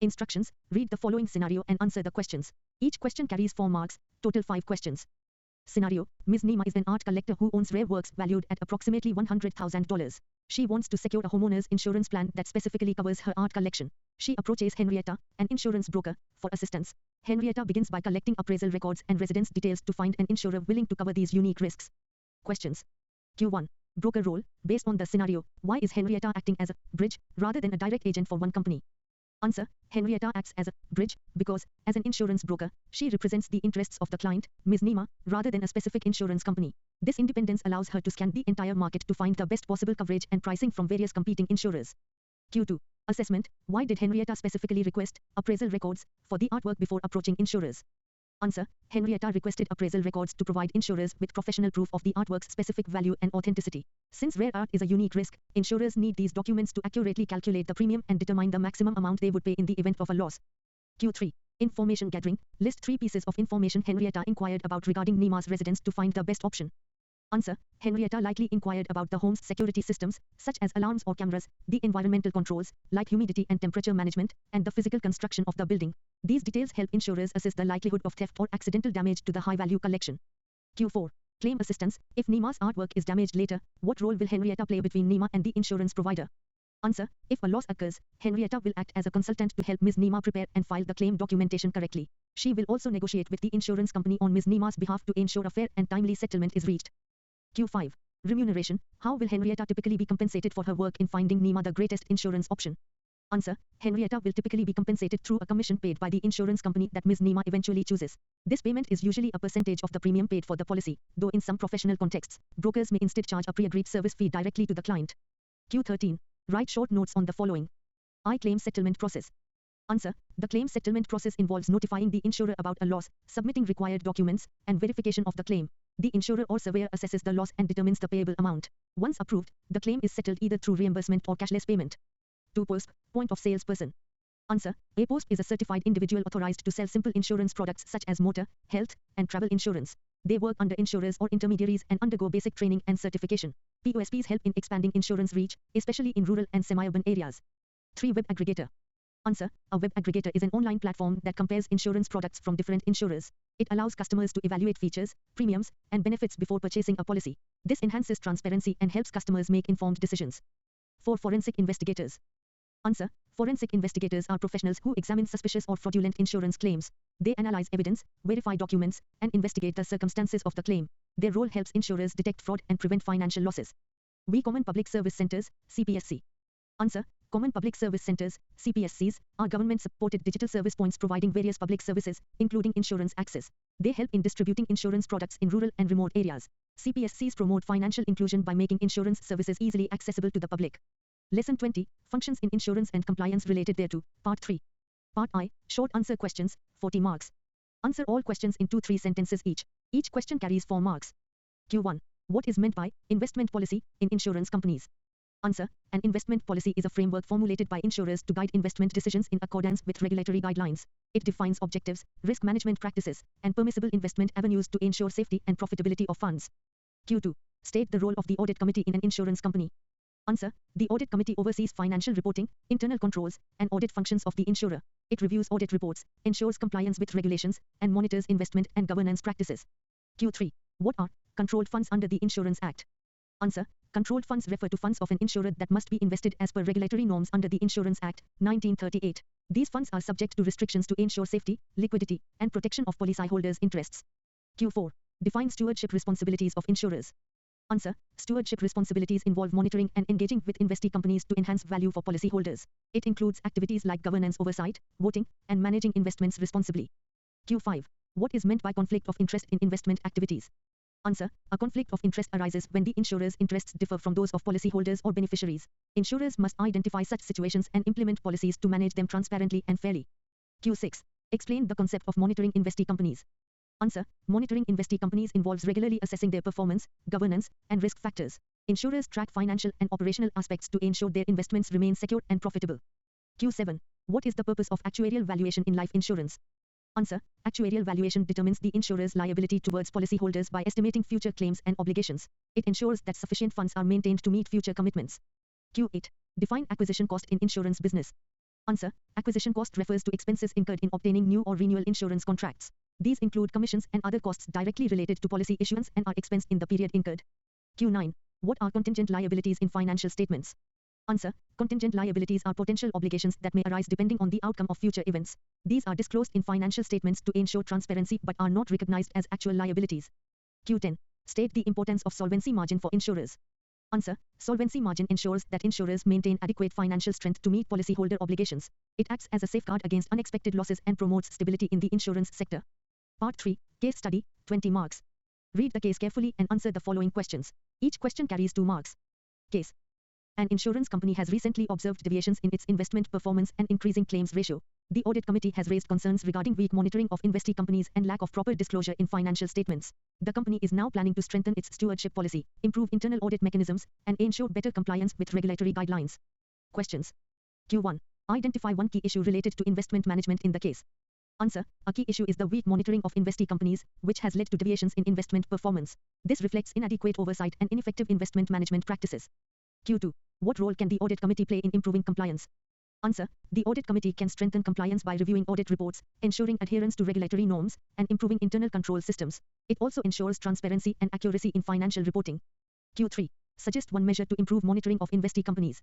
Instructions. Read the following scenario and answer the questions. Each question carries 4 marks, total 5 questions. Scenario. Ms. Nima is an art collector who owns rare works valued at approximately $100,000. She wants to secure a homeowner's insurance plan that specifically covers her art collection. She approaches Henrietta, an insurance broker, for assistance. Henrietta begins by collecting appraisal records and residence details to find an insurer willing to cover these unique risks. Questions. Q1. Broker role. Based on the scenario, why is Henrietta acting as a bridge rather than a direct agent for one company? Answer. Henrietta acts as a bridge because, as an insurance broker, she represents the interests of the client, Ms. Nima, rather than a specific insurance company. This independence allows her to scan the entire market to find the best possible coverage and pricing from various competing insurers. Q2. Assessment. Why did Henrietta specifically request appraisal records for the artwork before approaching insurers? Answer. Henrietta requested appraisal records to provide insurers with professional proof of the artwork's specific value and authenticity. Since rare art is a unique risk, insurers need these documents to accurately calculate the premium and determine the maximum amount they would pay in the event of a loss. Q3. Information gathering. List 3 pieces of information Henrietta inquired about regarding Nima's residence to find the best option. Answer. Henrietta likely inquired about the home's security systems, such as alarms or cameras, the environmental controls, like humidity and temperature management, and the physical construction of the building. These details help insurers assess the likelihood of theft or accidental damage to the high-value collection. Q4. Claim assistance. If Nima's artwork is damaged later, what role will Henrietta play between Nima and the insurance provider? Answer. If a loss occurs, Henrietta will act as a consultant to help Ms. Nima prepare and file the claim documentation correctly. She will also negotiate with the insurance company on Ms. Nima's behalf to ensure a fair and timely settlement is reached. Q5. Remuneration. How will Henrietta typically be compensated for her work in finding Nima the greatest insurance option? Answer. Henrietta will typically be compensated through a commission paid by the insurance company that Ms. Nima eventually chooses. This payment is usually a percentage of the premium paid for the policy, though in some professional contexts, brokers may instead charge a pre-agreed service fee directly to the client. Q13. Write short notes on the following. I. Claim settlement process. Answer. The claim settlement process involves notifying the insurer about a loss, submitting required documents, and verification of the claim. The insurer or surveyor assesses the loss and determines the payable amount. Once approved, the claim is settled either through reimbursement or cashless payment. 2. POSP, point of sales person. Answer. A POSP is a certified individual authorized to sell simple insurance products such as motor, health, and travel insurance. They work under insurers or intermediaries and undergo basic training and certification. POSPs help in expanding insurance reach, especially in rural and semi-urban areas. 3. Web aggregator. Answer. A web aggregator is an online platform that compares insurance products from different insurers. It allows customers to evaluate features, premiums, and benefits before purchasing a policy. This enhances transparency and helps customers make informed decisions. 4. Forensic investigators. Answer. Forensic investigators are professionals who examine suspicious or fraudulent insurance claims. They analyze evidence, verify documents, and investigate the circumstances of the claim. Their role helps insurers detect fraud and prevent financial losses. We. Common Public Service Centers, CPSC. Answer. Common Public Service Centers, CPSCs, are government-supported digital service points providing various public services, including insurance access. They help in distributing insurance products in rural and remote areas. CPSCs promote financial inclusion by making insurance services easily accessible to the public. Lesson 20, Functions in Insurance and Compliance related thereto, Part 3. Part I, Short Answer Questions, 40 marks. Answer all questions in 2-3 sentences each. Each question carries 4 marks. Q1. What is meant by investment policy in insurance companies? Answer. An investment policy is a framework formulated by insurers to guide investment decisions in accordance with regulatory guidelines. It defines objectives, risk management practices, and permissible investment avenues to ensure safety and profitability of funds. Q2. State the role of the audit committee in an insurance company. Answer. The audit committee oversees financial reporting, internal controls, and audit functions of the insurer. It reviews audit reports, ensures compliance with regulations, and monitors investment and governance practices. Q3. What are controlled funds under the Insurance Act? Answer. Controlled funds refer to funds of an insurer that must be invested as per regulatory norms under the Insurance Act, 1938. These funds are subject to restrictions to ensure safety, liquidity, and protection of policyholders' interests. Q4. Define stewardship responsibilities of insurers. Answer. Stewardship responsibilities involve monitoring and engaging with investee companies to enhance value for policyholders. It includes activities like governance oversight, voting, and managing investments responsibly. Q5. What is meant by conflict of interest in investment activities? Answer. A conflict of interest arises when the insurer's interests differ from those of policyholders or beneficiaries. Insurers must identify such situations and implement policies to manage them transparently and fairly. Q6. Explain the concept of monitoring investee companies. Answer. Monitoring investee companies involves regularly assessing their performance, governance, and risk factors. Insurers track financial and operational aspects to ensure their investments remain secure and profitable. Q7. What is the purpose of actuarial valuation in life insurance? Answer. Actuarial valuation determines the insurer's liability towards policyholders by estimating future claims and obligations. It ensures that sufficient funds are maintained to meet future commitments. Q8. Define acquisition cost in insurance business. Answer. Acquisition cost refers to expenses incurred in obtaining new or renewal insurance contracts. These include commissions and other costs directly related to policy issuance and are expensed in the period incurred. Q9. What are contingent liabilities in financial statements? Answer. Contingent liabilities are potential obligations that may arise depending on the outcome of future events. These are disclosed in financial statements to ensure transparency but are not recognized as actual liabilities. Q10. State the importance of solvency margin for insurers. Answer. Solvency margin ensures that insurers maintain adequate financial strength to meet policyholder obligations. It acts as a safeguard against unexpected losses and promotes stability in the insurance sector. Part 3. Case study, 20 marks. Read the case carefully and answer the following questions. Each question carries 2 marks. Case. An insurance company has recently observed deviations in its investment performance and increasing claims ratio. The audit committee has raised concerns regarding weak monitoring of investee companies and lack of proper disclosure in financial statements. The company is now planning to strengthen its stewardship policy, improve internal audit mechanisms, and ensure better compliance with regulatory guidelines. Questions. Q1. Identify one key issue related to investment management in the case. Answer. A key issue is the weak monitoring of investee companies, which has led to deviations in investment performance. This reflects inadequate oversight and ineffective investment management practices. Q2. What role can the audit committee play in improving compliance? Answer. The audit committee can strengthen compliance by reviewing audit reports, ensuring adherence to regulatory norms, and improving internal control systems. It also ensures transparency and accuracy in financial reporting. Q3. Suggest one measure to improve monitoring of investee companies.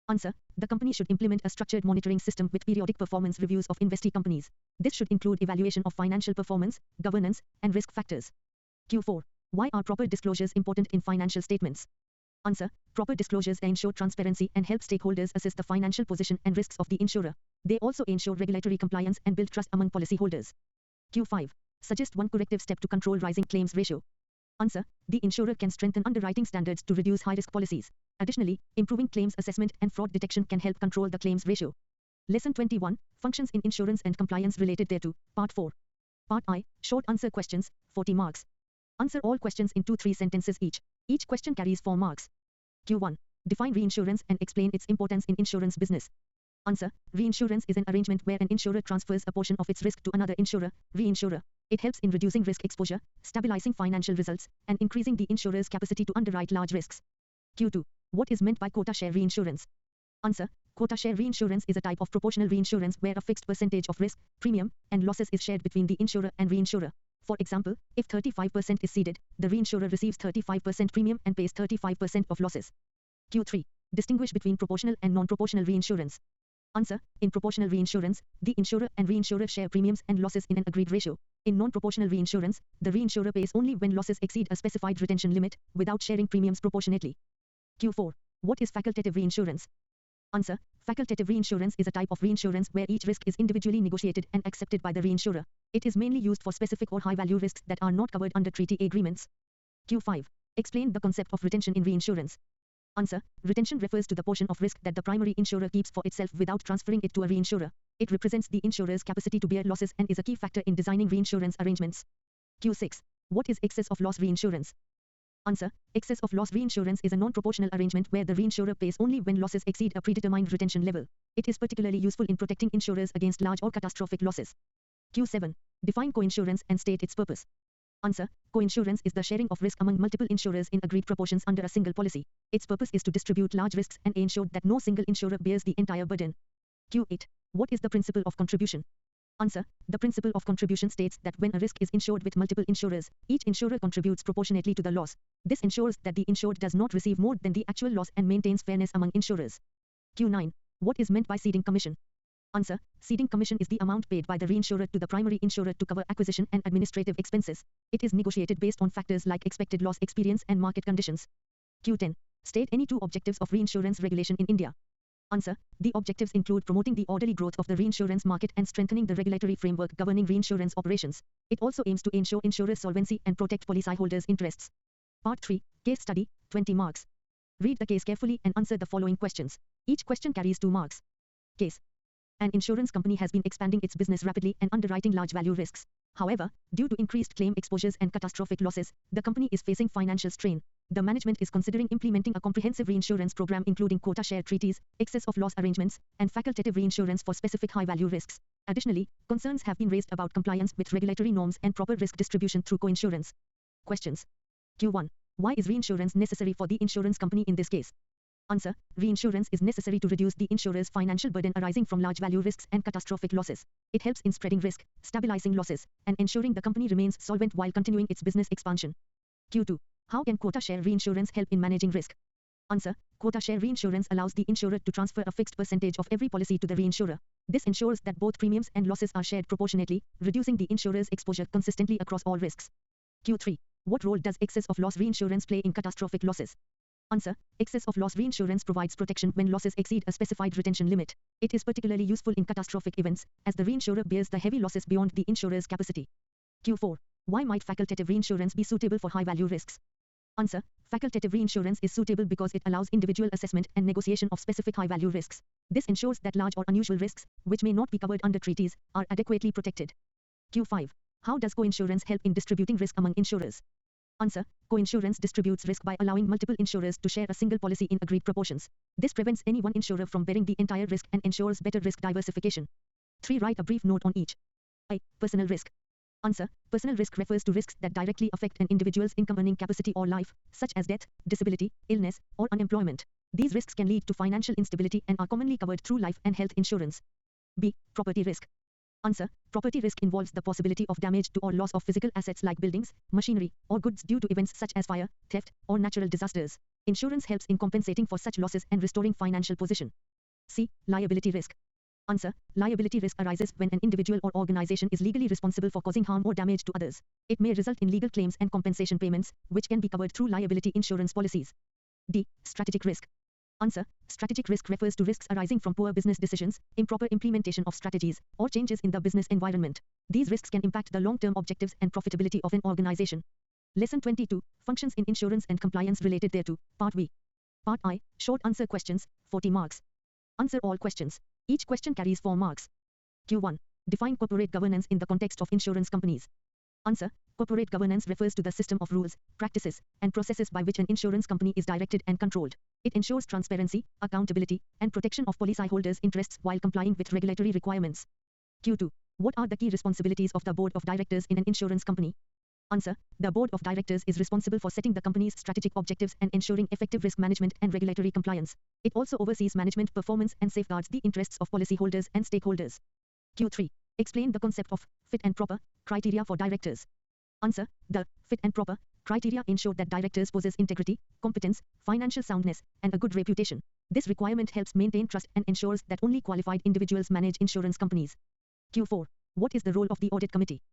Answer. The company should implement a structured monitoring system with periodic performance reviews of investee companies. This should include evaluation of financial performance, governance, and risk factors. Q4. Why are proper disclosures important in financial statements? Answer. Proper disclosures ensure transparency and help stakeholders assess the financial position and risks of the insurer. They also ensure regulatory compliance and build trust among policyholders. Q5. Suggest one corrective step to control rising claims ratio. Answer. The insurer can strengthen underwriting standards to reduce high-risk policies. Additionally, improving claims assessment and fraud detection can help control the claims ratio. Lesson 21, Functions in Insurance and Compliance related thereto, Part 4. Part I, Short Answer Questions, 40 marks. Answer all questions in 2-3 sentences each. Each question carries 4 marks. Q1. Define reinsurance and explain its importance in insurance business. Answer. Reinsurance is an arrangement where an insurer transfers a portion of its risk to another insurer, reinsurer. It helps in reducing risk exposure, stabilizing financial results, and increasing the insurer's capacity to underwrite large risks. Q2. What is meant by quota share reinsurance? Answer. Quota share reinsurance is a type of proportional reinsurance where a fixed percentage of risk, premium, and losses is shared between the insurer and reinsurer. For example, if 35% is ceded, the reinsurer receives 35% premium and pays 35% of losses. Q3. Distinguish between proportional and non-proportional reinsurance. Answer. In proportional reinsurance, the insurer and reinsurer share premiums and losses in an agreed ratio. In non-proportional reinsurance, the reinsurer pays only when losses exceed a specified retention limit, without sharing premiums proportionately. Q4. What is facultative reinsurance? Answer. Facultative reinsurance is a type of reinsurance where each risk is individually negotiated and accepted by the reinsurer. It is mainly used for specific or high-value risks that are not covered under treaty agreements. Q5. Explain the concept of retention in reinsurance. Answer. Retention refers to the portion of risk that the primary insurer keeps for itself without transferring it to a reinsurer. It represents the insurer's capacity to bear losses and is a key factor in designing reinsurance arrangements. Q6. What is excess of loss reinsurance? Answer. Excess of loss reinsurance is a non-proportional arrangement where the reinsurer pays only when losses exceed a predetermined retention level. It is particularly useful in protecting insurers against large or catastrophic losses. Q7. Define coinsurance and state its purpose. Answer. Coinsurance is the sharing of risk among multiple insurers in agreed proportions under a single policy. Its purpose is to distribute large risks and ensure that no single insurer bears the entire burden. Q8. What is the principle of contribution? Answer. The principle of contribution states that when a risk is insured with multiple insurers, each insurer contributes proportionately to the loss. This ensures that the insured does not receive more than the actual loss and maintains fairness among insurers. Q9. What is meant by ceding commission? Answer. Ceding commission is the amount paid by the reinsurer to the primary insurer to cover acquisition and administrative expenses. It is negotiated based on factors like expected loss experience and market conditions. Q10. State any 2 objectives of reinsurance regulation in India. Answer. The objectives include promoting the orderly growth of the reinsurance market and strengthening the regulatory framework governing reinsurance operations. It also aims to ensure insurer solvency and protect policyholders' interests. Part 3. Case study, 20 marks. Read the case carefully and answer the following questions. Each question carries 2 marks. Case. An insurance company has been expanding its business rapidly and underwriting large value risks. However, due to increased claim exposures and catastrophic losses, the company is facing financial strain. The management is considering implementing a comprehensive reinsurance program including quota share treaties, excess of loss arrangements, and facultative reinsurance for specific high-value risks. Additionally, concerns have been raised about compliance with regulatory norms and proper risk distribution through coinsurance. Questions. Q1. Why is reinsurance necessary for the insurance company in this case? Answer. Reinsurance is necessary to reduce the insurer's financial burden arising from large value risks and catastrophic losses. It helps in spreading risk, stabilizing losses, and ensuring the company remains solvent while continuing its business expansion. Q2. How can quota share reinsurance help in managing risk? Answer. Quota share reinsurance allows the insurer to transfer a fixed percentage of every policy to the reinsurer. This ensures that both premiums and losses are shared proportionately, reducing the insurer's exposure consistently across all risks. Q3. What role does excess of loss reinsurance play in catastrophic losses? Answer. Excess of loss reinsurance provides protection when losses exceed a specified retention limit. It is particularly useful in catastrophic events, as the reinsurer bears the heavy losses beyond the insurer's capacity. Q4. Why might facultative reinsurance be suitable for high-value risks? Answer. Facultative reinsurance is suitable because it allows individual assessment and negotiation of specific high-value risks. This ensures that large or unusual risks, which may not be covered under treaties, are adequately protected. Q5. How does coinsurance help in distributing risk among insurers? Answer. Coinsurance distributes risk by allowing multiple insurers to share a single policy in agreed proportions. This prevents any one insurer from bearing the entire risk and ensures better risk diversification. 3. Write a brief note on each. I. Personal risk. Answer. Personal risk refers to risks that directly affect an individual's income earning capacity or life, such as death, disability, illness, or unemployment. These risks can lead to financial instability and are commonly covered through life and health insurance. B. Property risk. Answer. Property risk involves the possibility of damage to or loss of physical assets like buildings, machinery, or goods due to events such as fire, theft, or natural disasters. Insurance helps in compensating for such losses and restoring financial position. C. Liability risk. Answer. Liability risk arises when an individual or organization is legally responsible for causing harm or damage to others. It may result in legal claims and compensation payments, which can be covered through liability insurance policies. D. Strategic risk. Answer. Strategic risk refers to risks arising from poor business decisions, improper implementation of strategies, or changes in the business environment. These risks can impact the long-term objectives and profitability of an organization. Lesson 22, Functions in Insurance and Compliance related thereto, Part B. Part I, Short answer questions, 40 marks. Answer all questions. Each question carries 4 marks. Q1. Define corporate governance in the context of insurance companies. Answer. Corporate governance refers to the system of rules, practices, and processes by which an insurance company is directed and controlled. It ensures transparency, accountability, and protection of policyholders' interests while complying with regulatory requirements. Q2. What are the key responsibilities of the board of directors in an insurance company? Answer. The board of directors is responsible for setting the company's strategic objectives and ensuring effective risk management and regulatory compliance. It also oversees management performance and safeguards the interests of policyholders and stakeholders. Q3. Explain the concept of fit and proper criteria for directors. Answer. The fit and proper criteria ensure that directors possess integrity, competence, financial soundness, and a good reputation. This requirement helps maintain trust and ensures that only qualified individuals manage insurance companies. Q4. What is the role of the audit committee?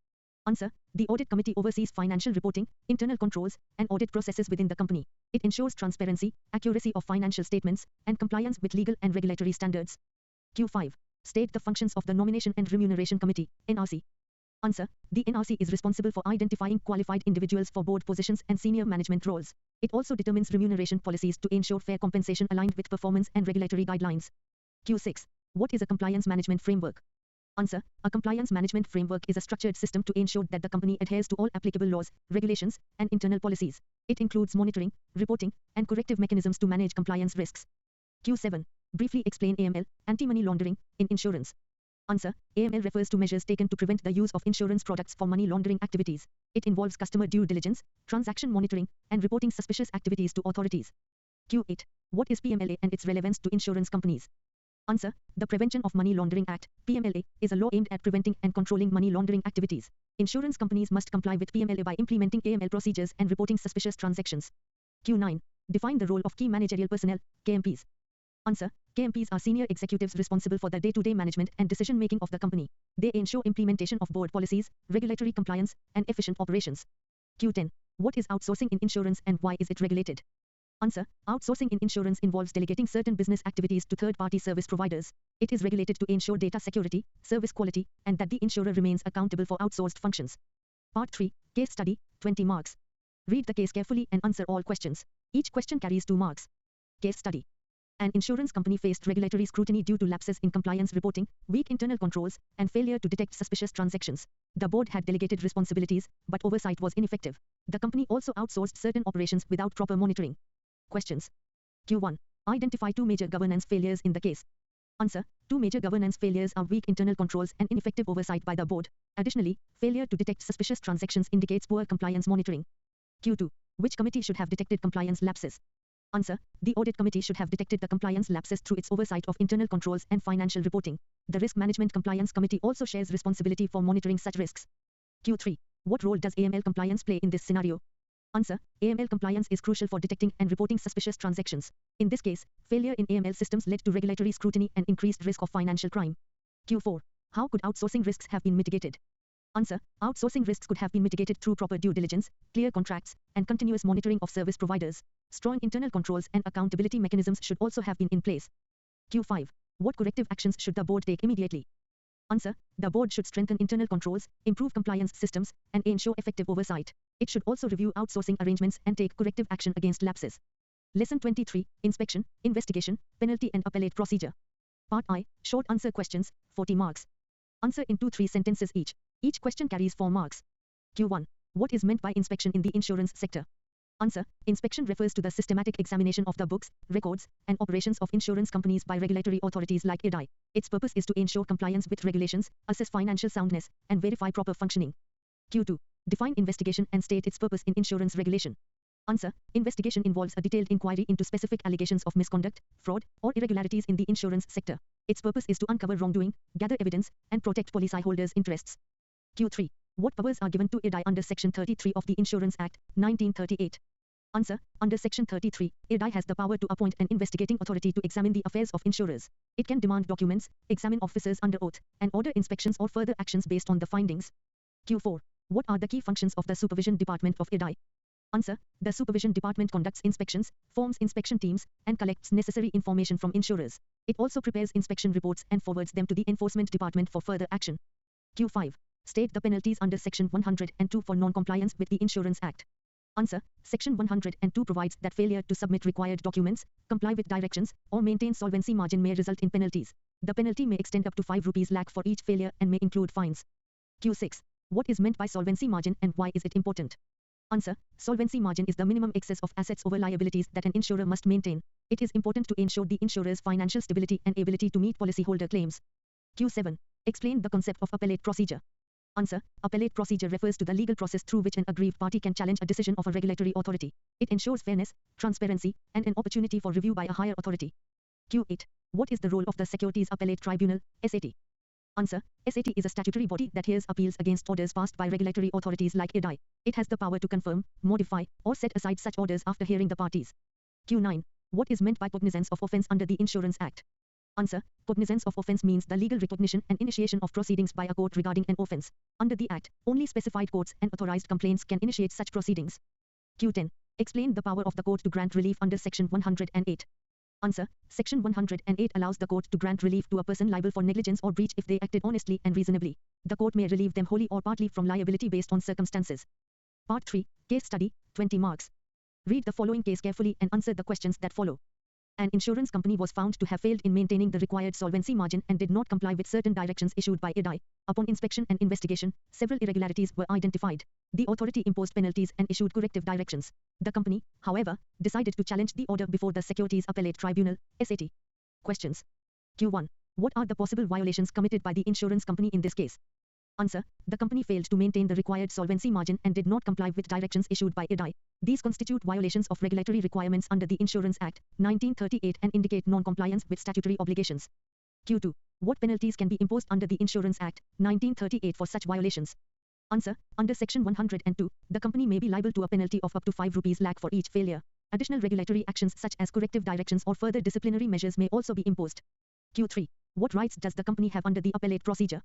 Answer. The audit committee oversees financial reporting, internal controls, and audit processes within the company. It ensures transparency, accuracy of financial statements, and compliance with legal and regulatory standards. Q5. State the functions of the Nomination and Remuneration Committee, NRC. Answer. The NRC is responsible for identifying qualified individuals for board positions and senior management roles. It also determines remuneration policies to ensure fair compensation aligned with performance and regulatory guidelines. Q6. What is a compliance management framework? Answer. A compliance management framework is a structured system to ensure that the company adheres to all applicable laws, regulations, and internal policies. It includes monitoring, reporting, and corrective mechanisms to manage compliance risks. Q7. Briefly explain AML, anti-money laundering, in insurance. Answer. AML refers to measures taken to prevent the use of insurance products for money laundering activities. It involves customer due diligence, transaction monitoring, and reporting suspicious activities to authorities. Q8. What is PMLA and its relevance to insurance companies? Answer. The Prevention of Money Laundering Act, PMLA, is a law aimed at preventing and controlling money laundering activities. Insurance companies must comply with PMLA by implementing AML procedures and reporting suspicious transactions. Q9. Define the role of key managerial personnel, KMPs. Answer. KMPs are senior executives responsible for the day-to-day management and decision-making of the company. They ensure implementation of board policies, regulatory compliance, and efficient operations. Q10. What is outsourcing in insurance and why is it regulated? Answer. Outsourcing in insurance involves delegating certain business activities to third-party service providers. It is regulated to ensure data security, service quality, and that the insurer remains accountable for outsourced functions. Part 3. Case study, 20 marks. Read the case carefully and answer all questions. Each question carries 2 marks. Case study. An insurance company faced regulatory scrutiny due to lapses in compliance reporting, weak internal controls, and failure to detect suspicious transactions. The board had delegated responsibilities, but oversight was ineffective. The company also outsourced certain operations without proper monitoring. Questions. Q1. Identify 2 major governance failures in the case. Answer. 2 major governance failures are weak internal controls and ineffective oversight by the board. Additionally, failure to detect suspicious transactions indicates poor compliance monitoring. Q2. Which committee should have detected compliance lapses? Answer. The audit committee should have detected the compliance lapses through its oversight of internal controls and financial reporting. The Risk Management Compliance Committee also shares responsibility for monitoring such risks. Q3. What role does AML compliance play in this scenario? Answer. AML compliance is crucial for detecting and reporting suspicious transactions. In this case, failure in AML systems led to regulatory scrutiny and increased risk of financial crime. Q4. How could outsourcing risks have been mitigated? Answer. Outsourcing risks could have been mitigated through proper due diligence, clear contracts, and continuous monitoring of service providers. Strong internal controls and accountability mechanisms should also have been in place. Q5. What corrective actions should the board take immediately? Answer. The board should strengthen internal controls, improve compliance systems, and ensure effective oversight. It should also review outsourcing arrangements and take corrective action against lapses. Lesson 23, Inspection, Investigation, Penalty and Appellate Procedure. Part I, Short answer questions, 40 marks. Answer in 2-3 sentences each. Each question carries 4 marks. Q1. What is meant by inspection in the insurance sector? Answer. Inspection refers to the systematic examination of the books, records, and operations of insurance companies by regulatory authorities like IRDAI. Its purpose is to ensure compliance with regulations, assess financial soundness, and verify proper functioning. Q2. Define investigation and state its purpose in insurance regulation. Answer. Investigation involves a detailed inquiry into specific allegations of misconduct, fraud, or irregularities in the insurance sector. Its purpose is to uncover wrongdoing, gather evidence, and protect policyholders' interests. Q3. What powers are given to IRDAI under Section 33 of the Insurance Act, 1938? Answer. Under Section 33, IRDAI has the power to appoint an investigating authority to examine the affairs of insurers. It can demand documents, examine officers under oath, and order inspections or further actions based on the findings. Q4. What are the key functions of the Supervision Department of IRDAI? Answer. The Supervision Department conducts inspections, forms inspection teams, and collects necessary information from insurers. It also prepares inspection reports and forwards them to the Enforcement Department for further action. Q5. State the penalties under Section 102 for non-compliance with the Insurance Act. Answer. Section 102 provides that failure to submit required documents, comply with directions, or maintain solvency margin may result in penalties. The penalty may extend up to 5 rupees lakh for each failure and may include fines. Q6. What is meant by solvency margin and why is it important? Answer. Solvency margin is the minimum excess of assets over liabilities that an insurer must maintain. It is important to ensure the insurer's financial stability and ability to meet policyholder claims. Q7. Explain the concept of appellate procedure. Answer. Appellate procedure refers to the legal process through which an aggrieved party can challenge a decision of a regulatory authority. It ensures fairness, transparency, and an opportunity for review by a higher authority. Q8. What is the role of the Securities Appellate Tribunal, SAT? Answer. SAT is a statutory body that hears appeals against orders passed by regulatory authorities like IRDAI. It has the power to confirm, modify, or set aside such orders after hearing the parties. Q9. What is meant by cognizance of offence under the Insurance Act? Answer. Cognizance of offence means the legal recognition and initiation of proceedings by a court regarding an offence. Under the Act, only specified courts and authorized complaints can initiate such proceedings. Q10. Explain the power of the court to grant relief under Section 108. Answer. Section 108 allows the court to grant relief to a person liable for negligence or breach if they acted honestly and reasonably. The court may relieve them wholly or partly from liability based on circumstances. Part 3. Case study, 20 marks. Read the following case carefully and answer the questions that follow. An insurance company was found to have failed in maintaining the required solvency margin and did not comply with certain directions issued by IRDAI. Upon inspection and investigation, several irregularities were identified. The authority imposed penalties and issued corrective directions. The company, however, decided to challenge the order before the Securities Appellate Tribunal, SAT. Questions. Q1. What are the possible violations committed by the insurance company in this case? Answer. The company failed to maintain the required solvency margin and did not comply with directions issued by IRDAI. These constitute violations of regulatory requirements under the Insurance Act, 1938 and indicate non-compliance with statutory obligations. Q2. What penalties can be imposed under the Insurance Act, 1938 for such violations? Answer. Under Section 102, the company may be liable to a penalty of up to 5 rupees lakh for each failure. Additional regulatory actions such as corrective directions or further disciplinary measures may also be imposed. Q3. What rights does the company have under the appellate procedure?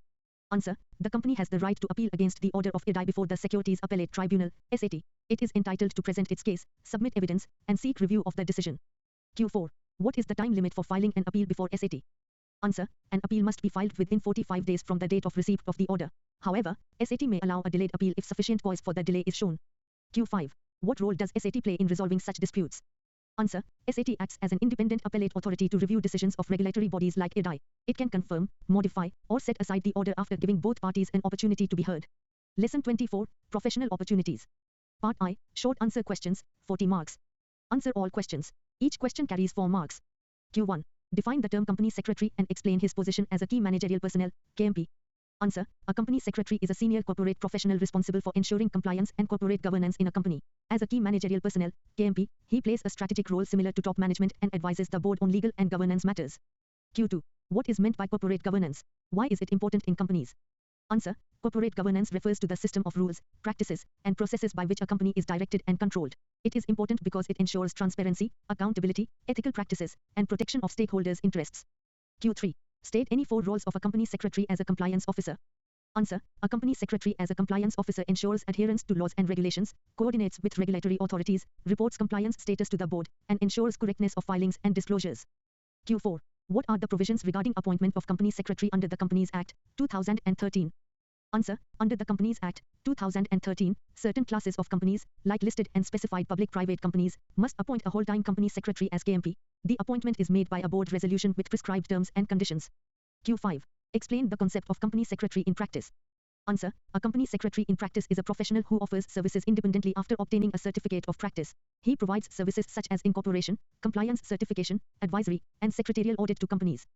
Answer. The company has the right to appeal against the order of IRDAI before the Securities Appellate Tribunal, SAT. It is entitled to present its case, submit evidence, and seek review of the decision. Q4. What is the time limit for filing an appeal before SAT? Answer. An appeal must be filed within 45 days from the date of receipt of the order. However, SAT may allow a delayed appeal if sufficient cause for the delay is shown. Q5. What role does SAT play in resolving such disputes? Answer. SAT acts as an independent appellate authority to review decisions of regulatory bodies like IRDAI. It can confirm, modify, or set aside the order after giving both parties an opportunity to be heard. Lesson 24, Professional Opportunities. Part I, Short Answer Questions, 40 marks. Answer all questions. Each question carries 4 marks. Q1. Define the term company secretary and explain his position as a key managerial personnel, KMP. Answer. A company secretary is a senior corporate professional responsible for ensuring compliance and corporate governance in a company. As a key managerial personnel, KMP, he plays a strategic role similar to top management and advises the board on legal and governance matters. Q2. What is meant by corporate governance? Why is it important in companies? Answer. Corporate governance refers to the system of rules, practices, and processes by which a company is directed and controlled. It is important because it ensures transparency, accountability, ethical practices, and protection of stakeholders' interests. Q3. State any 4 roles of a company secretary as a compliance officer. Answer. A company secretary as a compliance officer ensures adherence to laws and regulations, coordinates with regulatory authorities, reports compliance status to the board, and ensures correctness of filings and disclosures. Q4. What are the provisions regarding appointment of company secretary under the Companies Act, 2013? Answer. Under the Companies Act, 2013, certain classes of companies, like listed and specified public-private companies, must appoint a whole-time company secretary as KMP. The appointment is made by a board resolution with prescribed terms and conditions. Q5. Explain the concept of company secretary in practice. Answer. A company secretary in practice is a professional who offers services independently after obtaining a certificate of practice. He provides services such as incorporation, compliance certification, advisory, and secretarial audit to companies.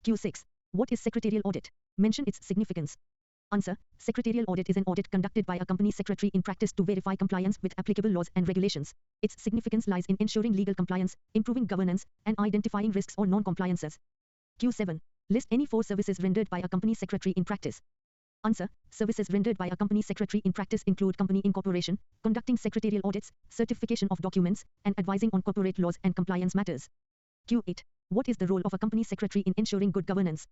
Q6. What is secretarial audit? Mention its significance. Answer. Secretarial audit is an audit conducted by a company secretary in practice to verify compliance with applicable laws and regulations. Its significance lies in ensuring legal compliance, improving governance, and identifying risks or non-compliances. Q7. List any 4 services rendered by a company secretary in practice. Answer. Services rendered by a company secretary in practice include company incorporation, conducting secretarial audits, certification of documents, and advising on corporate laws and compliance matters. Q8. What is the role of a company secretary in ensuring good governance?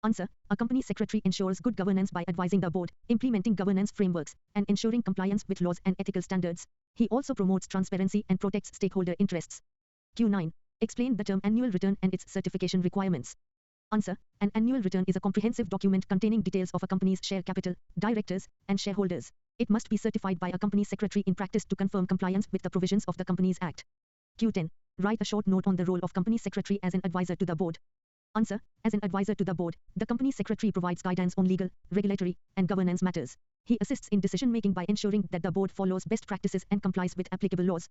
Answer. A company secretary ensures good governance by advising the board, implementing governance frameworks, and ensuring compliance with laws and ethical standards. He also promotes transparency and protects stakeholder interests. Q9. Explain the term annual return and its certification requirements. Answer. An annual return is a comprehensive document containing details of a company's share capital, directors, and shareholders. It must be certified by a company secretary in practice to confirm compliance with the provisions of the Companies Act. Q10. Write a short note on the role of company secretary as an advisor to the board. Answer. As an advisor to the board, the company secretary provides guidance on legal, regulatory, and governance matters. He assists in decision-making by ensuring that the board follows best practices and complies with applicable laws.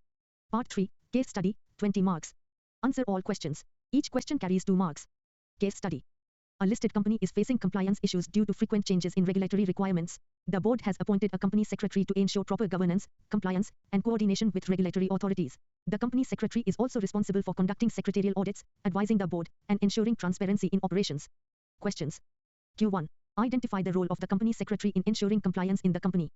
Part 3. Case study, 20 marks. Answer all questions. Each question carries 2 marks. Case study. A listed company is facing compliance issues due to frequent changes in regulatory requirements. The board has appointed a company secretary to ensure proper governance, compliance, and coordination with regulatory authorities. The company secretary is also responsible for conducting secretarial audits, advising the board, and ensuring transparency in operations. Questions. Q1. Identify the role of the company secretary in ensuring compliance in the company.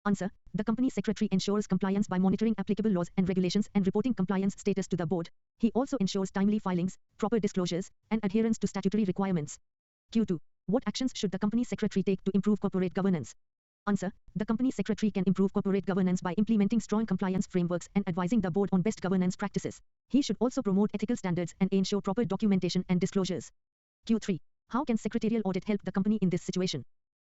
Answer. The company secretary ensures compliance by monitoring applicable laws and regulations and reporting compliance status to the board. He also ensures timely filings, proper disclosures, and adherence to statutory requirements. Q2. What actions should the company secretary take to improve corporate governance? Answer. The company secretary can improve corporate governance by implementing strong compliance frameworks and advising the board on best governance practices. He should also promote ethical standards and ensure proper documentation and disclosures. Q3. How can secretarial audit help the company in this situation?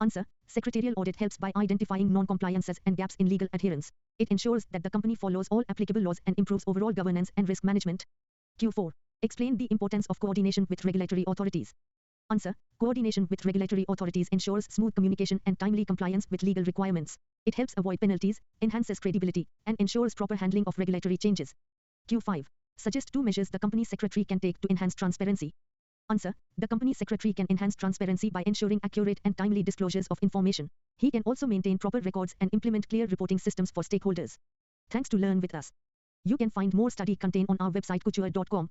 Answer. Secretarial audit helps by identifying non-compliances and gaps in legal adherence. It ensures that the company follows all applicable laws and improves overall governance and risk management. Q4. Explain the importance of coordination with regulatory authorities. Answer. Coordination with regulatory authorities ensures smooth communication and timely compliance with legal requirements. It helps avoid penalties, enhances credibility, and ensures proper handling of regulatory changes. Q5. Suggest 2 measures the company secretary can take to enhance transparency. Answer. The company secretary can enhance transparency by ensuring accurate and timely disclosures of information. He can also maintain proper records and implement clear reporting systems for stakeholders. Thanks to learn with us. You can find more study content on our website couture.com.